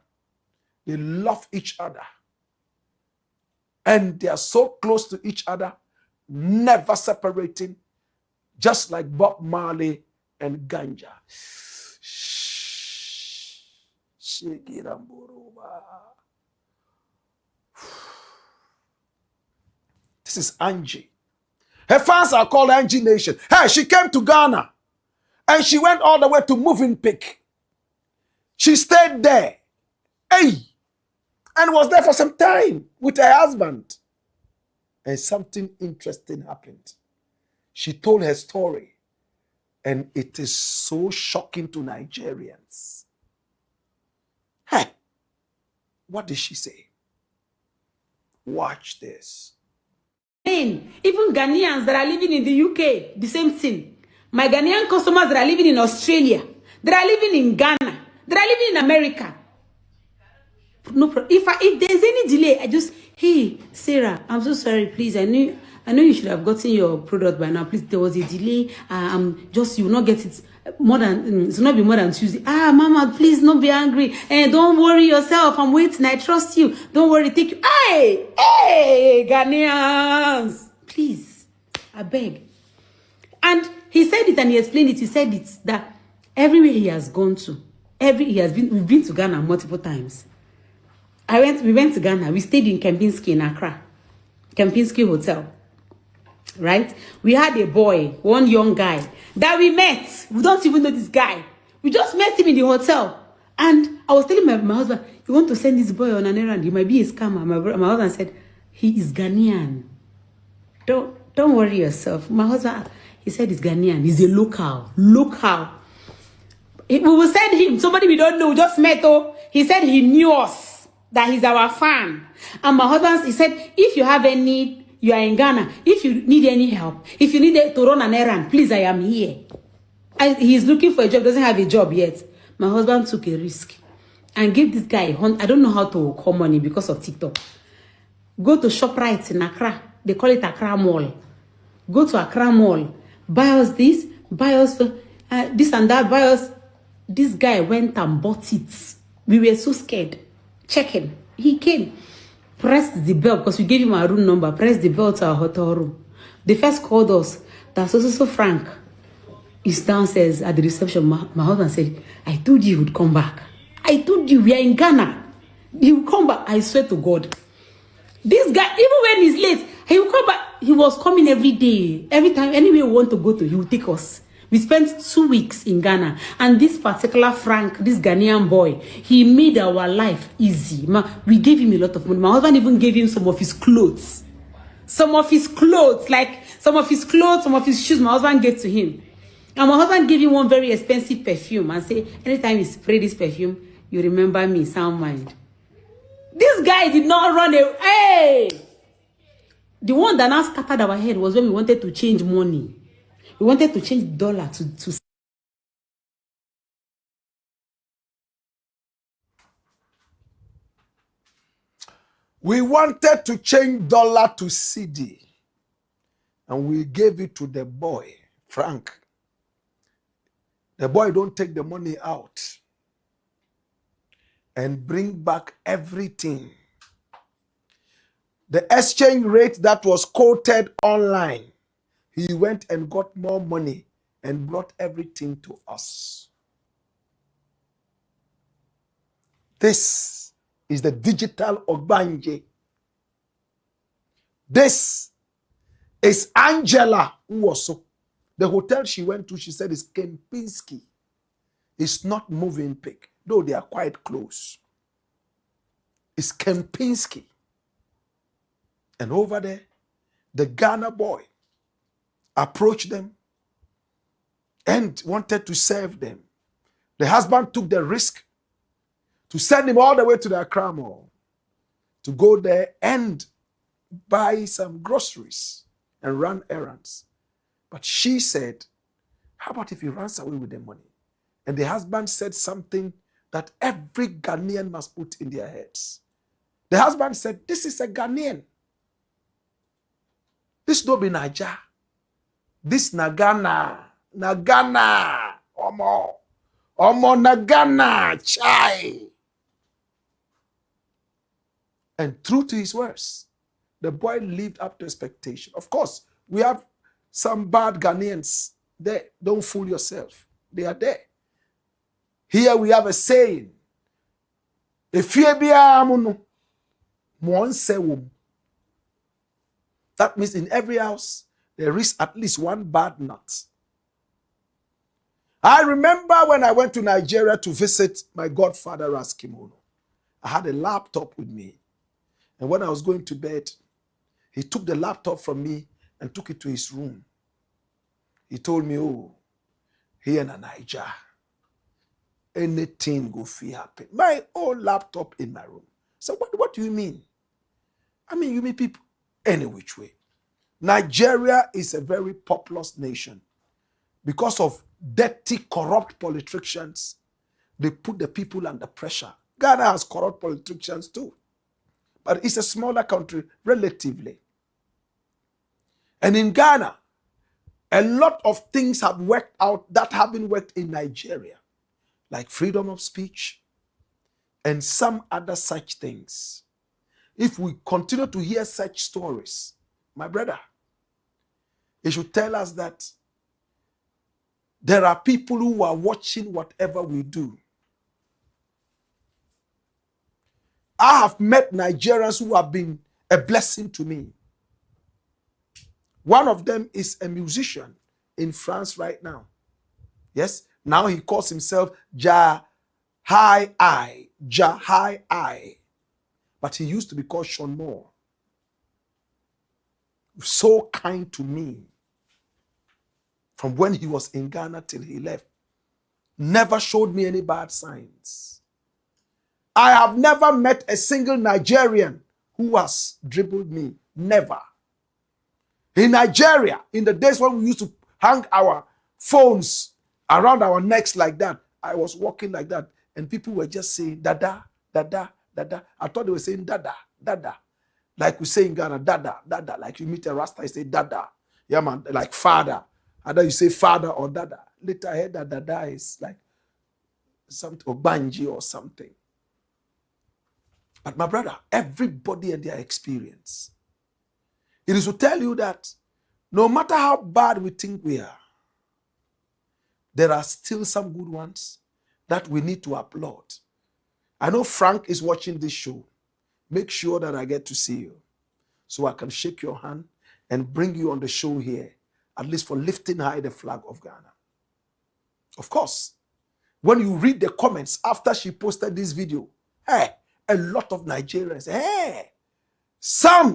They love each other. And they are so close to each other, never separating, just like Bob Marley and Ganja. This is Angie. Her fans are called Angie Nation. Hey, she came to Ghana and she went all the way to Moving Peak. She stayed there. Hey, and was there for some time with her husband. And something interesting happened. She told her story, and it is so shocking to Nigerians. Hey, what did she say? Watch this. Even Ghanaians that are living in the UK, the same thing. My Ghanaian customers that are living in Australia, that are living in Ghana, that are living in America. No problem. If there's any delay, I just, hey, Sarah, I'm so sorry, please. I know you should have gotten your product by now. Please, there was a delay. You will not get it more than, it will not be more than Tuesday. Mama, please don't be angry. And don't worry yourself. I'm waiting. I trust you. Don't worry. Take you. Hey, Ghanaians. Please, I beg. And he said it and he explained it. He said it that everywhere he has gone to, we've been to Ghana multiple times. We went to Ghana. We stayed in Kempinski in Accra. Kempinski Hotel. Right? We had a boy, one young guy that we met. We don't even know this guy. We just met him in the hotel. And I was telling my husband, you want to send this boy on an errand? He might be a scammer. My husband said, he is Ghanaian. Don't worry yourself. My husband, he said he's Ghanaian. He's a local. We will send him. Somebody we don't know. We just met. He said he knew us. That he's our fan. And my husband, he said, if you have any, you are in Ghana. If you need any help, if you need to run an errand, please, I am here. He's looking for a job, doesn't have a job yet. My husband took a risk and gave this guy, I don't know how to call money because of TikTok. Go to ShopRite in Accra. They call it Accra Mall. Go to Accra Mall. Buy us this, buy us this and that, buy us. This guy went and bought it. We were so scared. Checking. He came. Pressed the bell because we gave him our room number. Pressed the bell to our hotel room. They first called us. That's so Frank is downstairs at the reception. My husband said, I told you he would come back. I told you we are in Ghana. He will come back. I swear to God. This guy, even when he's late, he will come back. He was coming every day. Every time, anywhere we want to go to, he will take us. We spent 2 weeks in Ghana. And this particular Frank, this Ghanaian boy, he made our life easy. We gave him a lot of money. My husband even gave him some of his clothes. Some of his clothes, some of his shoes, my husband gave to him. And my husband gave him one very expensive perfume and say, anytime you spray this perfume, you remember me, sound mind. This guy did not run away. Hey! The one that now scattered our head was when we wanted to change money. We wanted to change dollar to We wanted to change dollar to CD. And we gave it to the boy, Frank. The boy don't take the money out. and bring back everything. The exchange rate that was quoted online, he went and got more money and brought everything to us. This is the digital Ogbanje. This is Angela Nwosu. The hotel she went to, she said, is Kempinski. It's not Moving Pig, though they are quite close. It's Kempinski. And over there, the Ghana boy approached them and wanted to serve them. The husband took the risk to send him all the way to the Accra Mall to go there and buy some groceries and run errands. But she said, how about if he runs away with the money? And the husband said something that every Ghanaian must put in their heads. The husband said, this is a Ghanaian. This don't be Naija. This na Ghana. Na Ghana. Omo. Omo na Ghana. Chai. And true to his words, the boy lived up to expectation. Of course, we have some bad Ghanaians there. Don't fool yourself. They are there. Here we have a saying. That means in every house, there is at least one bad nut. I remember when I went to Nigeria to visit my godfather, Raskimono. I had a laptop with me. And when I was going to bed, he took the laptop from me and took it to his room. He told me, oh, here in Naija, anything go fit happen. My own laptop in my room. So what do you mean? I mean, you mean people any which way. Nigeria is a very populous nation. Because of dirty, corrupt politicians, they put the people under pressure. Ghana has corrupt politicians too. But it's a smaller country, relatively. And in Ghana, a lot of things have worked out that haven't worked in Nigeria, like freedom of speech and some other such things. If we continue to hear such stories, my brother, it should tell us that there are people who are watching whatever we do. I have met Nigerians who have been a blessing to me. One of them is a musician in France right now. Yes, now he calls himself Jahai. But he used to be called Sean Moore. So kind to me. From when he was in Ghana till he left. Never showed me any bad signs. I have never met a single Nigerian who has dribbled me. Never. In Nigeria, in the days when we used to hang our phones around our necks like that, I was walking like that, and people were just saying, Dada, Dada, Dada. I thought they were saying Dada, Dada. Like we say in Ghana, Dada, Dada. Like you meet a Rasta, you say Dada. Yeah, man, like father. Either you say father or Dada. Later I heard that Dada is like something, or Banji or something. But my brother, everybody and their experience. It is to tell you that no matter how bad we think we are, there are still some good ones that we need to applaud. I know Frank is watching this show. Make sure that I get to see you so I can shake your hand and bring you on the show here, at least for lifting high the flag of Ghana. Of course, when you read the comments after she posted this video, hey, a lot of Nigerians, hey,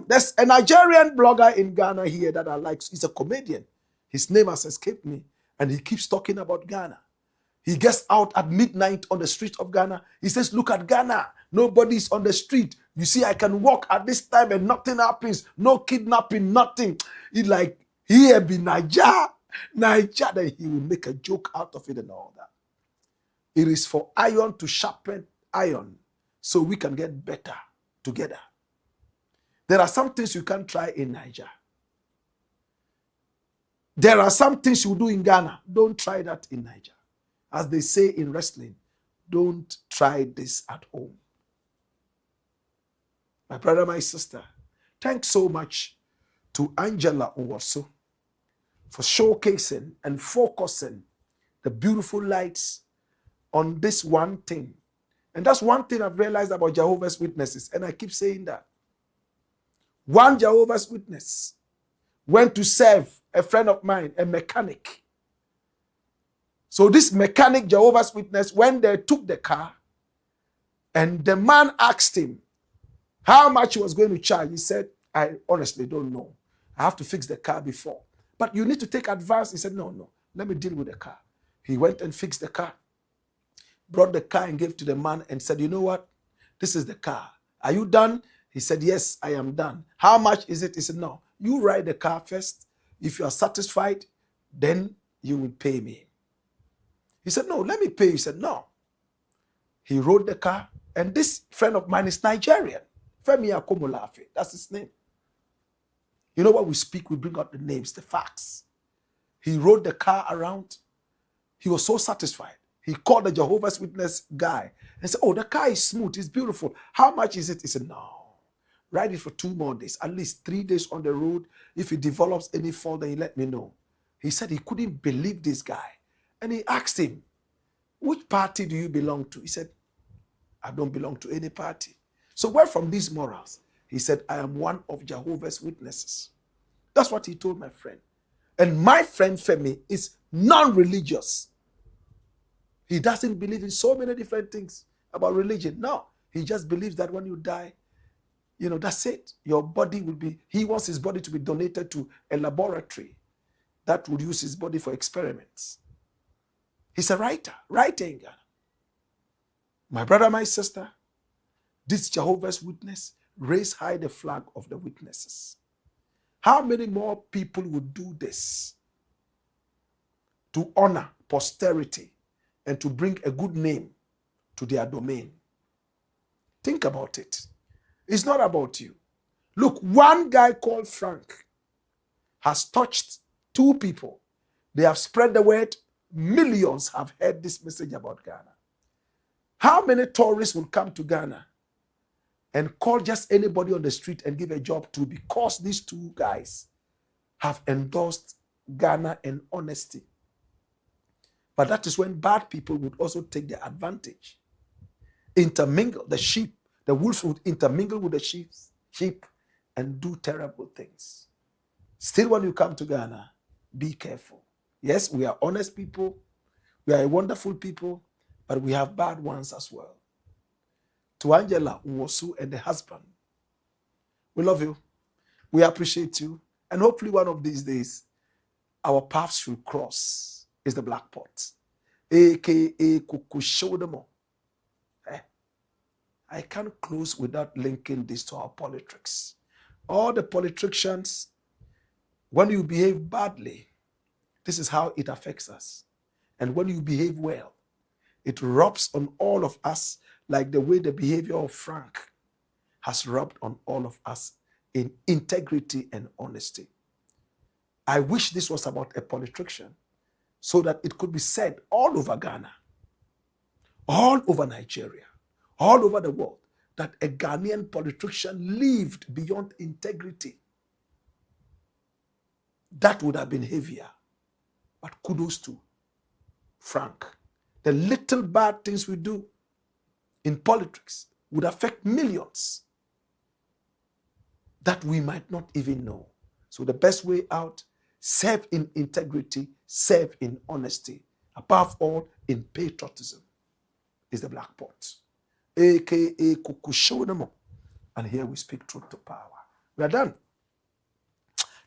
there's a Nigerian blogger in Ghana here that I like. He's a comedian. His name has escaped me, and he keeps talking about Ghana. He gets out at midnight on the street of Ghana. He says, look at Ghana. Nobody's on the street. You see, I can walk at this time and nothing happens. No kidnapping, nothing. He like, here be Naija. Naija, then he will make a joke out of it and all that. It is for iron to sharpen iron so we can get better together. There are some things you can't try in Nigeria. There are some things you do in Ghana. Don't try that in Nigeria. As they say in wrestling, Don't try this at home. My brother, my sister, thanks so much to Angela Nwosu for showcasing and focusing the beautiful lights on this one thing. And that's one thing I've realized about Jehovah's Witnesses, and I keep saying that. One Jehovah's Witness went to serve a friend of mine, a mechanic. So this mechanic, Jehovah's Witness, when they took the car, and the man asked him how much he was going to charge, he said, I honestly don't know. I have to fix the car before. But you need to take advance. He said, no, let me deal with the car. He went and fixed the car, brought the car and gave to the man and said, you know what? This is the car. Are you done? He said, yes, I am done. How much is it? He said, no, you ride the car first. If you are satisfied, then you will pay me. He said, no, let me pay you. He said, no. He rode the car, and this friend of mine is Nigerian. Femi Akomolafe, that's his name. You know what we speak, we bring out the names, the facts. He rode the car around. He was so satisfied. He called the Jehovah's Witness guy and said, oh, the car is smooth, it's beautiful. How much is it? He said, no. Ride it for 2 more days, at least 3 days on the road. If it develops any fault, then he let me know. He said he couldn't believe this guy. And he asked him, which party do you belong to? He said, I don't belong to any party. So where from these morals? He said, I am one of Jehovah's Witnesses. That's what he told my friend. And my friend Femi is non-religious. He doesn't believe in so many different things about religion. No, he just believes that when you die, you know, that's it. Your body will be, he wants his body to be donated to a laboratory that would use his body for experiments. He's a writer in Ghana. My brother, my sister, this Jehovah's Witness raise high the flag of the witnesses. How many more people would do this to honor posterity and to bring a good name to their domain? Think about it. It's not about you. Look, one guy called Frank has touched 2 people. They have spread the word. Millions have heard this message about Ghana. How many tourists will come to Ghana and call just anybody on the street and give a job to, because these 2 guys have endorsed Ghana and honesty? But that is when bad people would also take their advantage. Intermingle. The wolves would intermingle with the sheep and do terrible things. Still, when you come to Ghana, be careful. Yes, we are honest people. We are a wonderful people, but we have bad ones as well. To Angela Nwosu and the husband, we love you. We appreciate you. And hopefully one of these days, our paths should cross. Is the Black Pot, AKYEA Kukushodemo. I can't close without linking this to our politics. All the politicians, when you behave badly, this is how it affects us. And when you behave well, it rubs on all of us like the way the behavior of Frank has rubbed on all of us in integrity and honesty. I wish this was about a politician so that it could be said all over Ghana, all over Nigeria, all over the world, that a Ghanaian politician lived beyond integrity. That would have been heavier. But kudos to Frank. The little bad things we do in politics would affect millions that we might not even know. So the best way out, serve in integrity, serve in honesty, above all in patriotism, is the Black Pot, AKYEA Kukushodemo. And here we speak truth to power. We are done.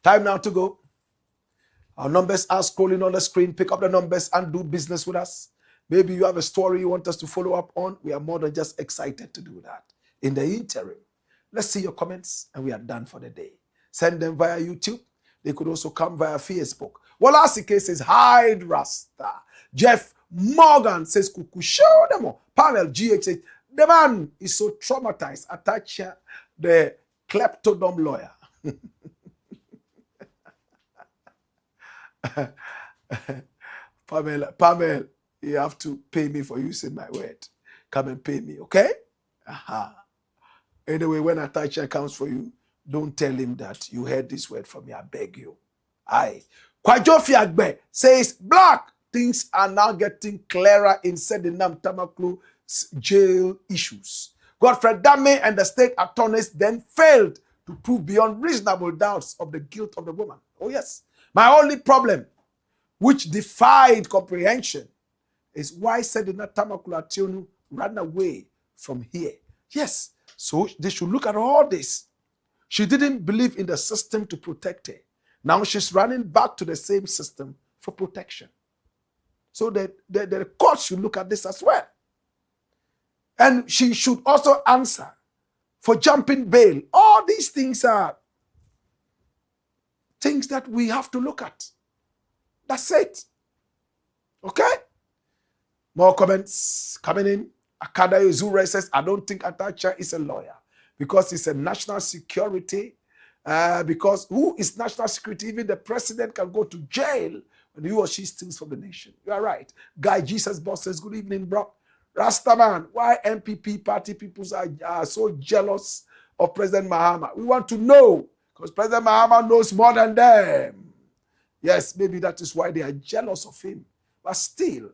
Time now to go. Our numbers are scrolling on the screen. Pick up the numbers and do business with us. Maybe you have a story you want us to follow up on. We are more than just excited to do that. In the interim, let's see your comments, and we are done for the day. Send them via YouTube. They could also come via Facebook. Walasike says, hide Rasta. Jeff Morgan says, Kukushodemo. Panel GH says, the man is so traumatized. Attach the kleptodom lawyer. Pamela, You have to pay me for using my word. Come and pay me, okay? Anyway, when Atacha comes for you, don't tell him that you heard this word from me. I beg you. Aye. Kwajofi Agbe says, Blakk, things are now getting clearer in SEDINA Tamakloe jail issues. Godfrey Dame and the state attorneys then failed to prove beyond reasonable doubts of the guilt of the woman. Oh yes. My only problem, which defied comprehension, is why SEDINA Tamakloe Acquittal ran away from here. Yes, so they should look at all this. She didn't believe in the system to protect her. Now she's running back to the same system for protection. So the court should look at this as well. And she should also answer for jumping bail. All these things are things that we have to look at. That's it. Okay? More comments coming in. Akada Zura says, I don't think Atacha is a lawyer because he's a national security. Because who is national security? Even the president can go to jail when he or she steals from the nation. You are right. Guy Jesus Boss says, good evening, bro. Rasta man, why MPP party people are so jealous of President Mahama? We want to know, because President Mahama knows more than them. Yes, maybe that is why they are jealous of him. But still,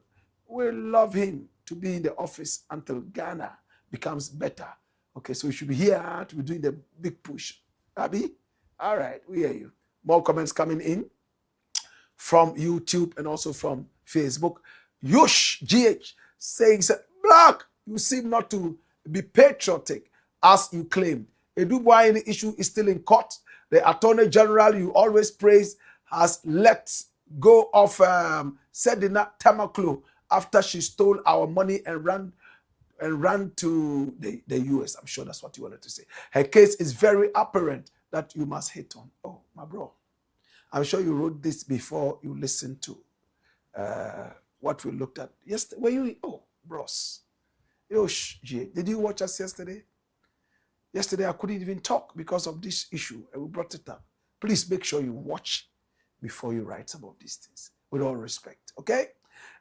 we love him to be in the office until Ghana becomes better. Okay, so we should be here to be doing the big push. Abby? All right, we hear you. More comments coming in from YouTube and also from Facebook. Yush GH says, Blakk, you seem not to be patriotic as you claimed. A BOAHENE issue is still in court. The Attorney General you always praise has let go of SEDINA Tamakloe after she stole our money and ran to the US. I'm sure that's what you wanted to say. Her case is very apparent that you must hit on. Oh, my bro. I'm sure you wrote this before you listened to what we looked at yesterday. Were you? Oh, bros. Yosh, did you watch us yesterday? Yesterday, I couldn't even talk because of this issue, and we brought it up. Please make sure you watch before you write some of these things, with all respect, okay?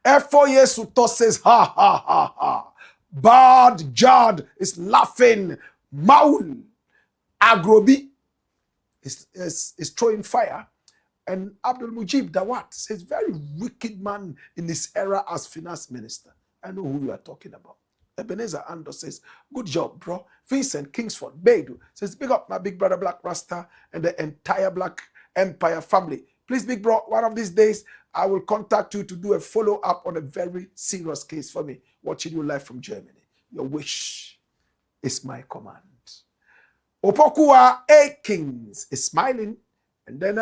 F4 Suto says, ha, ha, ha, ha. Bad Jad is laughing. Maul Agrobi is throwing fire. And Abdul Mujib Dawat says, very wicked man in his era as finance minister. I know who you are talking about. Ebenezer Ando says, good job, bro. Vincent Kingsford Beidou says, big up my big brother Blakk Rasta and the entire Black Empire family. Please, big bro, one of these days, I will contact you to do a follow-up on a very serious case for me, watching you live from Germany. Your wish is my command. Opokua A. Kings is smiling. And then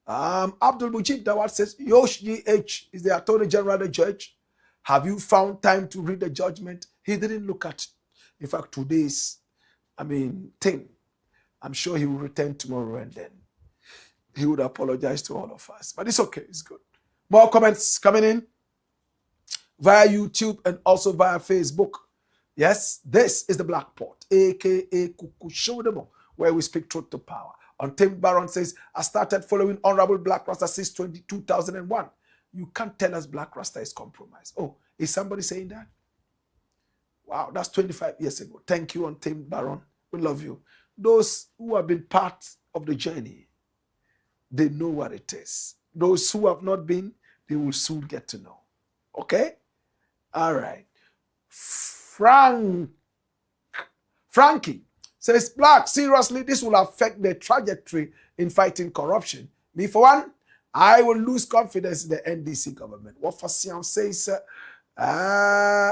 Abdul Mujib Dawat says, Yosh GH is the Attorney General of the judge. Have you found time to read the judgment? He didn't look at, in fact, today's, thing. I'm sure he will return tomorrow and then he would apologize to all of us. But it's okay, it's good. More comments coming in via YouTube and also via Facebook. Yes, this is the Black Pot, aka Kukushodemo, where we speak truth to power. On Tim Baron says, I started following Honorable Blakk Rasta since 2001. You can't tell us Blakk Rasta is compromised. Oh, is somebody saying that? Wow, that's 25 years ago. Thank you on Tim Baron. We love you. Those who have been part of the journey, they know what it is. Those who have not been, they will soon get to know. Okay? All right. Frankie says, Blakk, seriously, this will affect the trajectory in fighting corruption. Me, for one, I will lose confidence in the NDC government. What Fasian says,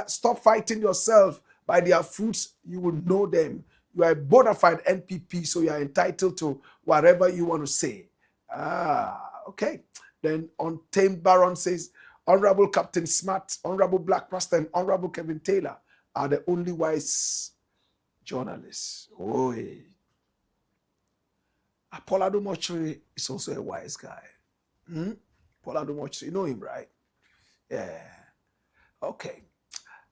stop fighting yourself. By their fruits, you will know them. You are a bona fide NPP, so you are entitled to whatever you want to say. Okay. Then on Tame Baron says, Honorable Captain Smart, Honorable Blakk Rasta, and Honorable Kevin Taylor are the only wise journalists. Oh, Paulado Mochri is also a wise guy. Paulado Mochri, you know him, right? Yeah. Okay.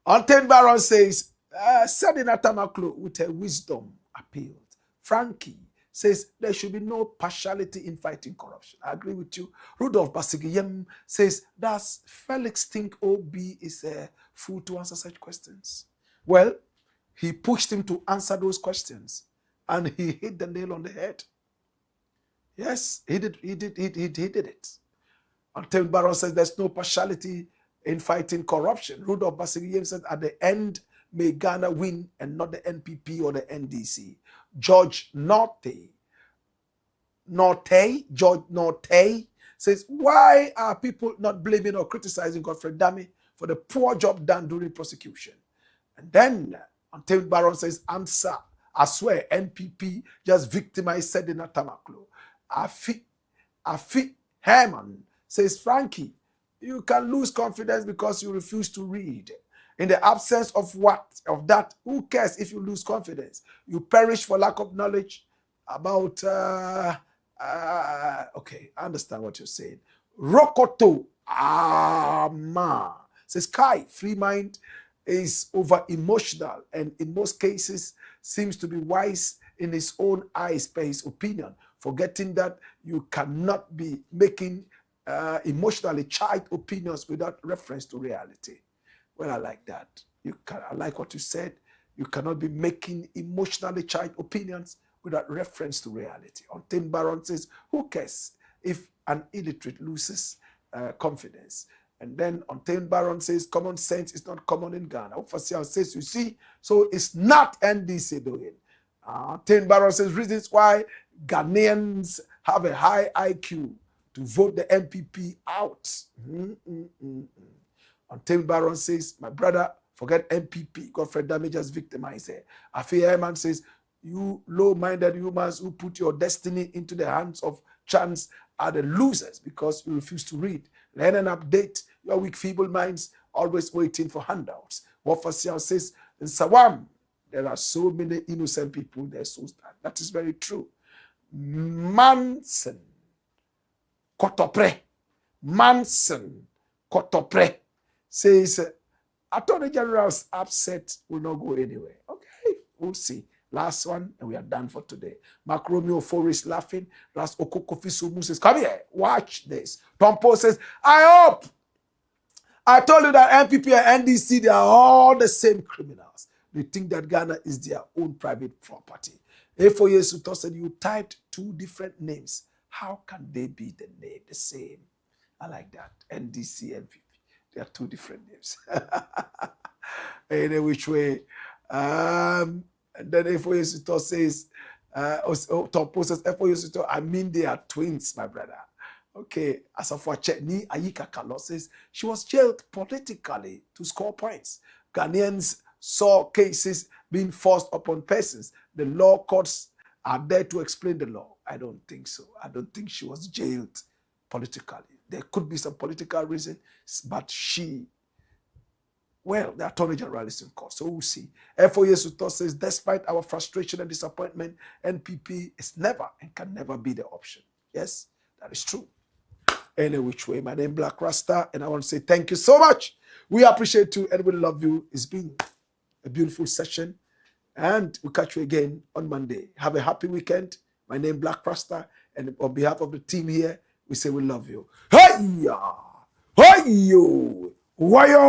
On Tame Baron says, SEDINA Tamakloe with her wisdom appealed. Frankie says there should be no partiality in fighting corruption. I agree with you. Rudolph Basigiyem says, does Felix think OB is a fool to answer such questions? Well, he pushed him to answer those questions, and he hit the nail on the head. Yes, he did it. Until Baron says there's no partiality in fighting corruption. Rudolph Basigiyem says at the end, may Ghana win and not the NPP or the NDC. George Norte says, why are people not blaming or criticizing Godfrey Dami for the poor job done during prosecution? And then until Baron says, answer, I swear NPP just victimized Sedina Tamakloe. Afi Herman says, Frankie, you can lose confidence because you refuse to read. In the absence of that, who cares if you lose confidence? You perish for lack of knowledge about, okay, I understand what you're saying. Rokoto, says, Kai, free mind is over-emotional and in most cases seems to be wise in his own eyes per his opinion, forgetting that you cannot be making emotionally charged opinions without reference to reality. Well, I like that. I like what you said. You cannot be making emotionally charged opinions without reference to reality. Until Baron says, who cares if an illiterate loses confidence? And then Until Baron says, common sense is not common in Ghana. Official says, you see, so it's not NDC doing. Until Baron says, reasons why Ghanaians have a high IQ to vote the MPP out. Until Baron says, my brother, forget MPP. Godfrey Dami just victimized her. Afi Herman says, you low-minded humans who put your destiny into the hands of chance are the losers because you refuse to read, learn and update your weak, feeble minds, always waiting for handouts. Wafasial says, in Sawam, there are so many innocent people there. So that is very true. Manson Kotopre says, Attorney General's upset will not go anywhere. Okay, we'll see. Last one, and we are done for today. Mark Romeo OFORI is laughing. Ras Okokofi Sumu says, come here, watch this. Tom Poe says, I hope. I told you that MPP and NDC, they are all the same criminals. They think that Ghana is their own private property. Ofoye said, you typed two different names. How can they be the same? I like that. NDC, MPP. They are two different names. Any which way. And then Ofoye says, Topo says, Ofoye I mean they are twins, my brother. Okay, as of what Chetni Ayika Kalo says, she was jailed politically to score points. Ghanaians saw cases being forced upon persons. The law courts are there to explain the law. I don't think so. I don't think she was jailed politically. There could be some political reason, but well, the Attorney General is in court, so we'll see. Ofoye says, despite our frustration and disappointment, NPP is never and can never be the option. Yes, that is true. Any which way, my name is Blakk Rasta, and I want to say thank you so much. We appreciate you and we love you. It's been a beautiful session, and we'll catch you again on Monday. Have a happy weekend. My name is Blakk Rasta, and on behalf of the team here, we say we love you. Hey-ya! Hey-yo! Wayo!